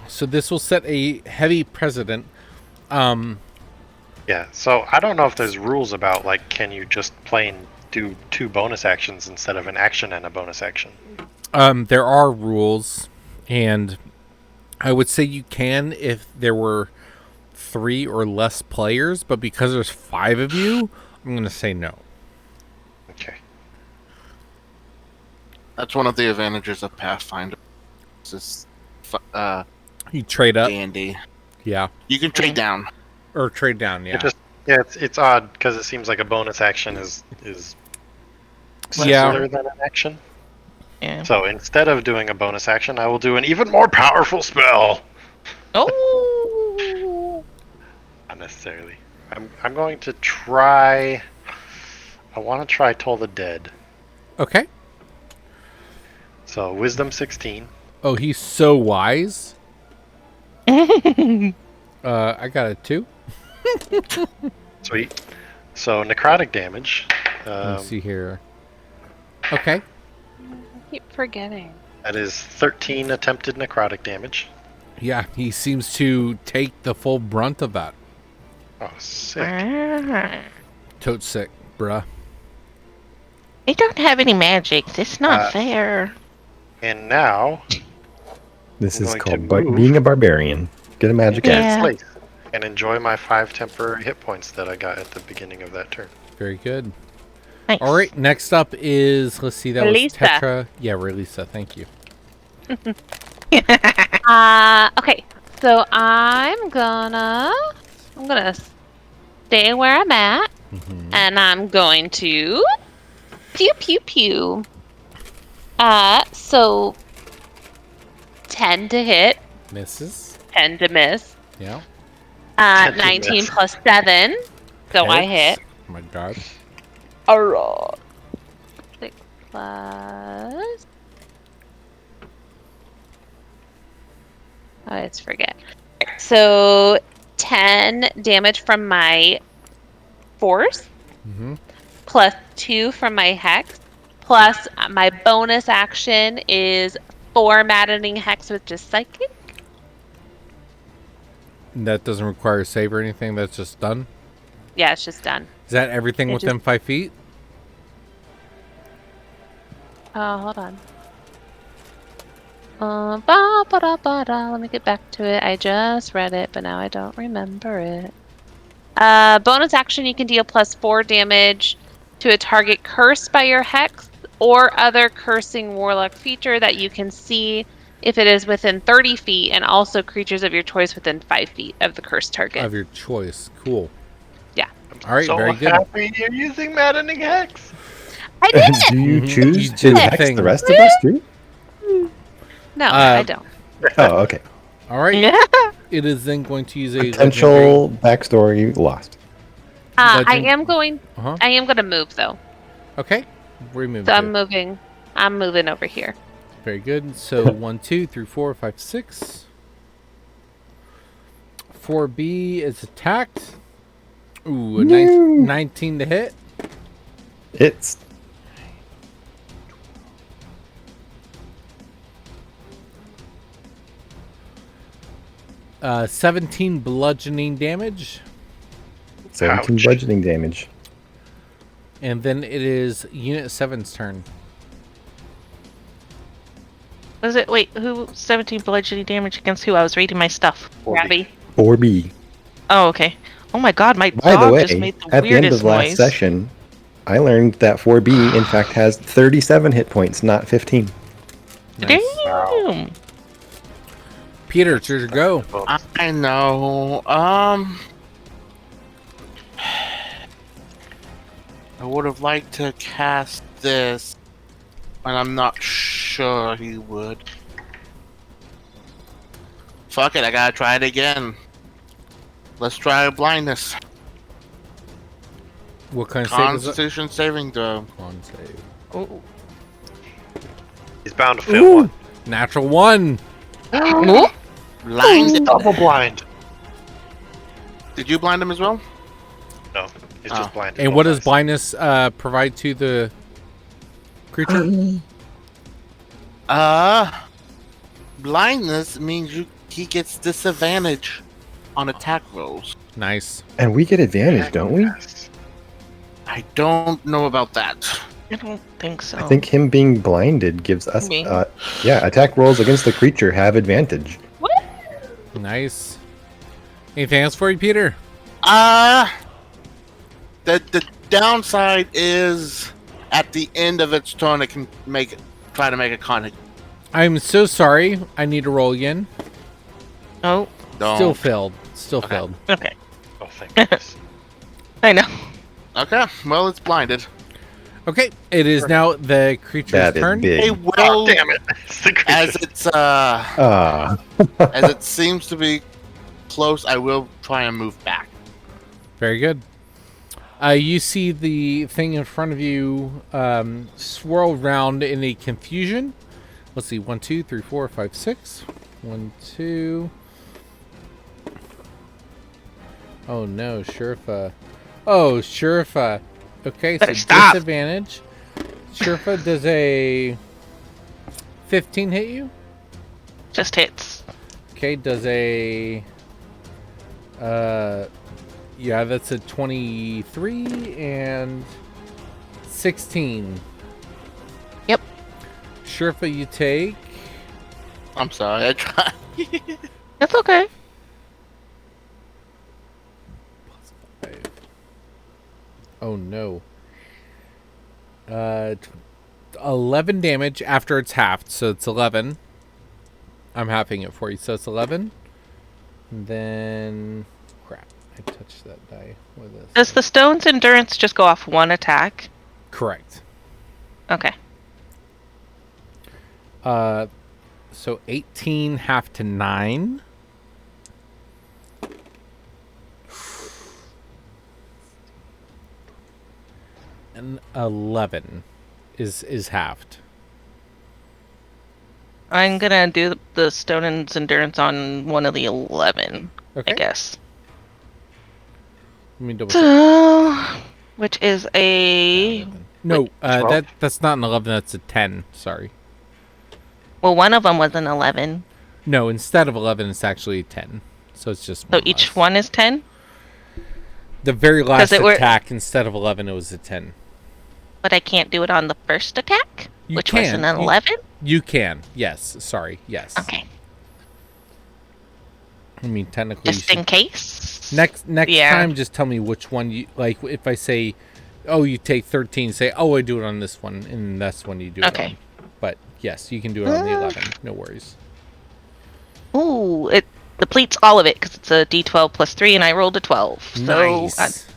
So this will set a heavy precedent. Yeah, so I don't know if there's rules about, like, can you just plain do 2 bonus actions instead of an action and a bonus action? There are rules, and I would say you can if there were 3 or less players, but because there's 5 of you, I'm going to say no. Okay. That's one of the advantages of Pathfinder. It's just You trade up. dandy. Yeah. You can trade down. Or trade down, yeah. It's odd because it seems like a bonus action is Yeah. simpler than an action. Yeah. So instead of doing a bonus action, I will do an even more powerful spell. Oh. Not necessarily. I'm going to try. I want to try Toll the Dead. Okay. So Wisdom 16. Oh, he's so wise. I got a 2. Sweet. So necrotic damage. Let's see here. Okay. I keep forgetting. That is 13 attempted necrotic damage. Yeah, he seems to take the full brunt of that. Oh, sick. Totes sick, bruh. They don't have any magic. It's not fair. And now This I'm is going called to move. being a barbarian. Get a magic Yeah. axe. place and enjoy my 5 temporary hit points that I got at the beginning of that turn. Very good. Nice. All right, next up is, let's see, that was Relisa. Tetra. Yeah, Relisa, thank you. Okay. So I'm gonna stay where I'm at, and I'm going to pew pew pew. So 10 to hit, Misses. 10 to miss. Yeah. 10 to 19 miss. plus 7, so I Hits. hit. Oh my god. Alright. 6 plus. I always forget. So 10 damage from my force, plus 2 from my hex, plus my bonus action is 4 maddening hex, which is psychic. That doesn't require a save or anything, that's just done? Yeah, it's just done. Is that everything It within 5 feet? Oh, hold on. Ba-ba-da-ba-da. Let me get back to it. I just read it, but now I don't remember it. Bonus action, you can deal plus 4 damage to a target cursed by your hex or other cursing warlock feature that you can see if it is within 30 feet, and also creatures of your choice within 5 feet of the cursed target. Of your choice. Cool. Yeah. All right, So very good. happy you're using maddening hex. I did it! Do you Mhm. choose You to did the hex thing. the rest of us too? No, I don't. Oh, okay. All right. Yeah. It is then going to use a Potential backstory lost. I Legend- am going. Uh-huh. I am going to move though. Okay. Remove So it. I'm moving. I'm moving over here. Very good. So 1, 2, 3, 4, 5, 6. 4B is attacked. Ooh, a No. 19 to hit. It's 17 bludgeoning damage. 17 Ouch. bludgeoning damage. And then it is Unit 7's turn. Was it? Wait, who? 17 bludgeoning damage against who? I was reading my stuff. Rabby. 4B. Oh, okay. Oh my god, my By the dog way, just made the at the end weirdest of last noise. session, I learned that 4B, in fact, has 37 hit points, not 15. Nice. Damn. Peter, it's your go. I know. I would have liked to cast this, and I'm not sure he would. Fuck it, I gotta try it again. Let's try blindness. What kind of save is it? Constitution saving throw. Con save. Ooh. He's bound to fail one. Natural 1. Ooh. Blinded. Double blind. Did you blind him as well? No, he's Oh. just blinded. And both what does eyes. blindness provide to the creature? Blindness means he gets disadvantage on attack rolls. Nice. And we get advantage, don't we? Yes. I don't know about that. I don't think so. I think him being blinded gives us, Me. attack rolls against the creature have advantage. Nice. Anything else for you, Peter? The downside is at the end of its turn it can try to make a con. I'm so sorry. I need to roll again. Oh, Still failed. Still Okay. failed. okay. Oh, thank goodness. I know. Okay, well it's blinded. Okay, it is now the creature's That is turn. Hey, big. will Oh, damn it! It's the as creature. it's Ah. as it seems to be close, I will try and move back. Very good. You see the thing in front of you swirl round in a confusion. Let's see. 1, 2, 3, 4, 5, 6. 1, 2. Oh no, Sherifa. Oh, Sherifa. Okay, so Better stop. disadvantage. Sherifa, does a 15 hit you? Just hits. Okay, does a yeah, that's a 23 and 16. Yep. Sherpa, you take I'm sorry, I tried. That's okay. oh no. 11 damage after it's halved, so it's 11. I'm halving it for you, so it's 11. And then crap, I touched that die with this. Does the stone's endurance just go off one attack? Correct. Okay. So 18 half to 9. And 11 is halved. I'm gonna do the stone's endurance on one of the 11, Okay. I guess. Let me double check. So, which is a... No, 12? that's not an 11, that's a 10. Sorry. Well, one of them was an 11. No, instead of 11, it's actually 10. So it's just So one each less. one is 10? The very last it were- attack, instead of 11, it was a 10. But I can't do it on the first attack? You Which was can. an 11? You can. Yes. Sorry. Yes. Okay. I mean, technically, you Just in should- case? next Yeah. time, just tell me which one you like. If I say, "Oh, you take 13," say, "Oh, I do it on this one," and that's when you do it. Okay. On. But yes, you can do it on the 11. No worries. Ooh, it depletes all of it because it's a d12 plus 3 and I rolled a 12. So Nice.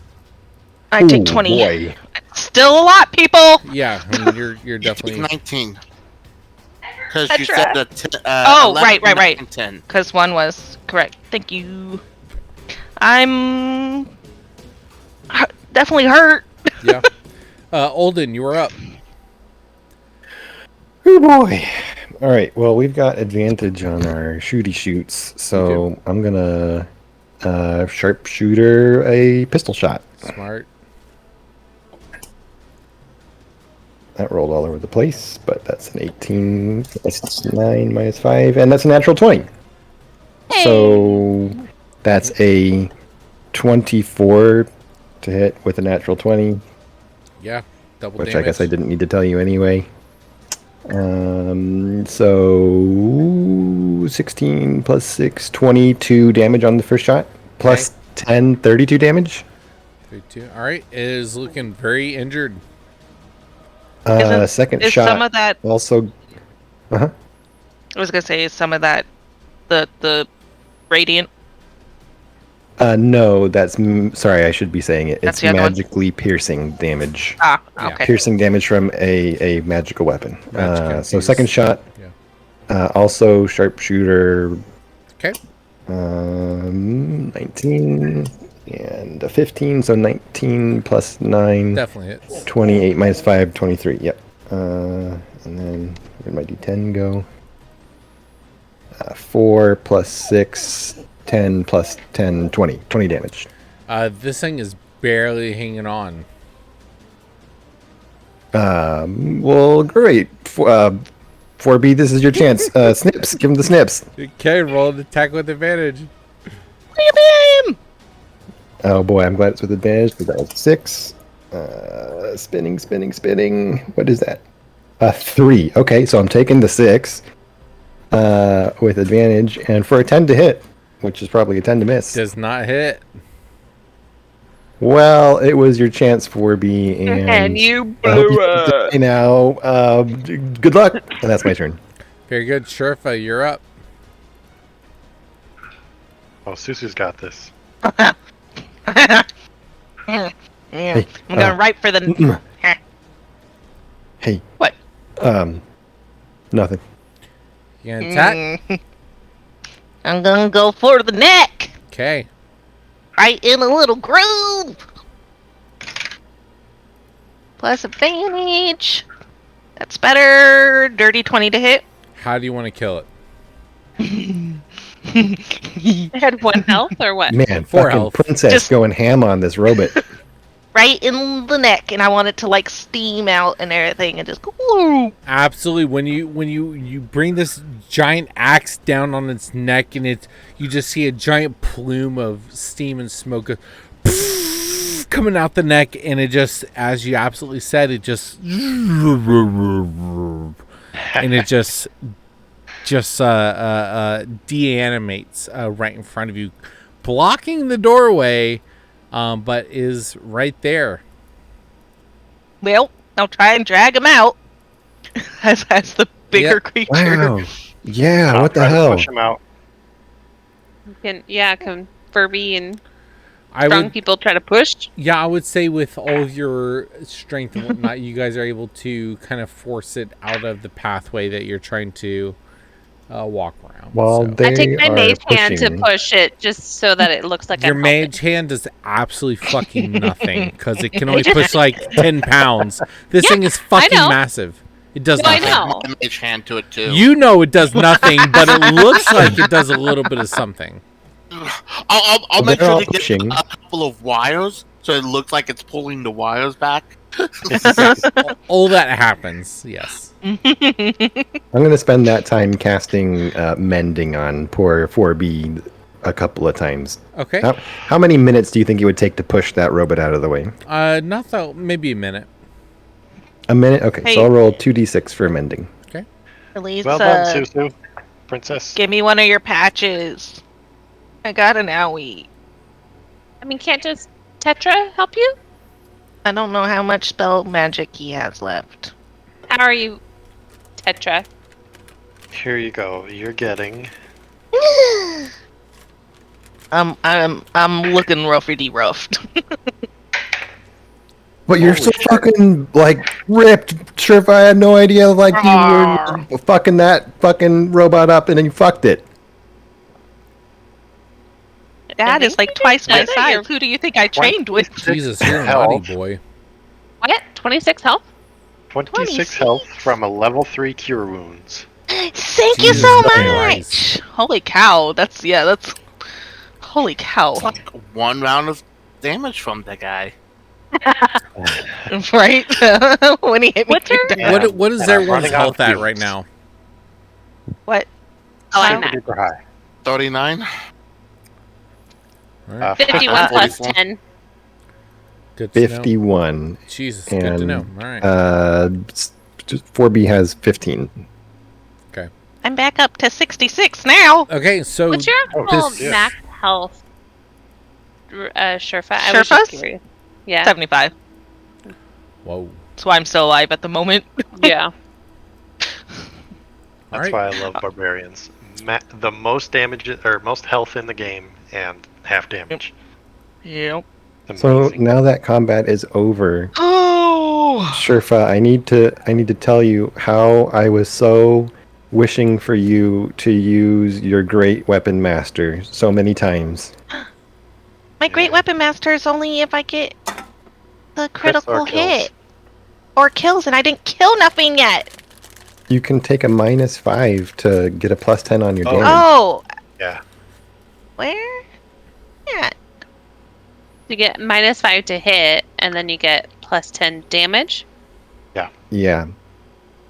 I take Ooh, 20. boy. Still a lot, people! Yeah, I mean, you're You take definitely 19. Because I you said tried. oh, right, right. 10. Because one was correct. Thank you. I'm definitely hurt. yeah. Olden, you were up. Oh boy. All right. Well, we've got advantage on our shooty shoots, so I'm gonna sharpshooter a pistol shot. Smart. That rolled all over the place, but that's an 18 plus 9 minus 5, and that's a natural 20. So that's a 24 to hit with a natural 20, Yeah, double which damage. I guess I didn't need to tell you anyway. So 16 plus 6, 22 damage on the first shot, plus 10, 32 damage. 32. All right, it is looking very injured. Second Is shot some of that? also. I was gonna say, is some of that the radiant? No, that's sorry. I should be saying it. That's It's the other one? magically piercing damage. Ah, Yeah. okay. Piercing damage from a magical weapon. Magic So infused. second shot, Yeah. also sharpshooter. Okay. 19 and a 15, so 19 plus 9, Definitely hits. 28 minus 5, 23. Yep. And then where'd my d10 go? 4 plus 6, 10 plus 10, 20. 20 damage. This thing is barely hanging on. Well, great. 4B, this is your chance. Snips, give him the snips. Okay, roll an attack with advantage. Oh boy, I'm glad it's with advantage because that was 6. Spinning. What is that? 3. Okay, so I'm taking the 6 with advantage, and for a 10 to hit, which is probably a 10 to miss. Does not hit. Well, it was your chance, 4B, and you I hope blew you up. die now. Good luck, and that's my turn. Very good, Sherfa, you're up. Oh, Susu's got this. Yeah, Hey, I'm going right for the. Hey. What? Nothing. You gonna attack? I'm gonna go for the neck, Okay. right in a little groove. Plus advantage. That's better. Dirty 20 to hit. How do you want to kill it? I had 1 health or what? Man, 4 fucking health. princess Just- going ham on this robot. Right in the neck, and I want it to like steam out and everything, and just go. Woo. Absolutely. When you bring this giant axe down on its neck, and you just see a giant plume of steam and smoke coming out the neck, and it just, as you absolutely said, it just and it just deanimates right in front of you, blocking the doorway, but is right there. Well, I'll try and drag him out as the bigger Yep. creature. Wow. Yeah, I'll what the try to hell? Push him out. Can Furby and I strong would, people try to push? yeah, I would say with all of your strength and whatnot, you guys are able to kind of force it out of the pathway that you're trying to walk around. Well, so. they I take my are mage hand to pushing. push it just so that it looks like Your I'm helping. mage hand does absolutely fucking nothing because it can only push like 10 pounds. This thing is fucking know. massive. It does No, I nothing. know. A mage hand to it too. You know it does nothing, but it looks like it does a little bit of something. I'll Well, make they're sure all to get pushing. a couple of wires so it looks like it's pulling the wires back. All that happens, yes. I'm going to spend that time casting mending on poor 4B a couple of times. Okay. How many minutes do you think it would take to push that robot out of the way? Not though. Maybe a minute. A minute? Okay, Hey. so I'll roll 2d6 for mending. Elise, Well done, Susu. Princess. give me one of your patches. I got an owie. I mean, can't just Tetra help you? I don't know how much spell magic he has left. How are you, Tetra? Here you go. You're getting. I'm looking roughy roughed. But you're so fucking, like, ripped. Sure, if I had no idea, like, you were fucking that fucking robot up and then you fucked it. That is like twice my You're- size. Who do you think I trained with? Jesus, you're a Health. naughty boy. What? 26 health? 26 26. health from a level 3 cure wounds. Thank you Jesus so Christ. much. Holy cow. That's holy cow. It's like one round of damage from the guy. Right? When he hit me What's her- down. Yeah. What is And I'm everyone's running out health of at fumes. right now? What? Oh, I'm Super not. duper high. 39. All right. 51 plus 44. 10. Good to know. 51. Jesus, good to know. All right. 4B has 15. Okay. I'm back up to 66 now. Okay, so What's your actual this- max health, Sherfa? I was just Sherfa's? curious. Yeah. 75. Whoa. That's why I'm still alive at the moment. Yeah. All That's right. why I love barbarians. The most damage or most health in the game and half damage. Yep. So Amazing. now that combat is over, Oh. Sherfa, I need to tell you how I was so wishing for you to use your great weapon master so many times. My great Yeah. weapon master is only if I get the critical kills. hit. Or kills, and I didn't kill nothing yet. You can take a -5 to get a +10 on your Oh. damage. Oh. Yeah. Where? Yeah. You get -5 to hit, and then you get +10 damage. Yeah.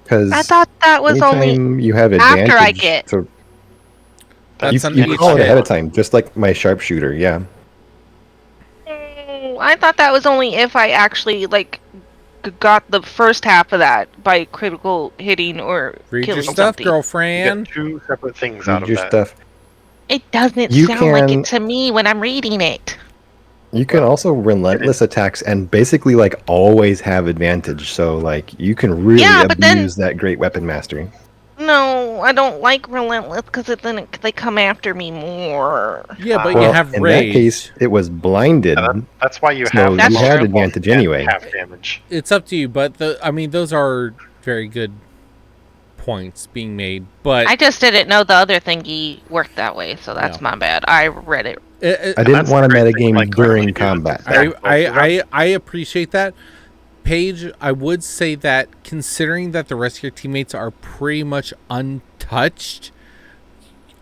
Because I thought that was only anytime you have after advantage, I get- so That's on you each call it ahead hit. of time, just like my sharpshooter. Yeah. Oh, I thought that was only if I actually got the first half of that by critical hitting or Read your killing stuff, something. You girlfriend. get two separate things out Read of your that. stuff. It doesn't You sound like can- it to me when I'm reading it. You can also relentless attacks and basically always have advantage. So you can really Yeah, but then- abuse that great weapon mastery. No, I don't like relentless because they come after me more. Yeah, but Well, you have in rage. that case, it was blinded. Yeah, that's why you So have you had multiple advantage and anyway. half damage. It's up to you, but those are very good points being made. But I just didn't know the other thingy worked that way, so that's my bad. I read it. I didn't that's want to the great thing, metagame rarely during do combat. this. I appreciate that. Paige, I would say that considering that the rest of your teammates are pretty much untouched,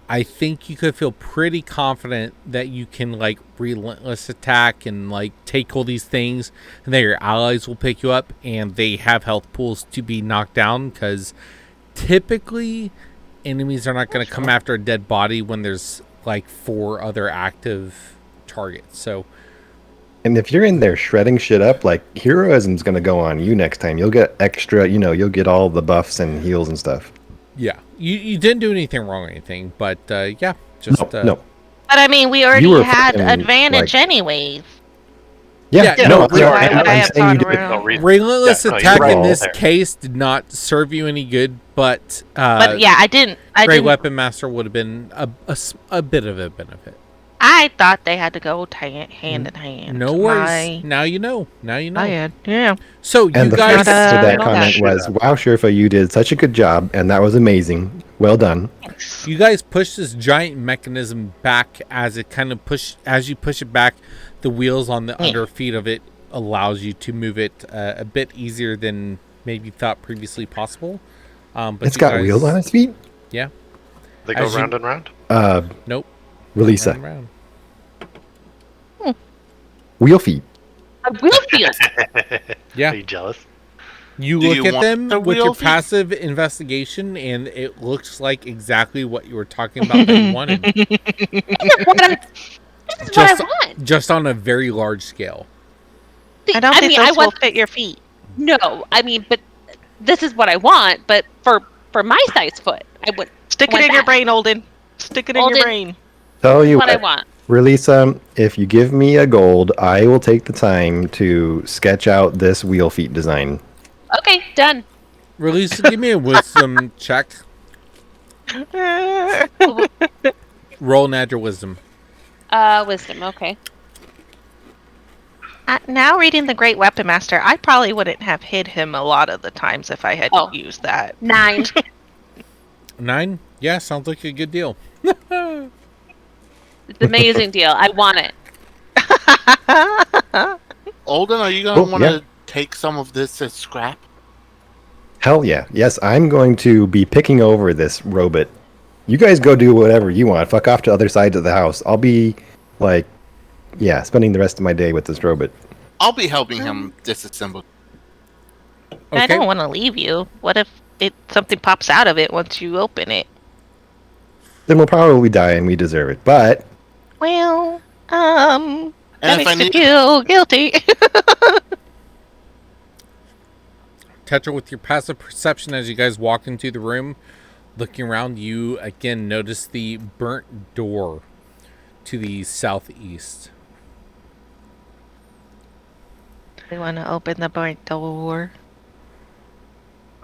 I think you could feel pretty confident that you can relentless attack and take all these things, and that your allies will pick you up and they have health pools to be knocked down, because typically enemies are not going to come after a dead body when there's 4 other active targets. So And if you're in there shredding shit up, heroism's going to go on you next time. You'll get extra, you'll get all the buffs and heals and stuff. yeah, you didn't do anything wrong or anything, but yeah, just No. But I mean, we You already were had fucking, advantage anyways. Yeah, Yeah, no, no, no, why would I I'm have saying you gone did. around? No reason. relentless Yeah, no, you're attack right in this there. case did not serve you any good, but But yeah, I didn't. Great Weapon Master would have been a bit of a benefit. I thought they had to go hand in hand. No worries. Now you know. Yeah. So you And the guys, fix to that know comment that. was, "Wow, Sherfa, you did such a good job, and that was amazing. Well done." you guys push this giant mechanism back as it kind of as you push it back, the wheels on the under feet of it allows you to move it a bit easier than maybe thought previously possible. But It's you got guys- wheels on its feet. Yeah. They go As you- round and round. Nope. Relisa, Round and round. wheel feet. A wheel field. Yeah. Are you jealous? You Do look you at want them the with your wheel feet? passive investigation, and it looks like exactly what you were talking about that you wanted, This is what I Just- want. just on a very large scale. I don't think mean, those I will want. fit your feet. No, I mean, but this is what I want. But for my size foot, I would. Stick it want in your that. brain, Olden. Stick it in your Olden. brain. Tell you What I what, want. Relisa, if you give me a gold, I will take the time to sketch out this wheel feet design. Okay, done. Release, give me a wisdom check. Roll natural wisdom. Wisdom. Okay. Now reading the Great Weapon Master, I probably wouldn't have hit him a lot of the times if I had Oh. used that. 9. 9? Yeah, sounds like a good deal. It's an amazing deal. I want it. Olden, are you going to Oh, want to yeah. take some of this as scrap? Hell yeah. Yes, I'm going to be picking over this robot. You guys go do whatever you want. Fuck off to other sides of the house. I'll be, spending the rest of my day with this robot. I'll be helping him disassemble. I Okay. don't want to leave you. What if something pops out of it once you open it? then we'll probably die and we deserve it. But Well, And that if I makes you need, feel guilty. Tetra, with your passive perception as you guys walk into the room, looking around, you again notice the burnt door to the southeast. We want to open the burnt door.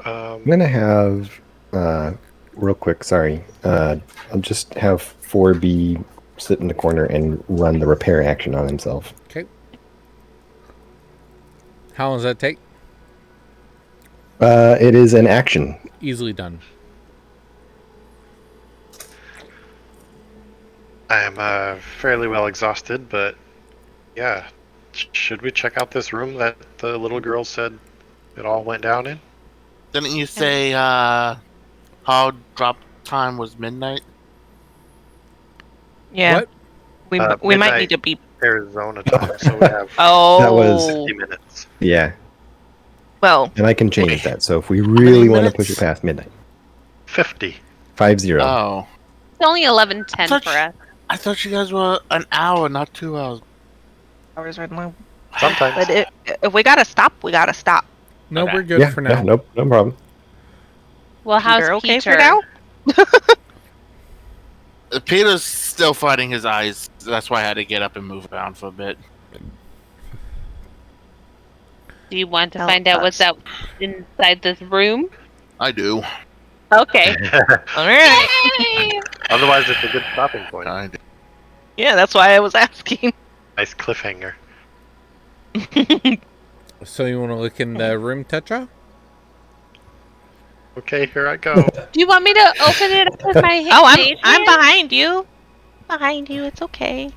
I'm gonna have real quick. Sorry, I'll just have 4B sit in the corner and run the repair action on himself. Okay. How long does that take? It is an action. Easily done. I am fairly well exhausted, but yeah. Should we check out this room that the little girl said it all went down in? didn't you say hard drop time was midnight? Yeah. What? We might midnight. need to be. Arizona time, so we have Oh. That was- 50 minutes. Yeah, Well, and I can change Okay. that. So if we really want to minutes? push it past midnight, 50. 5-0. Oh, It's only 11:10 Such- for us. I thought you guys were an hour, not 2 hours. hours right now. Sometimes. But if we gotta stop, we gotta stop. No, Okay. we're good yeah, for now. yeah, no problem. Well, how's Peter okay Peter? for now? Peter's still fighting his eyes. That's why I had to get up and move around for a bit. Do you want to Help find out what's us. out inside this room? I do. Okay. All right. Otherwise, it's a good stopping point. I do. Yeah, that's why I was asking. Nice cliffhanger. So you want to look in the room, Tetra? Okay, here I go. Do you want me to open it up with my Oh, mage I'm hand? behind you. Behind you. It's okay.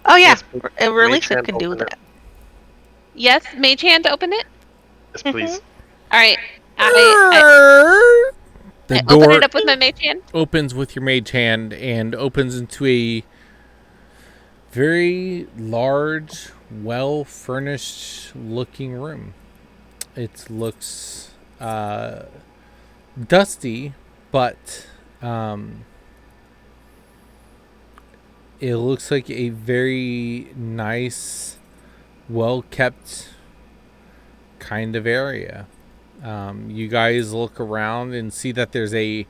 Oh yeah, Yes, please. Relisa hand can do open it. that. Yes, mage hand, open it. Yes, please. All right. I The open door it up with my mage hand. opens with your mage hand and opens into a very large, well-furnished looking room. It looks dusty, but it looks like a very nice, well-kept kind of area. You guys look around and see that there's a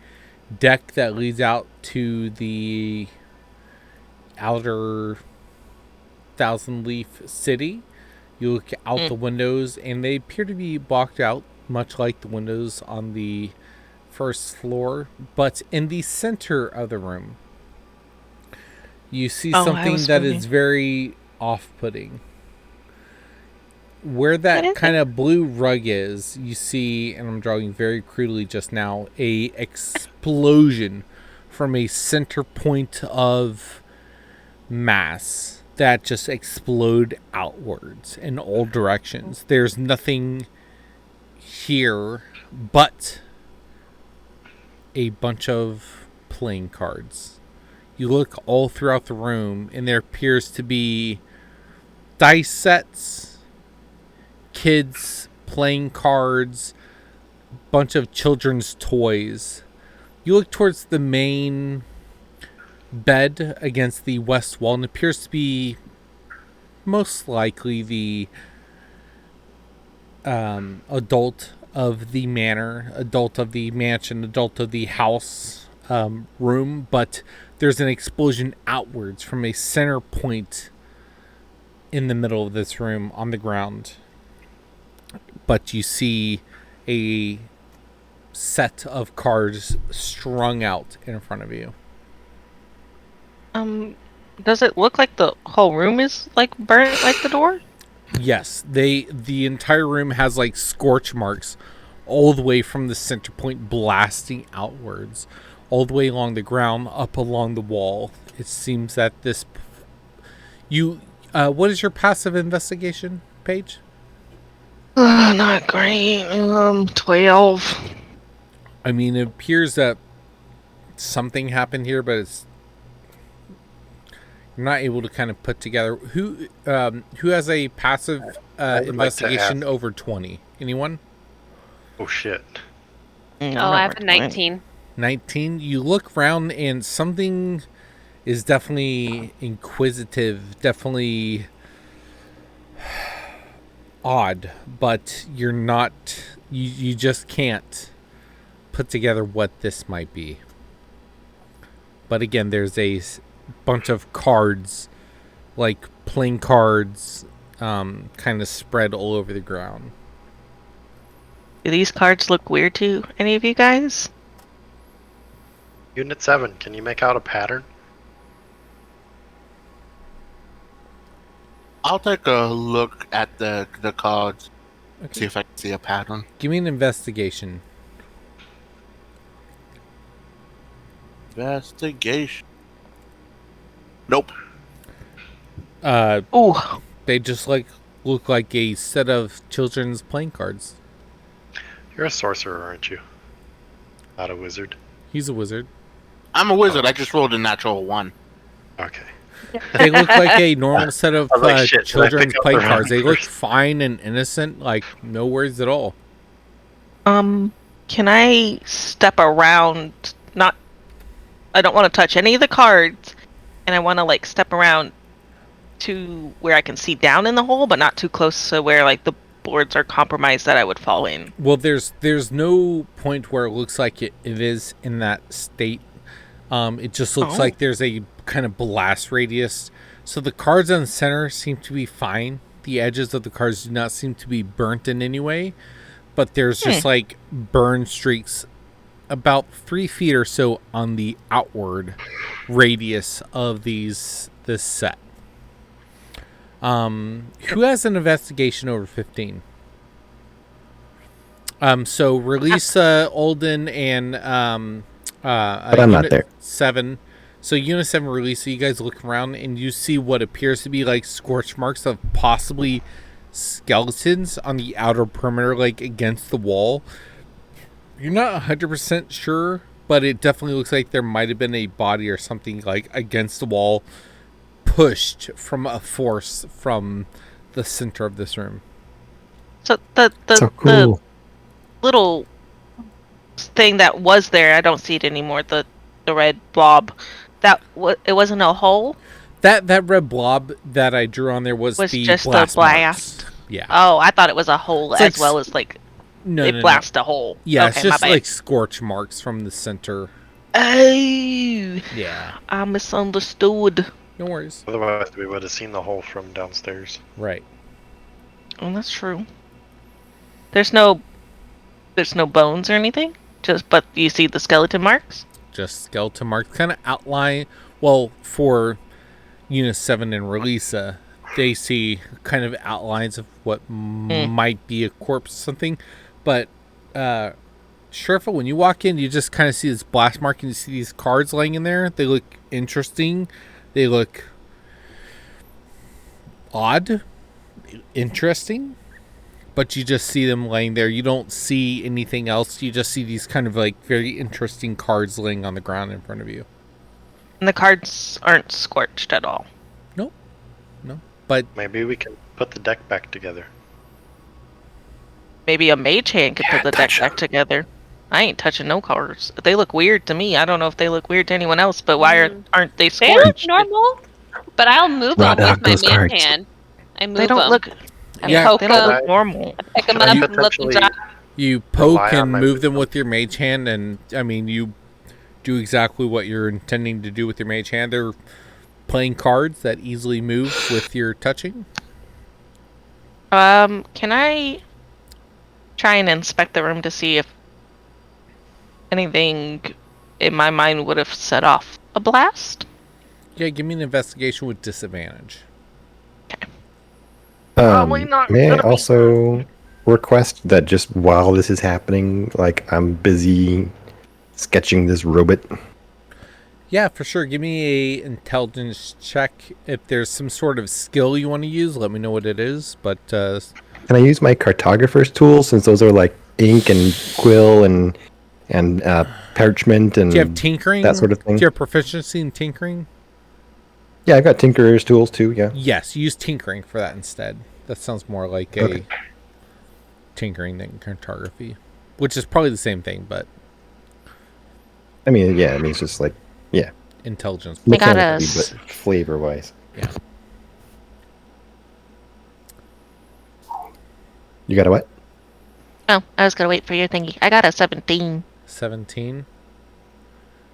deck that leads out to the outer Thousand Leaf City. You look out the windows and they appear to be blocked out, much like the windows on the first floor. But in the center of the room, you see Oh, I something was that moving. is very off-putting. Where What that is kind of blue rug is, you see, and I'm drawing very crudely just now, a explosion from a center point of mass that just explode outwards in all directions. There's nothing here but a bunch of playing cards. You look all throughout the room and there appears to be dice sets, kids playing cards, bunch of children's toys. You look towards the main bed against the west wall and it appears to be most likely the adult of the manor, adult of the mansion, adult of the house room, but there's an explosion outwards from a center point in the middle of this room on the ground. But you see a set of cards strung out in front of you. Does it look like the whole room is like burnt like the door? Yes, the entire room has like scorch marks all the way from the center point blasting outwards, all the way along the ground, up along the wall. It seems that this what is your passive investigation, Paige? Not great. 12. I mean, it appears that something happened here, but you're not able to kind of put together who has a passive would like to investigation ask. over 20. Anyone? Oh shit. Oh, I have a 19. 19. You look around and something is definitely inquisitive, definitely odd, but you're not, you just can't put together what this might be. But again, there's a bunch of cards, like playing cards, kind of spread all over the ground. Do these cards look weird to any of you guys? Unit 7, can you make out a pattern? I'll take a look at the cards, Okay. see if I can see a pattern. Give me an investigation. Investigation. Nope. Oh, They just look like a set of children's playing cards. You're a sorcerer, aren't you? Not a wizard. He's a wizard. I'm a wizard. I just rolled a natural 1. Okay. They look like a normal set of I was like, shit, did I children's pick up playing the cards. They wrong look person? fine and innocent, like no worries at all. can I step around? I don't want to touch any of the cards, and I want to like step around to where I can see down in the hole, but not too close to where like the boards are compromised that I would fall in. Well, there's no point where it looks like it is in that state. It just looks like there's a kind of blast radius. So the cards on the center seem to be fine. The edges of the cards do not seem to be burnt in any way. But there's just like burn streaks about 3 feet or so on the outward radius of this set. Who has an investigation over 15? So release Olden and But I'm not Unit there. 7. So Unit 7 release, so you guys look around and you see what appears to be like scorch marks of possibly skeletons on the outer perimeter, like against the wall. You're not 100% sure, but it definitely looks like there might have been a body or something like against the wall, pushed from a force from the center of this room. So the So cool. little thing that was there, I don't see it anymore. The red blob, it wasn't a hole. That red blob that I drew on there was the just the blast. blast. Marks. Yeah. Oh, I thought it was a hole It's as like well as like No, they no, no. blast a hole. Yeah, okay, it's just my bad. like scorch marks from the center. Oh, Yeah. I misunderstood. No worries. Otherwise, we would have seen the hole from downstairs. Right. Oh, that's true. There's no bones or anything. But you see the skeleton marks. Just skeleton marks, kind of outline. Well, for Unit 7 and Relisa, they see kind of outlines of what might be a corpse or something. But, Sherfa, when you walk in, you just kind of see this blast mark and you see these cards laying in there. They look interesting. They look odd, interesting. But you just see them laying there. You don't see anything else. You just see these kind of like very interesting cards laying on the ground in front of you. And the cards aren't scorched at all. Nope. No. But Maybe we can put the deck back together. Maybe a mage hand could put the deck back together. I ain't touching no cards. They look weird to me. I don't know if they look weird to anyone else, but why aren't they They look scorched? normal, but I'll move them Rod out with my those man cards. hand. I move They don't them. look. I Yeah. poke They don't them, look normal. pick them Can I up, and let them potentially- drop. you poke Rely on and my move them wisdom. with your mage hand, and I mean, you do exactly what you're intending to do with your mage hand. They're playing cards that easily move with your touching. Can I try and inspect the room to see if anything in my mind would have set off a blast? Yeah, give me an investigation with disadvantage. Probably not May I gonna be- also request that just while this is happening, like I'm busy sketching this robot? Yeah, for sure. Give me a intelligence check. If there's some sort of skill you want to use, let me know what it is. But Can I use my cartographer's tools since those are like ink and quill and parchment and do you have tinkering? that sort of thing? Do you have proficiency in tinkering? Yeah, I got tinkerer's tools too. Yeah. Yes, use tinkering for that instead. That sounds more like Okay. a tinkering than cartography, which is probably the same thing, but I mean, yeah. I mean, it's just like, yeah, Intelligence. I got mechanically, us. but flavor-wise. Yeah. You got a what? Oh, I was gonna wait for your thingy. I got a 17. 17.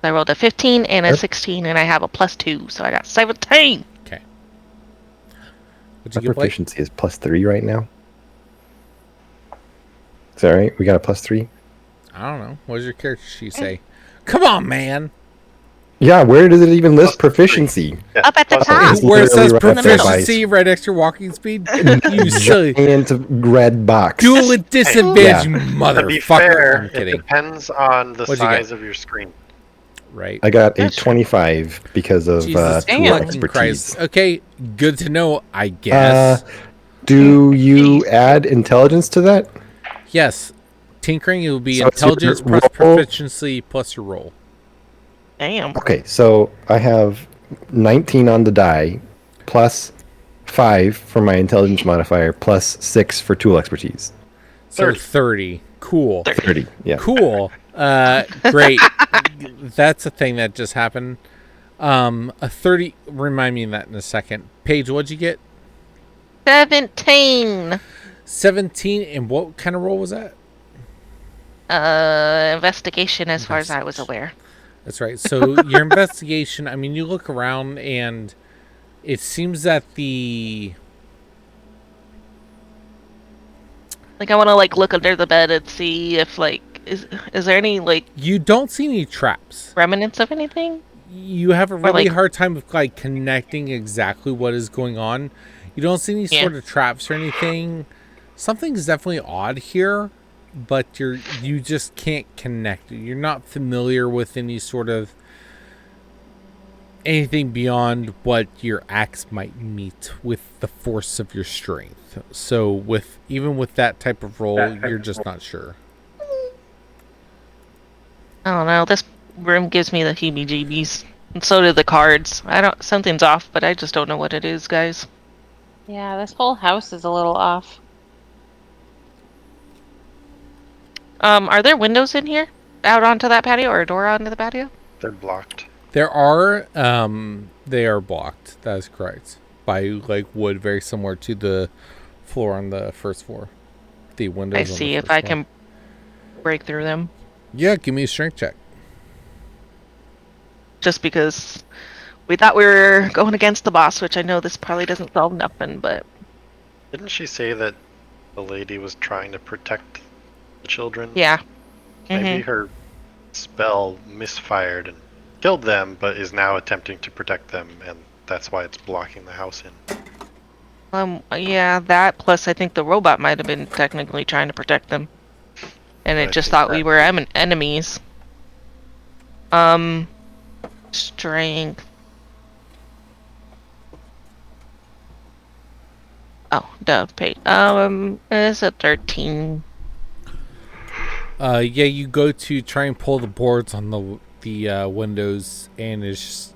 I rolled a 15 and a Yep. 16, and I have a +2, so I got 17. Okay. What'd My you get, Blake? proficiency is +3 right now. Is that right? We got a +3? I don't know. What does your character sheet say? Come on, man. Yeah, where does it even list +3. proficiency? Yeah, Up at the plus top. It's Where it says literally right up there by proficiency right next to your walking speed? You silly. giant red box. Dual at disadvantage, Yeah. you To be motherfucker. fair, I'm it kidding. depends on the What'd you get? size of your screen. Right. I got a That's- 25 because of Jesus tool damn. fucking expertise. Christ. Okay, good to know, I guess. Do you add intelligence to that? Yes. Tinkering, it will be So it's your intelligence plus roll? proficiency plus your roll. Damn. Okay, so I have 19 on the die, plus 5 for my intelligence modifier, plus 6 for tool expertise. So 30. Cool. 30, yeah. Cool. Great. That's a thing that just happened. A 30. Remind me of that in a second. Paige, what'd you get? 17. 17. And what kind of roll was that? Investigation, as far as I was aware. That's right. So your investigation, I mean, you look around and it seems that Like, I want to look under the bed and see if is there any you don't see any traps. remnants of anything? You have a really like- hard time of connecting exactly what is going on. You don't see any Yeah. sort of traps or anything. Something's definitely odd here, but you just can't connect. You're not familiar with any sort of anything beyond what your axe might meet with the force of your strength. So even with that type of roll, you're just not sure. I don't know. This room gives me the heebie-jeebies. And so do the cards. Something's off, but I just don't know what it is, guys. Yeah, this whole house is a little off. Are there windows in here? Out onto that patio, or a door onto the patio? They're blocked. They are blocked. That is correct. By wood, very similar to the floor on the first floor. The windows. I on the see if first I floor. can break through them. Yeah, give me a strength check. Just because we thought we were going against the boss, which I know this probably doesn't solve nothing, but Didn't she say that the lady was trying to protect the children? yeah. Maybe her spell misfired and killed them, but is now attempting to protect them, and that's why it's blocking the house in. Yeah, that plus I think the robot might have been technically trying to protect them. And I it just think thought that- we were enemies. Strength. Oh, duh, pay. It's a 13. Yeah, you go to try and pull the boards on the windows, and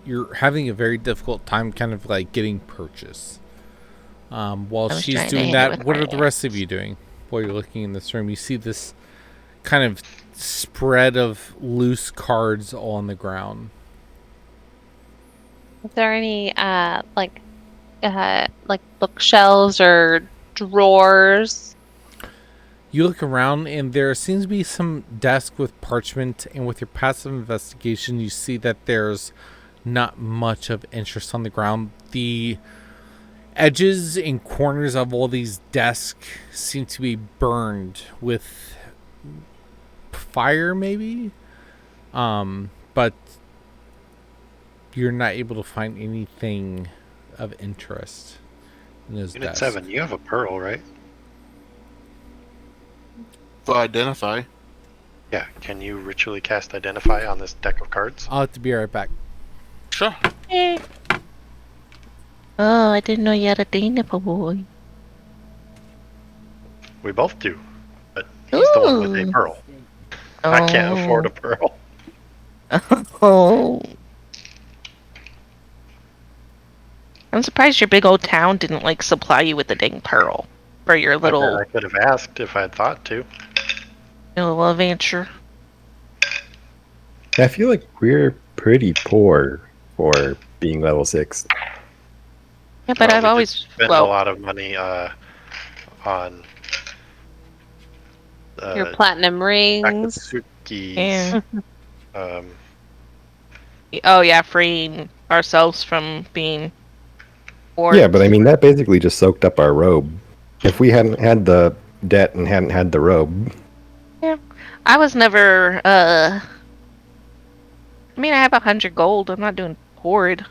you're having a very difficult time kind of getting purchase. While I was she's trying to doing hit it that, with what my are the rest of axe. you doing while you're looking in this room? You see this kind of spread of loose cards all on the ground. Is there any bookshelves or drawers? You look around, and there seems to be some desk with parchment, and with your passive investigation, you see that there's not much of interest on the ground. The edges and corners of all these desks seem to be burned with fire, maybe? But you're not able to find anything of interest in those Unit desks. 7, you have a pearl, right? For identify. Yeah, can you ritually cast Identify on this deck of cards? I'll have to be right back. Sure. Oh, I didn't know you had a Danipa boy. We both do, but he's the one with a Ooh. pearl. I can't afford a pearl. Oh. I'm surprised your big old town didn't supply you with the dang pearl for your I little could have asked if I'd thought to. adventure. I feel like we're pretty poor for being level 6. Yeah, but Well, I've we always spend a lot of money on Your platinum rings. Akatsuki's. Yeah. Um, Oh yeah, freeing ourselves from being poor. Yeah, but I mean, that basically just soaked up our robe. If we hadn't had the debt and hadn't had the robe, I was never. I mean, I have 100 gold. I'm not doing horrid.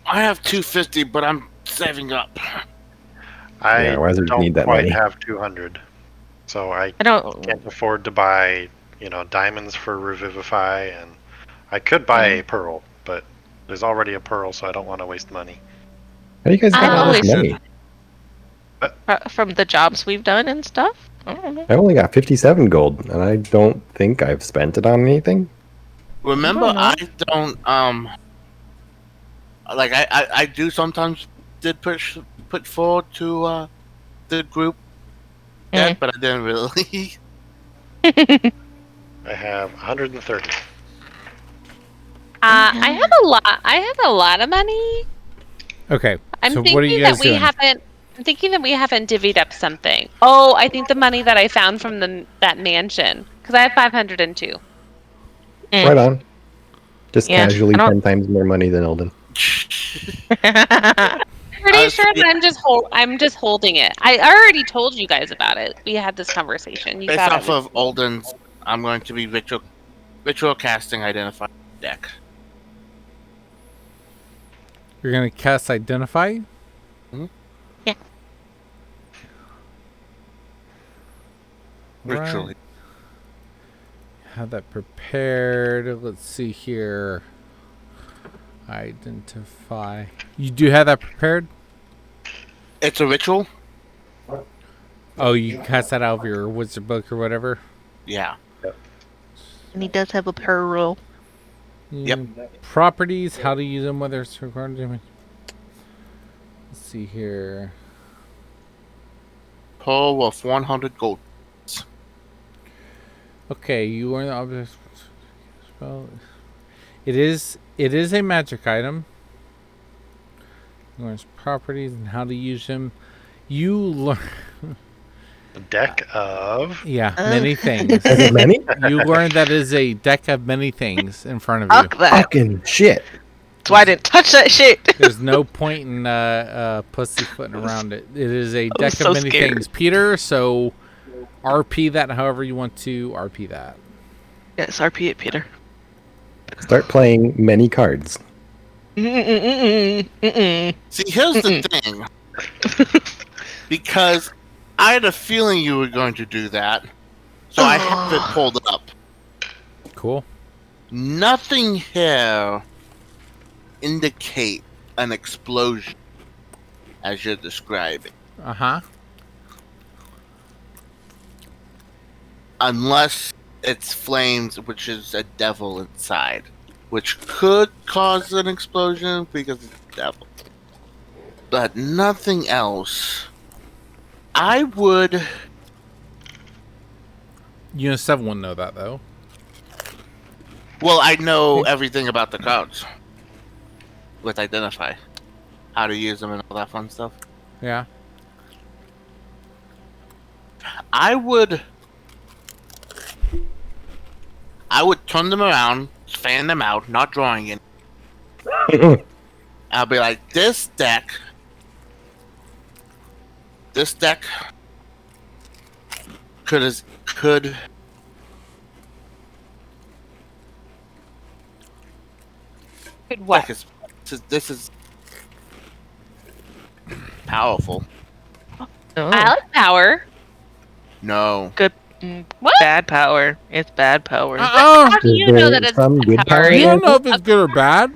I have 250, but I'm saving up. I Yeah, Wizards don't need that quite money. have 200, so I I don't. can't afford to buy, diamonds for Revivify, and I could buy a pearl, but there's already a pearl, so I don't want to waste money. how do you guys I get all this always- money? From the jobs we've done and stuff. I don't know. I only got 57 gold, and I don't think I've spent it on anything. Remember, I don't I don't like I do sometimes did put forward to the group, Mm. but I didn't really. I have 130. I have a lot. I have a lot of money. Okay. I'm so thinking what are you that guys we doing? haven't. I'm thinking that we haven't divvied up something. Oh, I think the money that I found from that mansion, because I have 502. Mm. Right on. Just Yeah, casually I don't- 10 times more money than Eldon. Pretty sure that I'm just holding it. I already told you guys about it. We had this conversation. You Based got off it. of Olden's, I'm going to be ritual casting identify deck. You're gonna cast Identify. Yeah. Ritually. Right. Have that prepared. Let's see here. Identify. You do have that prepared? It's a ritual. Oh, you cast that out of your wizard book or whatever? Yeah. And he does have a pearl. Yep. Properties, how to use them, whether it's required to. Let's see here. Pull with 100 gold. Okay, you are the object. Spell. It is a magic item. Learns properties and how to use them. You learn. A deck of. Yeah, many things. Is it many? You learn that is a deck of many things in front of you. Fuck that. Fucking shit. That's why I didn't touch that shit. There's no point in pussyfooting around it. It is a deck so of many scared. things, Peter. So RP that however you want to RP that. Yes, RP it, Peter. Start playing many cards. Mm-mm-mm-mm. Mm-mm. See, here's the thing. Because I had a feeling you were going to do that, so I have it pulled up. Cool. Nothing here indicate an explosion as you're describing, Uh huh. unless it's flames, which is a devil inside, which could cause an explosion because it's a devil. But nothing else. I would. Unit 7 wouldn't know that though. Well, I know everything about the cards with Identify, how to use them and all that fun stuff. Yeah. I would turn them around, fan them out, not drawing in. I'll be like, this deck could Good what? this is powerful. Oh, I like power. No. good. What? Bad power. It's bad power. How do Is you know there that it's some good power? power? You don't know if it's good or bad.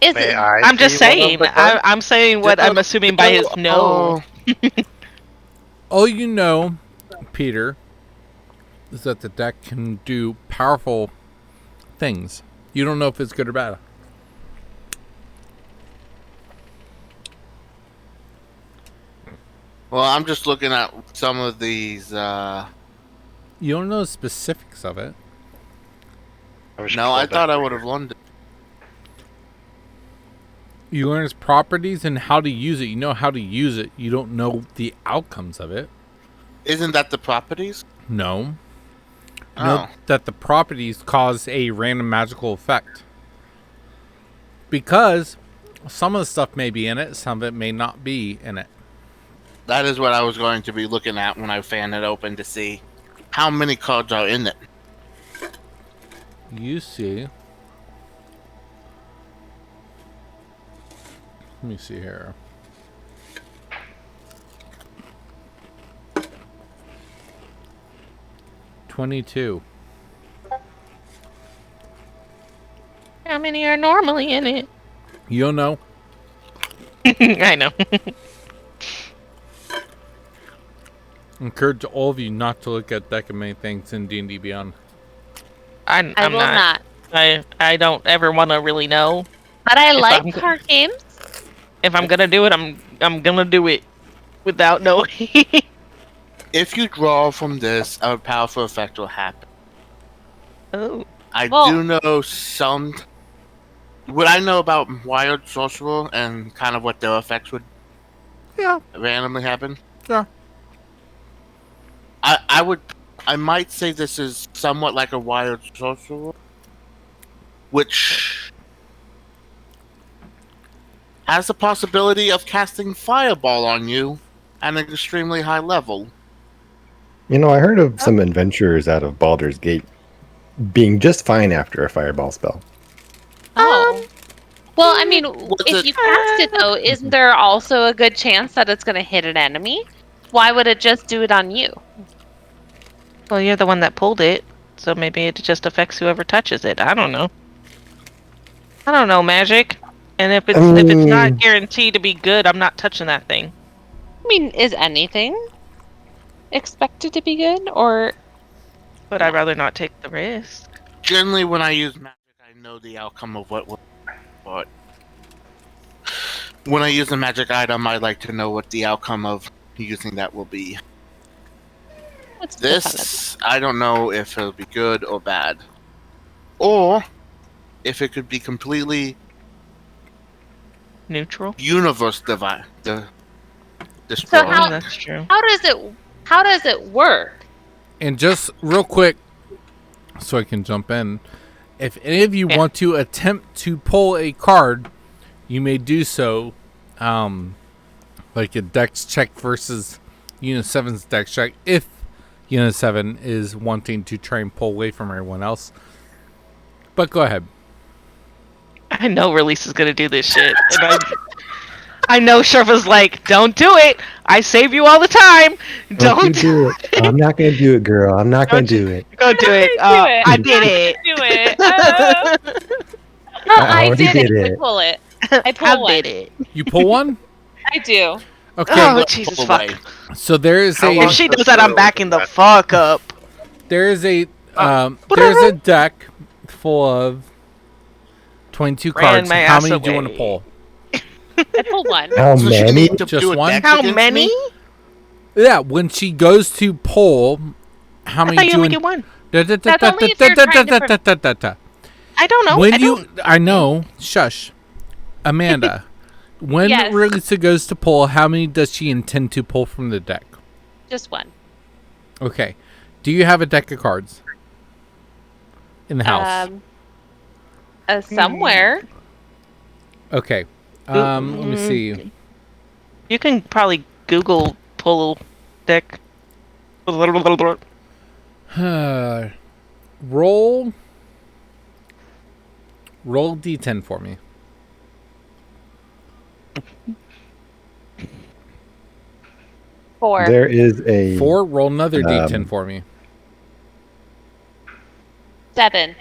Is May it? I I'm just see one of saying. the cards? I'm saying what I'm assuming by his no. All you know, Peter, is that the deck can do powerful things. You don't know if it's good or bad. Well, I'm just looking at some of these. You don't know the specifics of it. wish No, I rolled that thought I quicker. would have learned it. You learn its properties and how to use it. You know how to use it. You don't know the outcomes of it. Isn't that the properties? No. Oh. Know that the properties cause a random magical effect. Because some of the stuff may be in it, some of it may not be in it. That is what I was going to be looking at when I fan it open to see how many cards are in it. You see. Let me see here. $22. How many are normally in it? You don't know. I know. Encourage all of you not to look at deck of many things in D&D Beyond. I'm I will not. I don't ever want to really know. But I If like I'm go- card games. If I'm gonna do it, I'm gonna do it without knowing. If you draw from this, a powerful effect will happen. Oh, I Well- do know some. What I know about Wild Sorcerer and kind of what their effects would randomly happen. Yeah. I might say this is somewhat like a Wild Sorcerer, which has the possibility of casting Fireball on you at an extremely high level. You know, I heard of some adventurers out of Baldur's Gate being just fine after a fireball spell. Oh. Well, I mean, What's if it- you cast it though, isn't there also a good chance that it's going to hit an enemy? Why would it just do it on you? well, you're the one that pulled it, so maybe it just affects whoever touches it. I don't know. I don't know magic, and if it's not guaranteed to be good, I'm not touching that thing. I mean, is anything expected to be good or But I'd rather not take the risk. Generally, when I use magic, I know the outcome of what will. But when I use a magic item, I like to know what the outcome of using that will be. what's the fun of This, I don't know if it'll be good or bad. Or if it could be completely Neutral. universe destroyed. So how- That's true. How does it work? And just real quick, so I can jump in, if any of you Yeah. want to attempt to pull a card, you may do so, like a dex check versus Unit 7's dex check, if Unit 7 is wanting to try and pull away from everyone else. But go ahead. I know Release is gonna do this shit. And I know Sherpa's like, don't do it. I save you all the time. Don't you do it. I'm not gonna do it, girl. I'm not gonna do it. Go do it. I did it. Do it. No, I I already did did it. it. I pull it. I pull one. did it. You pull one? I do. Okay, Oh, Jesus Pull fuck. away. so there is How a... long- If she does that, I'm backing the fuck up. There's a deck full of 22 cards. my How ass many do you want to away. pull? I pull one. How So she many? needs to Just do a one? dex How against many? me? Yeah, when she goes to pull, how I many thought you do only you did one. That's only if you're trying to I don't know. When I you, don't. I know, shush, Amanda. When Yes. Relisa goes to pull, how many does she intend to pull from the deck? Just one. Okay. Do you have a deck of cards in the house? Somewhere. Okay. Let me see. You can probably Google pull deck. Roll D10 for me. 4. There is a 4. Roll another D10 for me. 7.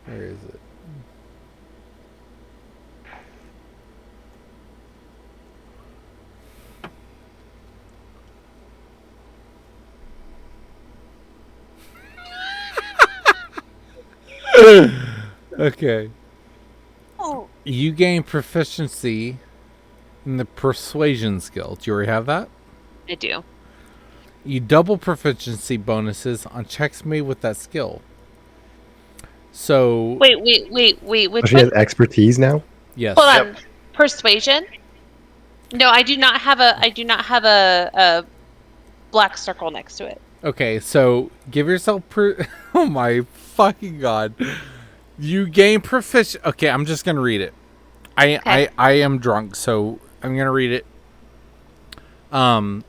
Where is it? Okay. Oh. You gain proficiency in the persuasion skill. Do you already have that? I do. You double proficiency bonuses on checks made with that skill. So Wait. So Which she one? has expertise now. yes. Hold on. Persuasion? No, I do not have a black circle next to it. Okay, so give yourself oh my fucking god. You gain proficiency. Okay, I'm just gonna read it. I am drunk, so I'm gonna read it.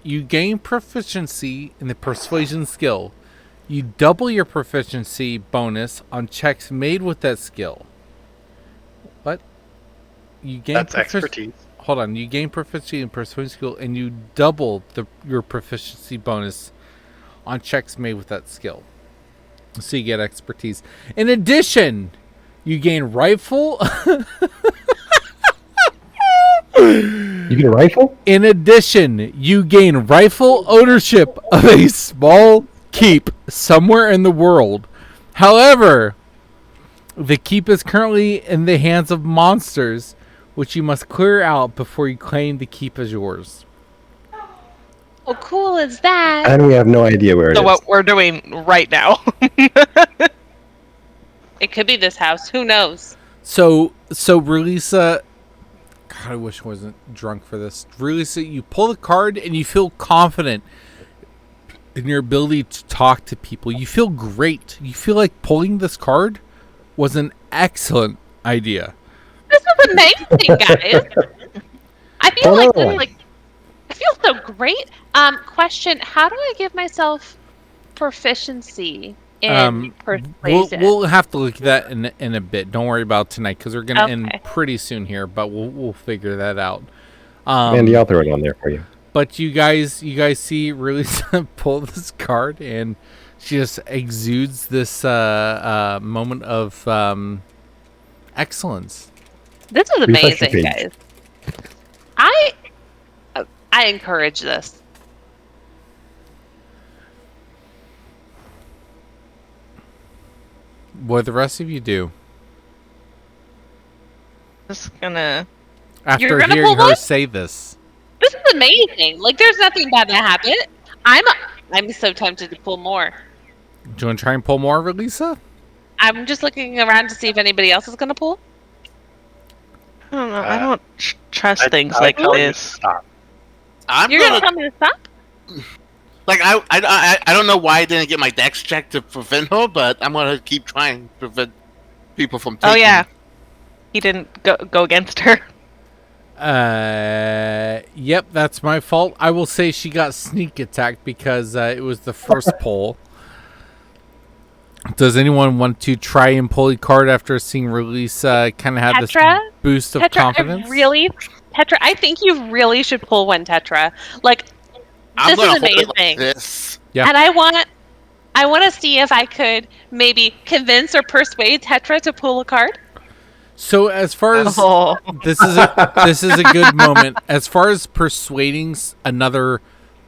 You gain proficiency in the persuasion skill. You double your proficiency bonus on checks made with that skill. What? You gain That's expertise. Hold on. You gain proficiency in persuasion skill, and you double your proficiency bonus on checks made with that skill. So you get expertise. In addition, you gain rifle. You get a rifle? In addition, you gain rifle ownership of a small keep somewhere in the world. However, the keep is currently in the hands of monsters, which you must clear out before you claim the keep as yours. How cool is that? And we have no idea where it So is. what we're doing right now. It could be this house. Who knows? So Relisa, God, I wish I wasn't drunk for this. Relisa, you pull the card and you feel confident in your ability to talk to people. You feel great. You feel like pulling this card was an excellent idea. This is amazing, guys. I feel Oh, like no. this, like I feel so great. Question: how do I give myself proficiency in persuasion? We'll have to look at that in a bit. Don't worry about tonight because we're gonna end Okay. pretty soon here, but we'll figure that out. Andy, I'll throw it on there for you. But you guys see really pull this card, and she just exudes this moment of excellence. This is Refresh your amazing, page. guys. I encourage this. What the rest of you do Just gonna. after You're gonna hearing pull her one? say this? This is amazing. Like, there's nothing bad that happened. I'm so tempted to pull more. Do you want to try and pull more, Relisa? I'm just looking around to see if anybody else is gonna pull. I don't know. I don't trust things I like tell you to this. stop. I'm You're gonna gonna tell me to stop? like I don't know why I didn't get my dex check to prevent her, but I'm gonna keep trying to prevent people from taking. Oh yeah, he didn't go against her. Yep, that's my fault. I will say she got sneak attacked because it was the first pull. Does anyone want to try and pull a card after seeing Relisa kind of have Tetra? this boost of Tetra, confidence? Tetra, I think you really should pull one, Tetra. Like, I'm this is gonna hold it like amazing. this. Yeah. And I want to see if I could maybe convince or persuade Tetra to pull a card. So as far as Oh, this is a good moment. As far as persuading another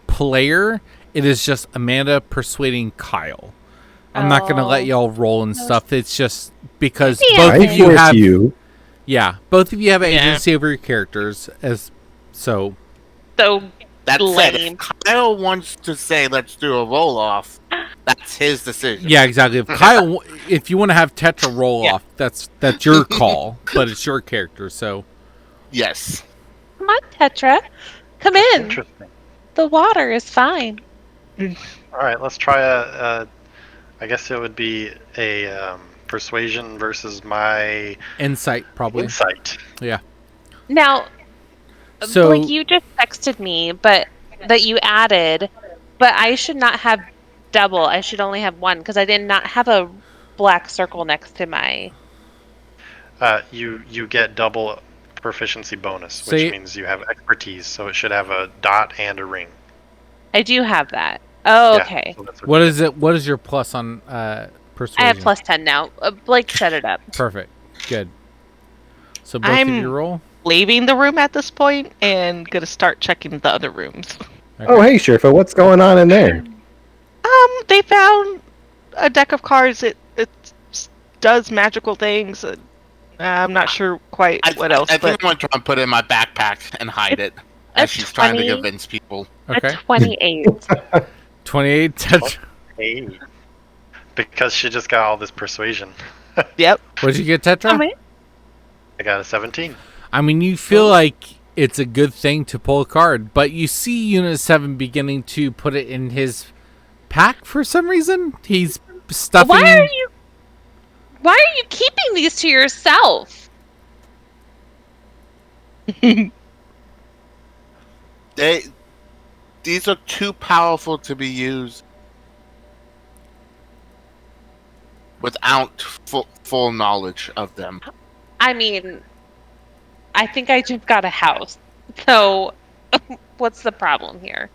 player, it is just Amanda persuading Kyle. I'm not going to let y'all roll and stuff. It's just because Yeah. both I of you force have you. both of you have Yeah. agency over your characters as so So That said, lame. if Kyle wants to say let's do a roll off, that's his decision. yeah, exactly. If Kyle if you want to have Tetra roll Yeah. off, that's your call, but it's your character, so Yes. Come on, Tetra. Come in. Interesting. The water is fine. All right, let's try a I guess it would be a persuasion versus my insight probably. insight. Yeah. Now, So Blake, you just texted me, but that you added, but I should not have double. I should only have one because I did not have a black circle next to my. You get double proficiency bonus, So which you- means you have expertise, so it should have a dot and a ring. I do have that. Oh, Yeah, okay. so that's what is it? What is your plus on persuasion? I have plus 10 now. Blake set it up. Perfect. Good. So both I'm- of you roll. leaving the room at this point and gonna start checking the other rooms. Oh, hey, Sherfa, what's going on in there? They found a deck of cards. It does magical things. I'm not sure quite what else, I but think I'm going to try and put it in my backpack and hide it a as she's trying to 20. convince people. Okay. A 28. 28 Tetra. Hey. Because she just got all this persuasion. yep. What'd you get, Tetra? How many? I got a 17. I mean, you feel like it's a good thing to pull a card, but you see Unit 7 beginning to put it in his pack for some reason. He's stuffing... Why are you keeping these to yourself? These are too powerful to be used without full knowledge of them. I mean, I think I just got a house. So, what's the problem here?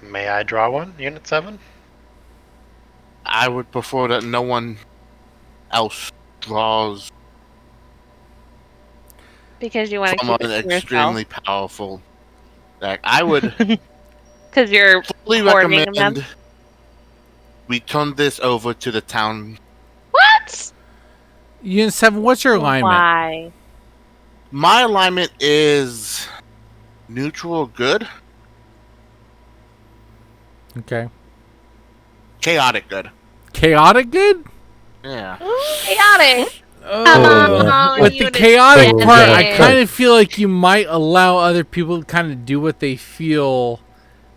May I draw one, Unit 7? I would prefer that no one else draws Because you want to from keep an it to extremely yourself. powerful deck. I would Because you're fully hoarding recommend them. we turn this over to the town. What? Unit 7, what's your alignment? Why? My alignment is neutral good, Okay. chaotic good. Chaotic good? Yeah. Chaotic. Oh, with the Unit chaotic seven. part, I Yeah. kind of feel like you might allow other people to kind of do what they feel,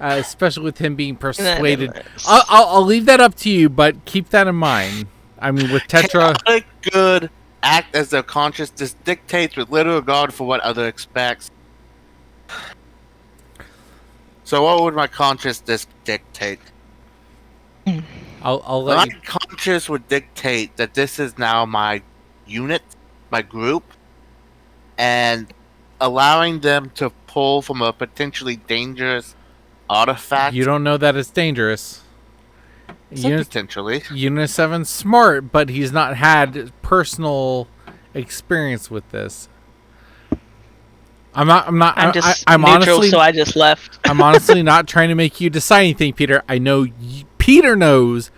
especially with him being persuaded. I'll leave that up to you, but keep that in mind. I mean, with Tetra, Chaotic good act as their consciousness dictates with little regard for what other expects. So what would my consciousness dictate? I'll My let you. conscious would dictate that this is now my unit, my group, and allowing them to pull from a potentially dangerous artifact. You don't know that it's dangerous. So potentially. Unit 7's smart, but he's not had personal experience with this. I'm I'm just I'm neutral, honestly, so I just left. I'm honestly not trying to make you decide anything, Peter. I know Peter knows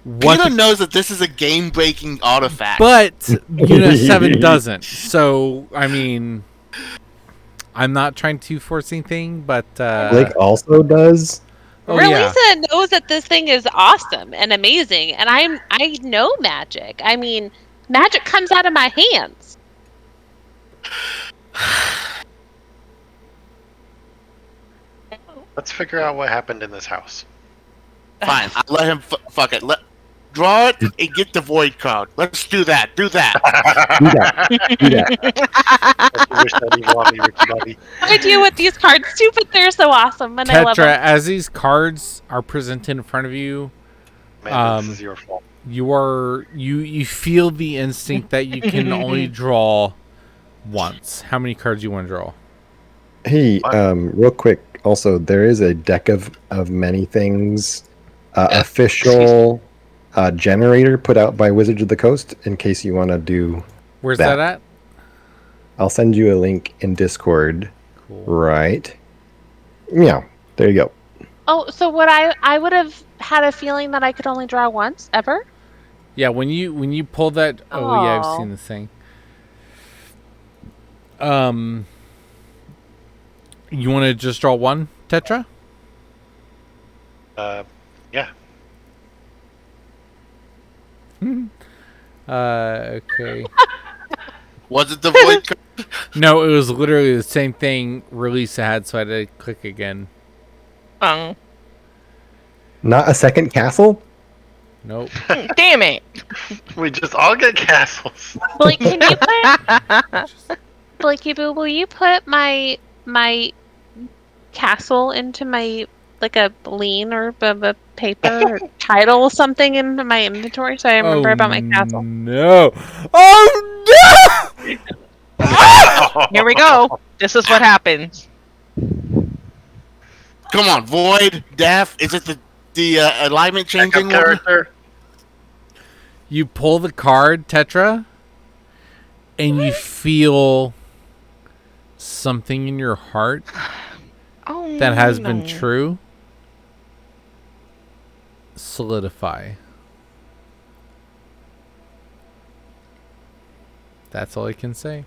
what, Peter knows that this is a game-breaking artifact. but Unit 7 doesn't. So, I mean, I'm not trying to force anything, but Blake also does. oh, yeah. Relisa knows that this thing is awesome and amazing, and I know magic. I mean, magic comes out of my hands. Let's figure out what happened in this house. Fine, I'll let him fuck it. Draw it and get the void card. Let's do that. Do that. Do that. Do that. I wish that evil on me, Ricky Bobby. I deal with these cards too, but they're so awesome, and I love Tetra, them. as these cards are presented in front of you, Man, this is your fault. you feel the instinct that you can only draw once. How many cards you want to draw? Hey, real quick. Also, there is a deck of many things official generator put out by Wizards of the Coast in case you want to do. Where's that at? I'll send you a link in Discord. Cool. Right. Yeah. There you go. Oh, so what I would have had a feeling that I could only draw once ever. Yeah, when you pull that. Oh yeah, I've Oh. seen this thing. You want to just draw one, Tetra? Yeah. Okay. Was it the void card? No, it was literally the same thing Relisa had, so I had to click again. Not Not a second castle? Nope. Damn it! We just all get castles. Blake, can you put Blakey Boo? Will you put my castle into my like a lien or a paper or title something into my inventory so I remember about my castle? No. Oh no! Here we go. This is what happens. Come on, void, death. Is it the alignment Backup changing one? character. You pull the card, Tetra, and you feel something in your heart Oh, that has been no. true solidify. That's all I can say.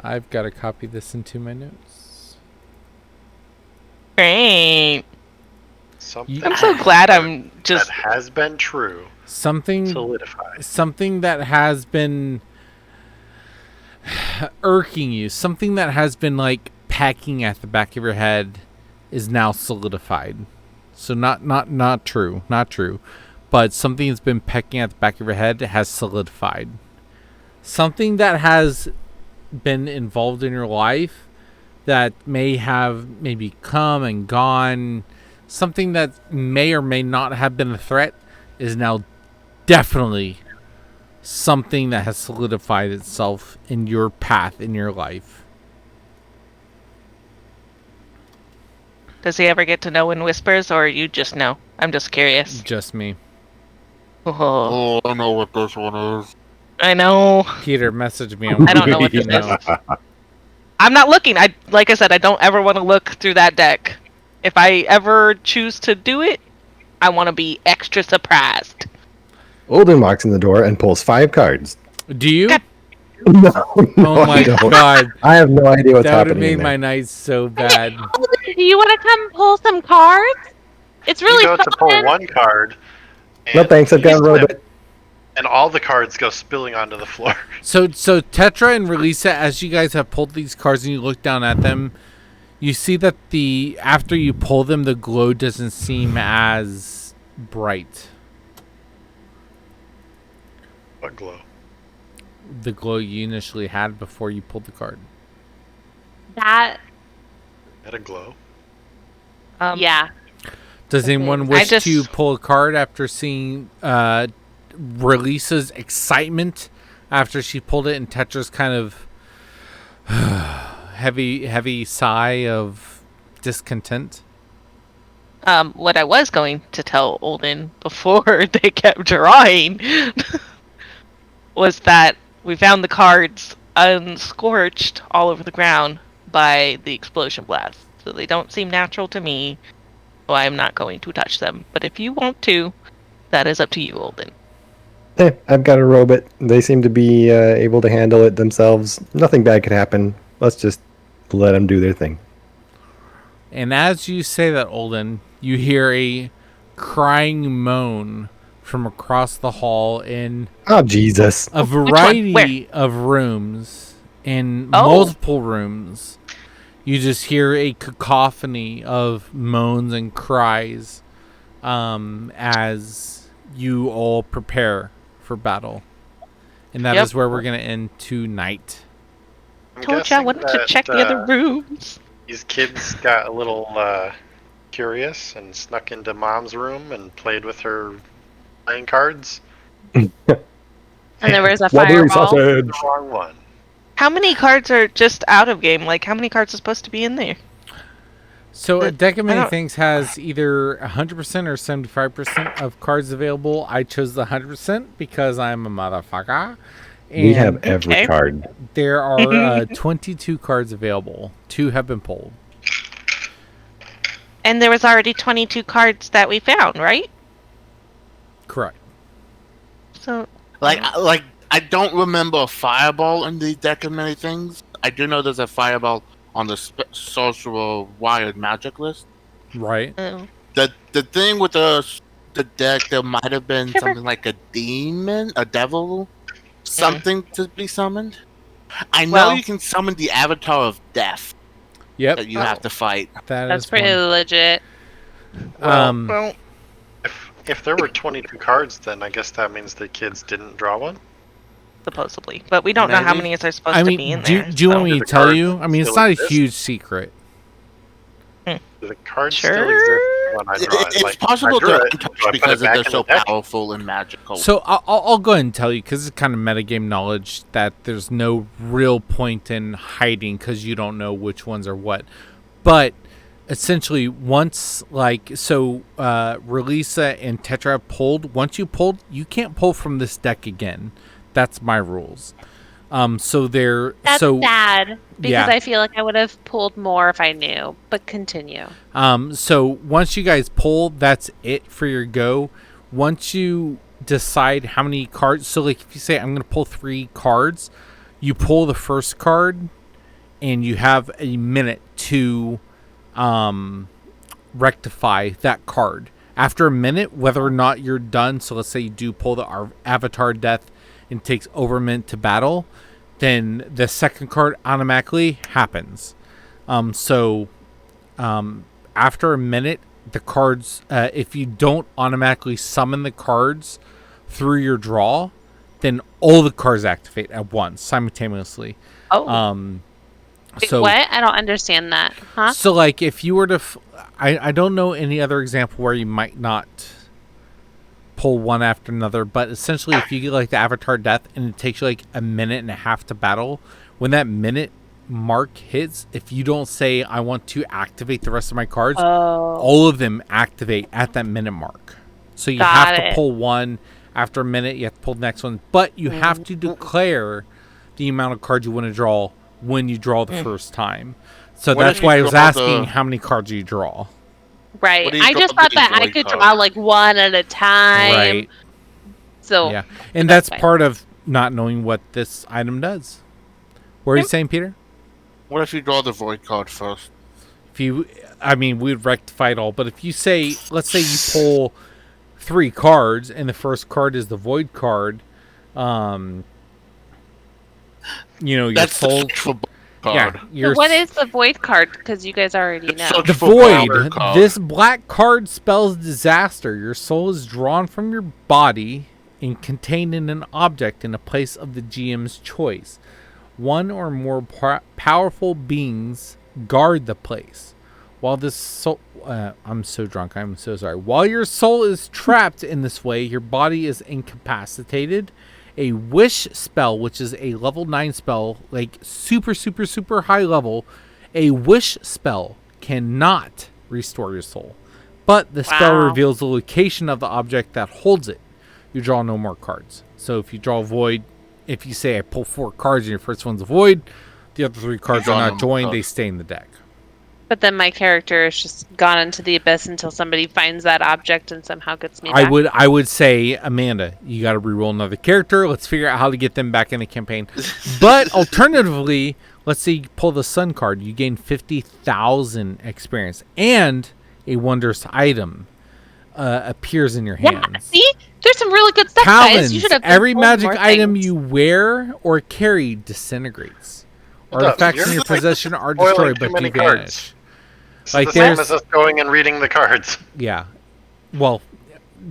I've got to copy this into my notes. Great. Something I'm so glad I'm just. that has been true. Something Solidified. that has been irking you, something that has been like pecking at the back of your head is now solidified. So not true, but something that's been pecking at the back of your head has solidified. Something that has been involved in your life that may have maybe come and gone, something that may or may not have been a threat is now definitely something that has solidified itself in your path in your life. Does he ever get to know in whispers, or you just know? I'm just curious. Just me. Oh, I know what this one is. I know. Peter, message me. I don't know what this is. I'm not looking. Like I said, I don't ever want to look through that deck. If I ever choose to do it, I want to be extra surprised. Olden walks in the door and pulls 5 cards. Do you? God. No, Oh my I don't. god. I have no idea what's That would have happening. made in my there. night so bad. Do you want to come pull some cards? It's really You go to pull fun. one card. No and thanks, I've got a you slip, robot. And all the cards go spilling onto the floor. So Tetra and Relisa, as you guys have pulled these cards and you look down at them, you see that after you pull them, the glow doesn't seem as bright. What glow? The glow you initially had before you pulled the card. That, Had a glow. yeah. Does anyone I wish just- to pull a card after seeing Relisa's excitement after she pulled it, and Tetra's kind of heavy sigh of discontent? What I was going to tell Olden before they kept drawing was that we found the cards unscorched all over the ground by the explosion blast. So they don't seem natural to me, so I am not going to touch them. But if you want to, that is up to you, Olden. I've got a robot. They seem to be able to handle it themselves. Nothing bad could happen. Let's just let them do their thing. And as you say that, Olden, you hear a crying moan from across the hall in Oh, Jesus. a variety of rooms, in Oh. multiple rooms. You just hear a cacophony of moans and cries as you all prepare for battle. And that is Yep. where we're going to end tonight. I'm Told you I guessing wanted to that, check the other rooms. These kids got a little curious and snuck into Mom's room and played with her playing cards. And there was a Wobbly fireball. sausage. The wrong one. How many cards are just out of game? Like, how many cards are supposed to be in there? So a deck of I many don't- things has either 100% or 75% of cards available. I chose the 100% because I'm a motherfucker. We have And every Okay. card. there are 22 cards available. 2 have been pulled. And there was already 22 cards that we found, right? Correct. So, Like I don't remember a fireball in the deck of many things. I do know there's a fireball on the sorcerer wired magic list. Right. The thing with the deck, there might have been Shiver. something like a demon, a devil, something to be summoned. I know Well- you can summon the avatar of death Yep. that you have to fight. That's is pretty one. legit. well, If there were 22 cards, then I guess that means the kids didn't draw one. supposedly. But we don't know how Maybe. many are supposed I to be mean, in do there. you want me Do to the tell cards you? I mean, it's still not a exist? huge secret. Do the cards Sure. still exist when I draw it? It's Like, possible I drew they're it, untouched so I put because it back they're in so the deck. powerful and magical. So I'll go ahead and tell you, because it's kind of metagame knowledge, that there's no real point in hiding because you don't know which ones are what. But essentially, once Relisa and Tetra pulled, once you pulled, you can't pull from this deck again. That's my rules. So they're That's sad because yeah. I feel like I would have pulled more if I knew. But continue. So once you guys pull, that's it for your go. Once you decide how many cards, so like if you say I'm going to pull 3 cards, you pull the first card, and you have a minute to rectify that card. After a minute, whether or not you're done, so let's say you do pull the Avatar Death and it takes over a minute to battle, then the second card automatically happens. After a minute, the cards, if you don't automatically summon the cards through your draw, then all the cards activate at once, simultaneously. Wait, what? I don't understand that. Huh? So, like, if you were to... I don't know any other example where you might not pull one after another, but essentially if you get, like, the Avatar Death and it takes you, like, a minute and a half to battle, when that minute mark hits, if you don't say, I want to activate the rest of my cards, all of them activate at that minute mark. So you have to pull one. After a minute, you have to pull the next one. But you have to declare the amount of cards you want to draw when you draw the first time. So that's why I was asking how many cards you draw. Right. I just thought that I could draw like one at a time. Right. So yeah, and that's part of not knowing what this item does. What are you saying, Peter? What if you draw the void card first? We'd rectify it all. But if you say, let's say you pull 3 cards and the first card is the void card, your that's soul. Card. Yeah, so what is the void card? Because you guys already know. The void. This black card spells disaster. Your soul is drawn from your body and contained in an object in a place of the GM's choice. One or more powerful beings guard the place. While this soul... I'm so drunk. I'm so sorry. While your soul is trapped in this way, your body is incapacitated. A wish spell, which is a level 9 spell, like super, super, super high level, a wish spell cannot restore your soul. But the spell reveals the location of the object that holds it. You draw no more cards. So if you draw void, if you say I pull 4 cards and your first one's a void, the other 3 cards are not joined, they stay in the deck. But then my character is just gone into the abyss until somebody finds that object and somehow gets me back. I would say, Amanda, you got to reroll another character. Let's figure out how to get them back in the campaign. But alternatively, let's say you pull the Sun card. You gain 50,000 experience. And a wondrous item appears in your hands. Yeah, see? There's some really good stuff, guys. You should have every magic item you wear or carry disintegrates. Artifacts in your possession are destroyed, but you vanish. Like the same as us going and reading the cards. Yeah. Well,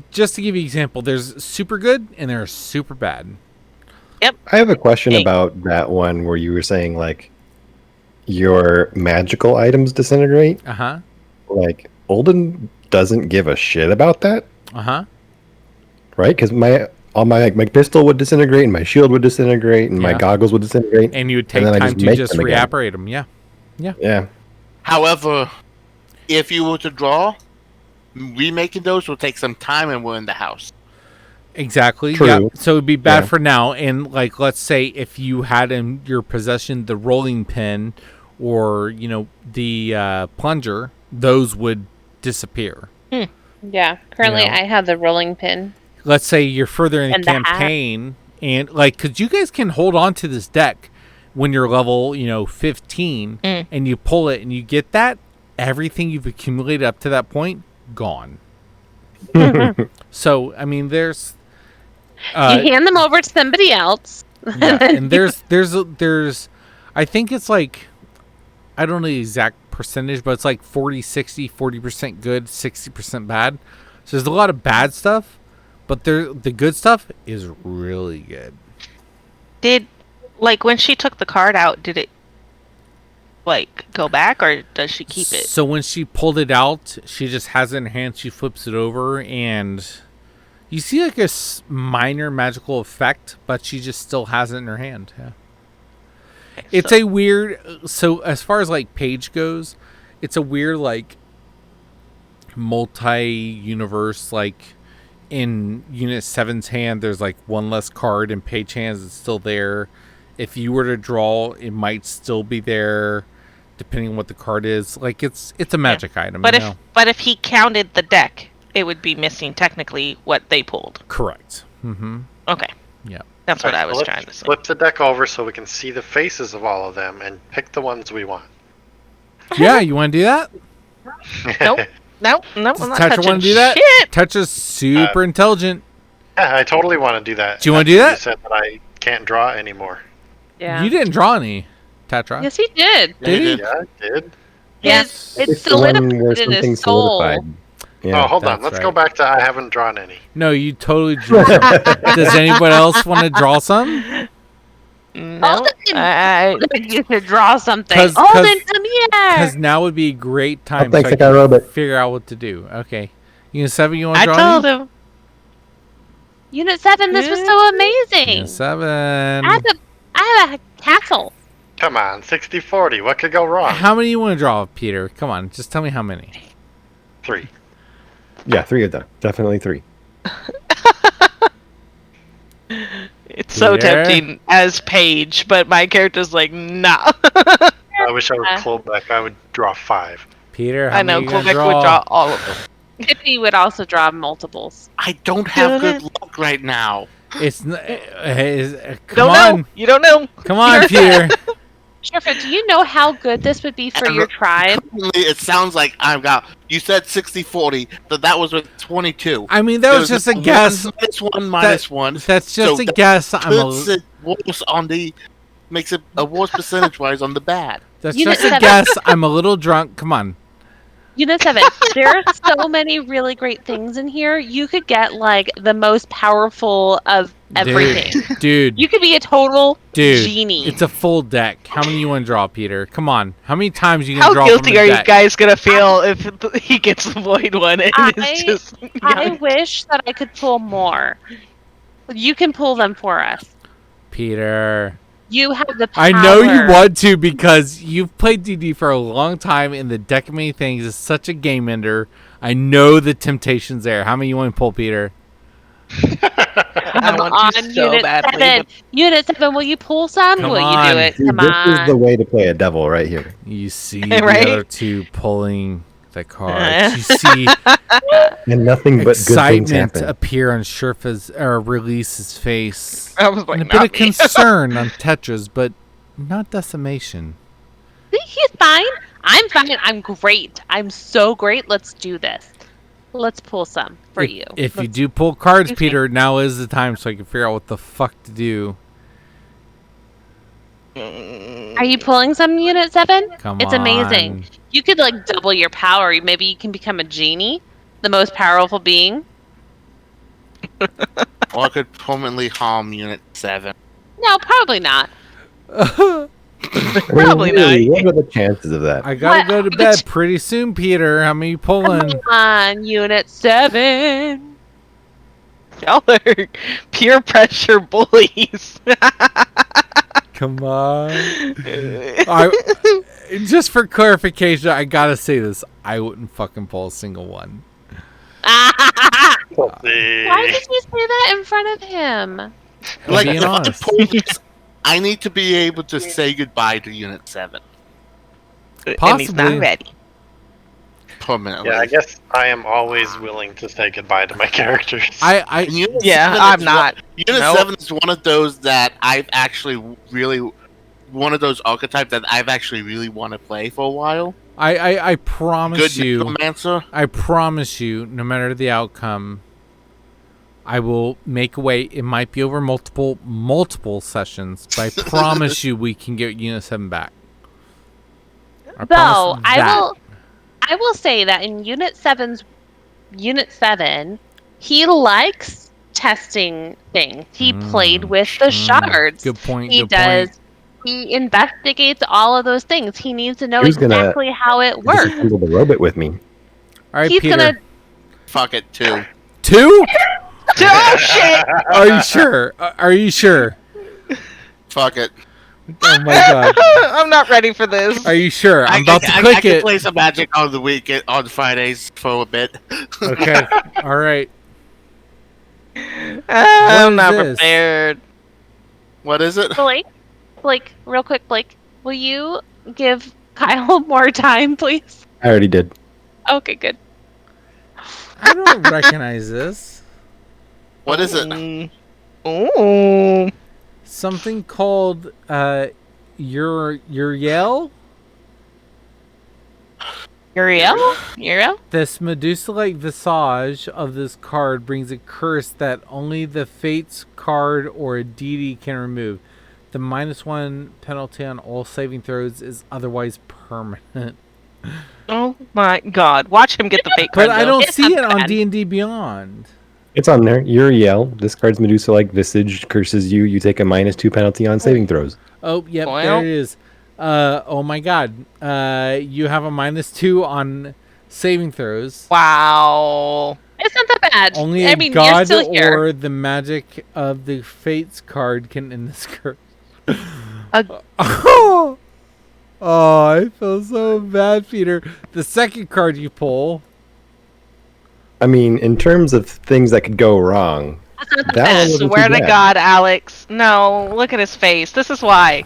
just to give you an example, there's super good and there's super bad. Yep. I have a question about that one where you were saying, like, your magical items disintegrate. Uh-huh. Like, Olden doesn't give a shit about that. Uh-huh. Right? Because my pistol would disintegrate and my shield would disintegrate and my goggles would disintegrate. And you would take time to just reapparate them. Yeah. Yeah. Yeah. However, if you were to draw, remaking those will take some time and we're in the house. Exactly. True. Yeah. So it would be bad for now. And, like, let's say if you had in your possession the rolling pin or, the plunger, those would disappear. Yeah. Currently, I have the rolling pin. Let's say you're further in the campaign and, like, because you guys can hold on to this deck when you're level, 15 and you pull it and you get that, everything you've accumulated up to that point, gone. So, I mean, there's... you hand them over to somebody else. Yeah, and there's... I think it's like... I don't know the exact percentage, but it's like 40-60, 40% good, 60% bad. So there's a lot of bad stuff, but the good stuff is really good. Like, when she took the card out, did it, like, go back, or does she keep it? So when she pulled it out, she just has it in her hand, she flips it over, and you see, like, a minor magical effect, but she just still has it in her hand. Yeah. Okay, it's a weird... So as far as, like, page goes, it's a weird, like, multi-universe, like... In Unit 7's hand, there's, like, one less card. In page hands, it's still there. If you were to draw, it might still be there, depending on what the card is. Like, it's a magic item. But if he counted the deck, it would be missing technically what they pulled. Correct. Mm-hmm. Okay. Yeah. That's what I Alright, was let's trying to say. Flip the deck over so we can see the faces of all of them and pick the ones we want. Yeah, you want to do that? Nope. No, I'm not Does Tetra touching want to do that? shit. Tetra's super intelligent. Yeah, I totally want to do that. Do you wanna do that? You said that I can't draw anymore. Yeah. You didn't draw any, Tetra. Yes, he did. Did he? Yeah, I did. Yes, it's It's the one where solidified in something's his soul. solidified. Yeah. Oh, hold on. that's Let's right. go back to I haven't drawn any. No, you totally drew some. Does anyone else want to draw some? No, Alden, you should draw something. 'Cause- Alden, come here. Because now would be a great time thanks, so I I got can Robert. figure out what to do. Okay. Unit 7, you want to I draw told any? him. Unit 7, this was so amazing. Unit 7. I have a castle. Come on, 60-40. What could go wrong? How many you want to draw, Peter? Come on, just tell me how many. 3. Yeah, 3 of them. Definitely 3. It's so Peter? tempting as Paige, but my character's like, nah. I wish I was Klobek. I would draw 5. Peter, how I know many you gonna Quebec would draw all of them. Tippy would also draw multiples. I don't have good luck right now. It's come Don't on, know. You don't know. come on, Peter. Sheriff, do you know how good this would be for your tribe? It sounds like I've got. You said 60-40, but that was with 22. I mean, that was just a guess. Minus one. That's just So a that guess. I'm puts a, it worse on the. Makes it a worse percentage wise on the bad. that's Unit just a 7. guess. I'm a little drunk. Come on. Unit 7, there are so many really great things in here. You could get, like, the most powerful of everything. Dude, You could be a total dude, genie. it's a full deck. How many you want to draw, Peter? Come on. How many times you How gonna draw from guilty the are you deck? guys gonna feel if he gets the void one and I- it's just? I wish that I could pull more. You can pull them for us. Peter. You have the power. I know you want to because you've played DD for a long time and the deck of many things is such a game ender. I know the temptation's there. How many you want to pull, Peter? I want on to so Unit badly. 7. Unit 7, will you pull some? Come will you on. do it? Dude, Come this is the on. way to play a devil right here. You see Right? the other two pulling the cards. You see And nothing but good things excitement happen. appear on Sherfa's or Release's face. I was like, And a bit of not me. concern on Tetra's, but not decimation. See, he's fine. I'm fine. I'm great. I'm so great. Let's do this. Let's pull some for if, you. If you Let's- do pull cards, Excuse me. Peter, now is the time so I can figure out what the fuck to do. Are you pulling some, Unit 7? Come It's on. amazing. You could, like, double your power. Maybe you can become a genie, the most powerful being. Or I could permanently harm Unit 7. No, probably not. Probably really, not. what are the chances of that? I gotta What? go to bed pretty soon, Peter. How many you pulling? Come on, Unit 7. Y'all are peer pressure bullies. Come on. Just for clarification, I gotta say this. I wouldn't fucking pull a single one. Why Why did you say that in front of him? Like, being if honest. I pull this, I need to be able to say goodbye to Unit 7 And he's Possibly. not ready. permanently. Yeah, I guess I am always willing to say goodbye to my characters. And Unit Yeah, 7 I'm is not. Unit Nope. 7 is one of those that I've actually really. One of those archetypes that I've actually really want to play for a while. I promise Good you. necromancer. I promise you, no matter the outcome, I will make a way. It might be over multiple sessions, but I promise you we can get Unit 7 back. I Though promise that. I will say that in Unit 7, he likes testing things. He played with the shards. Good point. He good does. point. He investigates all of those things. He needs to know Who's gonna exactly how it works. Disassemble the robot with me. All right, He's Peter. gonna. Fuck it, too. 2? Oh shit! Are you sure? Are you sure? Fuck it. Oh my god. I'm not ready for this. Are you sure? I'm about to I click can it. play some Magic on the weekend, on Fridays for a bit. Okay. All right. I'm not What is this? prepared. What is it? Blake, real quick, Blake, will you give Kyle more time, please? I already did. Okay, good. I don't recognize this. What is it? Mm, Ooh. Something called Uriel. Uriel? This Medusa-like visage of this card brings a curse that only the Fates card or a deity can remove. The -1 penalty on all saving throws is otherwise permanent. Oh my god. Watch him get the fake card, But I though. don't It's see not it on bad. D&D Beyond. It's on there. Uriel. This card's Medusa-like visage curses you. You take a -2 penalty on saving throws. Oh, yep, Well. there it is. Oh my god. You have a -2 on saving throws. Wow. It's not that bad. Only I a mean, you're god still here. or the magic of the Fates card can end this curse. Oh, I feel so bad, Peter. The second card you pull. I mean, in terms of things that could go wrong, That's not the that one best. wasn't Swear too to bad. God, Alex. No, look at his face. This is why.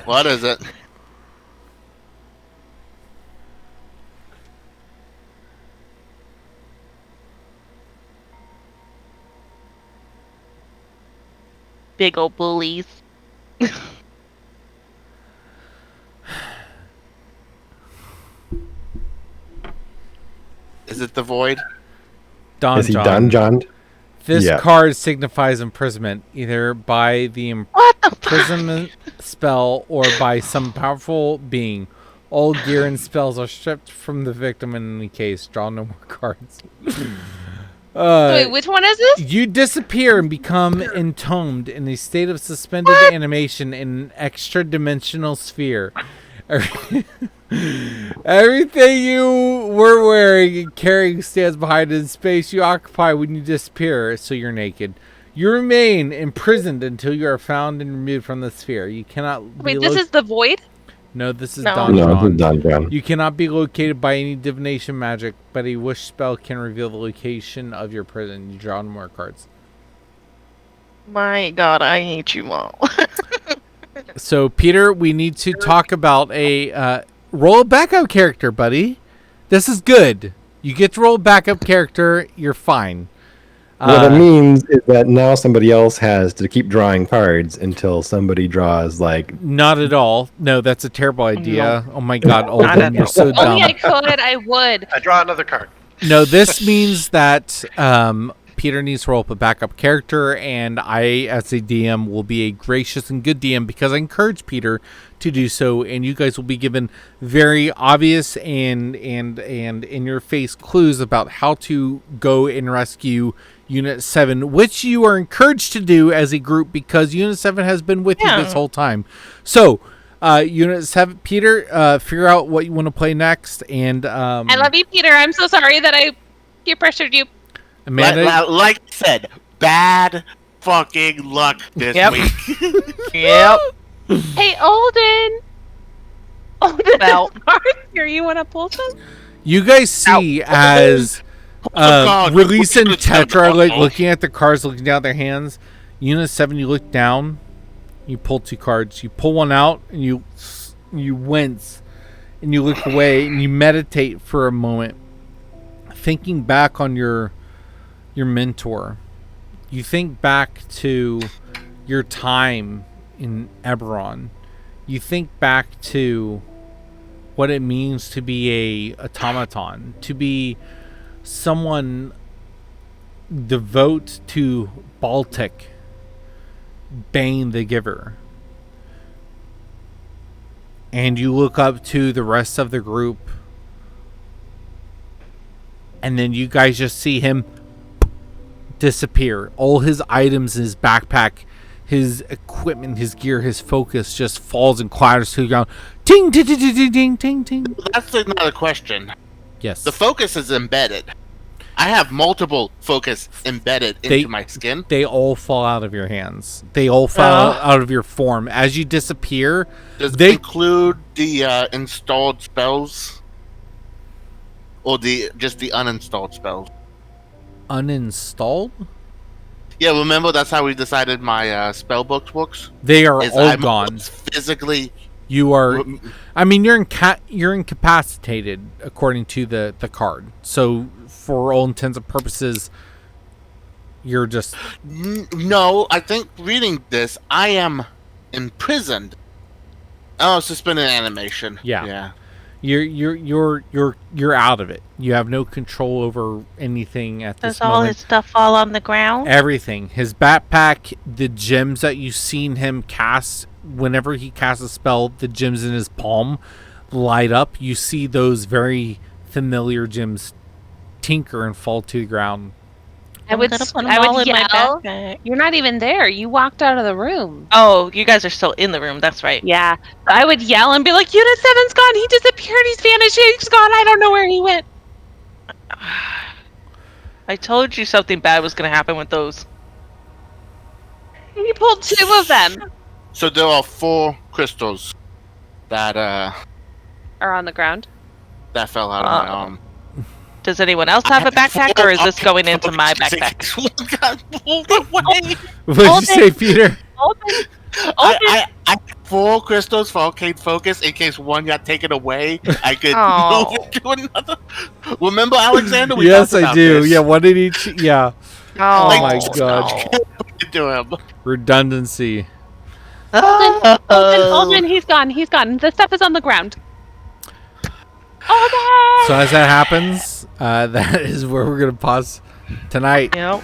What is it? Big old bullies. Is it the void? Don Is he John. John? This Yeah. card signifies imprisonment, either by the What the fuck? imprisonment spell or by some powerful being. All gear and spells are stripped from the victim in any case. Draw no more cards. Wait, which one is this? You disappear and become entombed in a state of suspended animation in an extra-dimensional sphere. Everything you were wearing and carrying stands behind in space you occupy when you disappear, so you're naked. You remain imprisoned until you are found and removed from the sphere. You cannot be Wait, this is the void? No, this is No. Don No, John. this is Don John. You cannot be located by any divination magic, but a wish spell can reveal the location of your prison. You draw no more cards. My God, I hate you all. So, Peter, we need to talk about a roll a backup character, buddy. This is good. You get to roll a backup character, you're fine. What it means is that now somebody else has to keep drawing cards until somebody draws, like, Not at all. No, that's a terrible idea. Oh my God, Not Alden, at you're all. so Oh, dumb. yeah, I could. I would. I draw another card. No, this means that Peter needs to roll up a backup character, and I, as a DM, will be a gracious and good DM because I encourage Peter to do so, and you guys will be given very obvious and in your face clues about how to go and rescue Unit 7, which you are encouraged to do as a group because Unit 7 has been with you this whole time. So, Unit 7, Peter, figure out what you want to play next, and I love you, Peter. I'm so sorry that I peer pressured you. Amanda, Like I said, bad fucking luck this Yep. week. Yep. Hey, Alden. Alden, Well. here. You want to pull some? you guys see as God. Release and Look at Tetra them. like looking at the cards, looking down at their hands. Unit 7, you look down, you pull 2 cards, you pull one out, and you wince, and you look away, and you meditate for a moment, thinking back on your mentor. You think back to your time in Eberron. You think back to what it means to be a automaton, to be someone devote to Baltic, Bane the Giver. And you look up to the rest of the group, and then you guys just see him disappear. All his items, his backpack, his equipment, his gear, his focus just falls and clatters to the ground. Ting, ting, ting, ting, ting, ting, ting. That's another question. Yes. The focus is embedded. I have multiple focus embedded into my skin. They all fall out of your hands. They all fall out of your form. As you disappear, Does they it include the installed spells? Or just the uninstalled spells? uninstalled. Yeah, remember that's how we decided my spell book works? They are Is all I'm gone. physically... You are. I mean, you're incapacitated according to the card. So, for all intents and purposes, You're just No, I think reading this, I am imprisoned. Oh, suspended animation. Yeah. You're out of it. You have no control over anything at this Does all moment. his stuff fall on the ground? Everything. His backpack, the gems that you've seen him cast, whenever he casts a spell, the gems in his palm light up. You see those very familiar gems tinker and fall to the ground. I would gonna put 'em I all would in my yell. backpack. You're not even there. You walked out of the room. Oh, you guys are still in the room. That's right. Yeah. I would yell and be like, Unit 7's gone. He disappeared. He's vanished. He's gone. I don't know where he went. I told you something bad was gonna happen with those. He pulled 2 of them. So there are 4 crystals that Are on the ground. that fell out of my arm. Does anyone else have a backpack, or is this going into my backpack? One got pulled away. What did you say, Peter? Open. I have 4 crystals for arcade focus in case one got taken away. I could Oh. move it to another. Remember, Alexander? We Yes, talked I about do. this. Yeah, one in each. Yeah. Oh my God. To him. Redundancy. Alden, he's gone. He's gone. The stuff is on the ground. Alden! So as that happens, that is where we're going to pause tonight. Yep.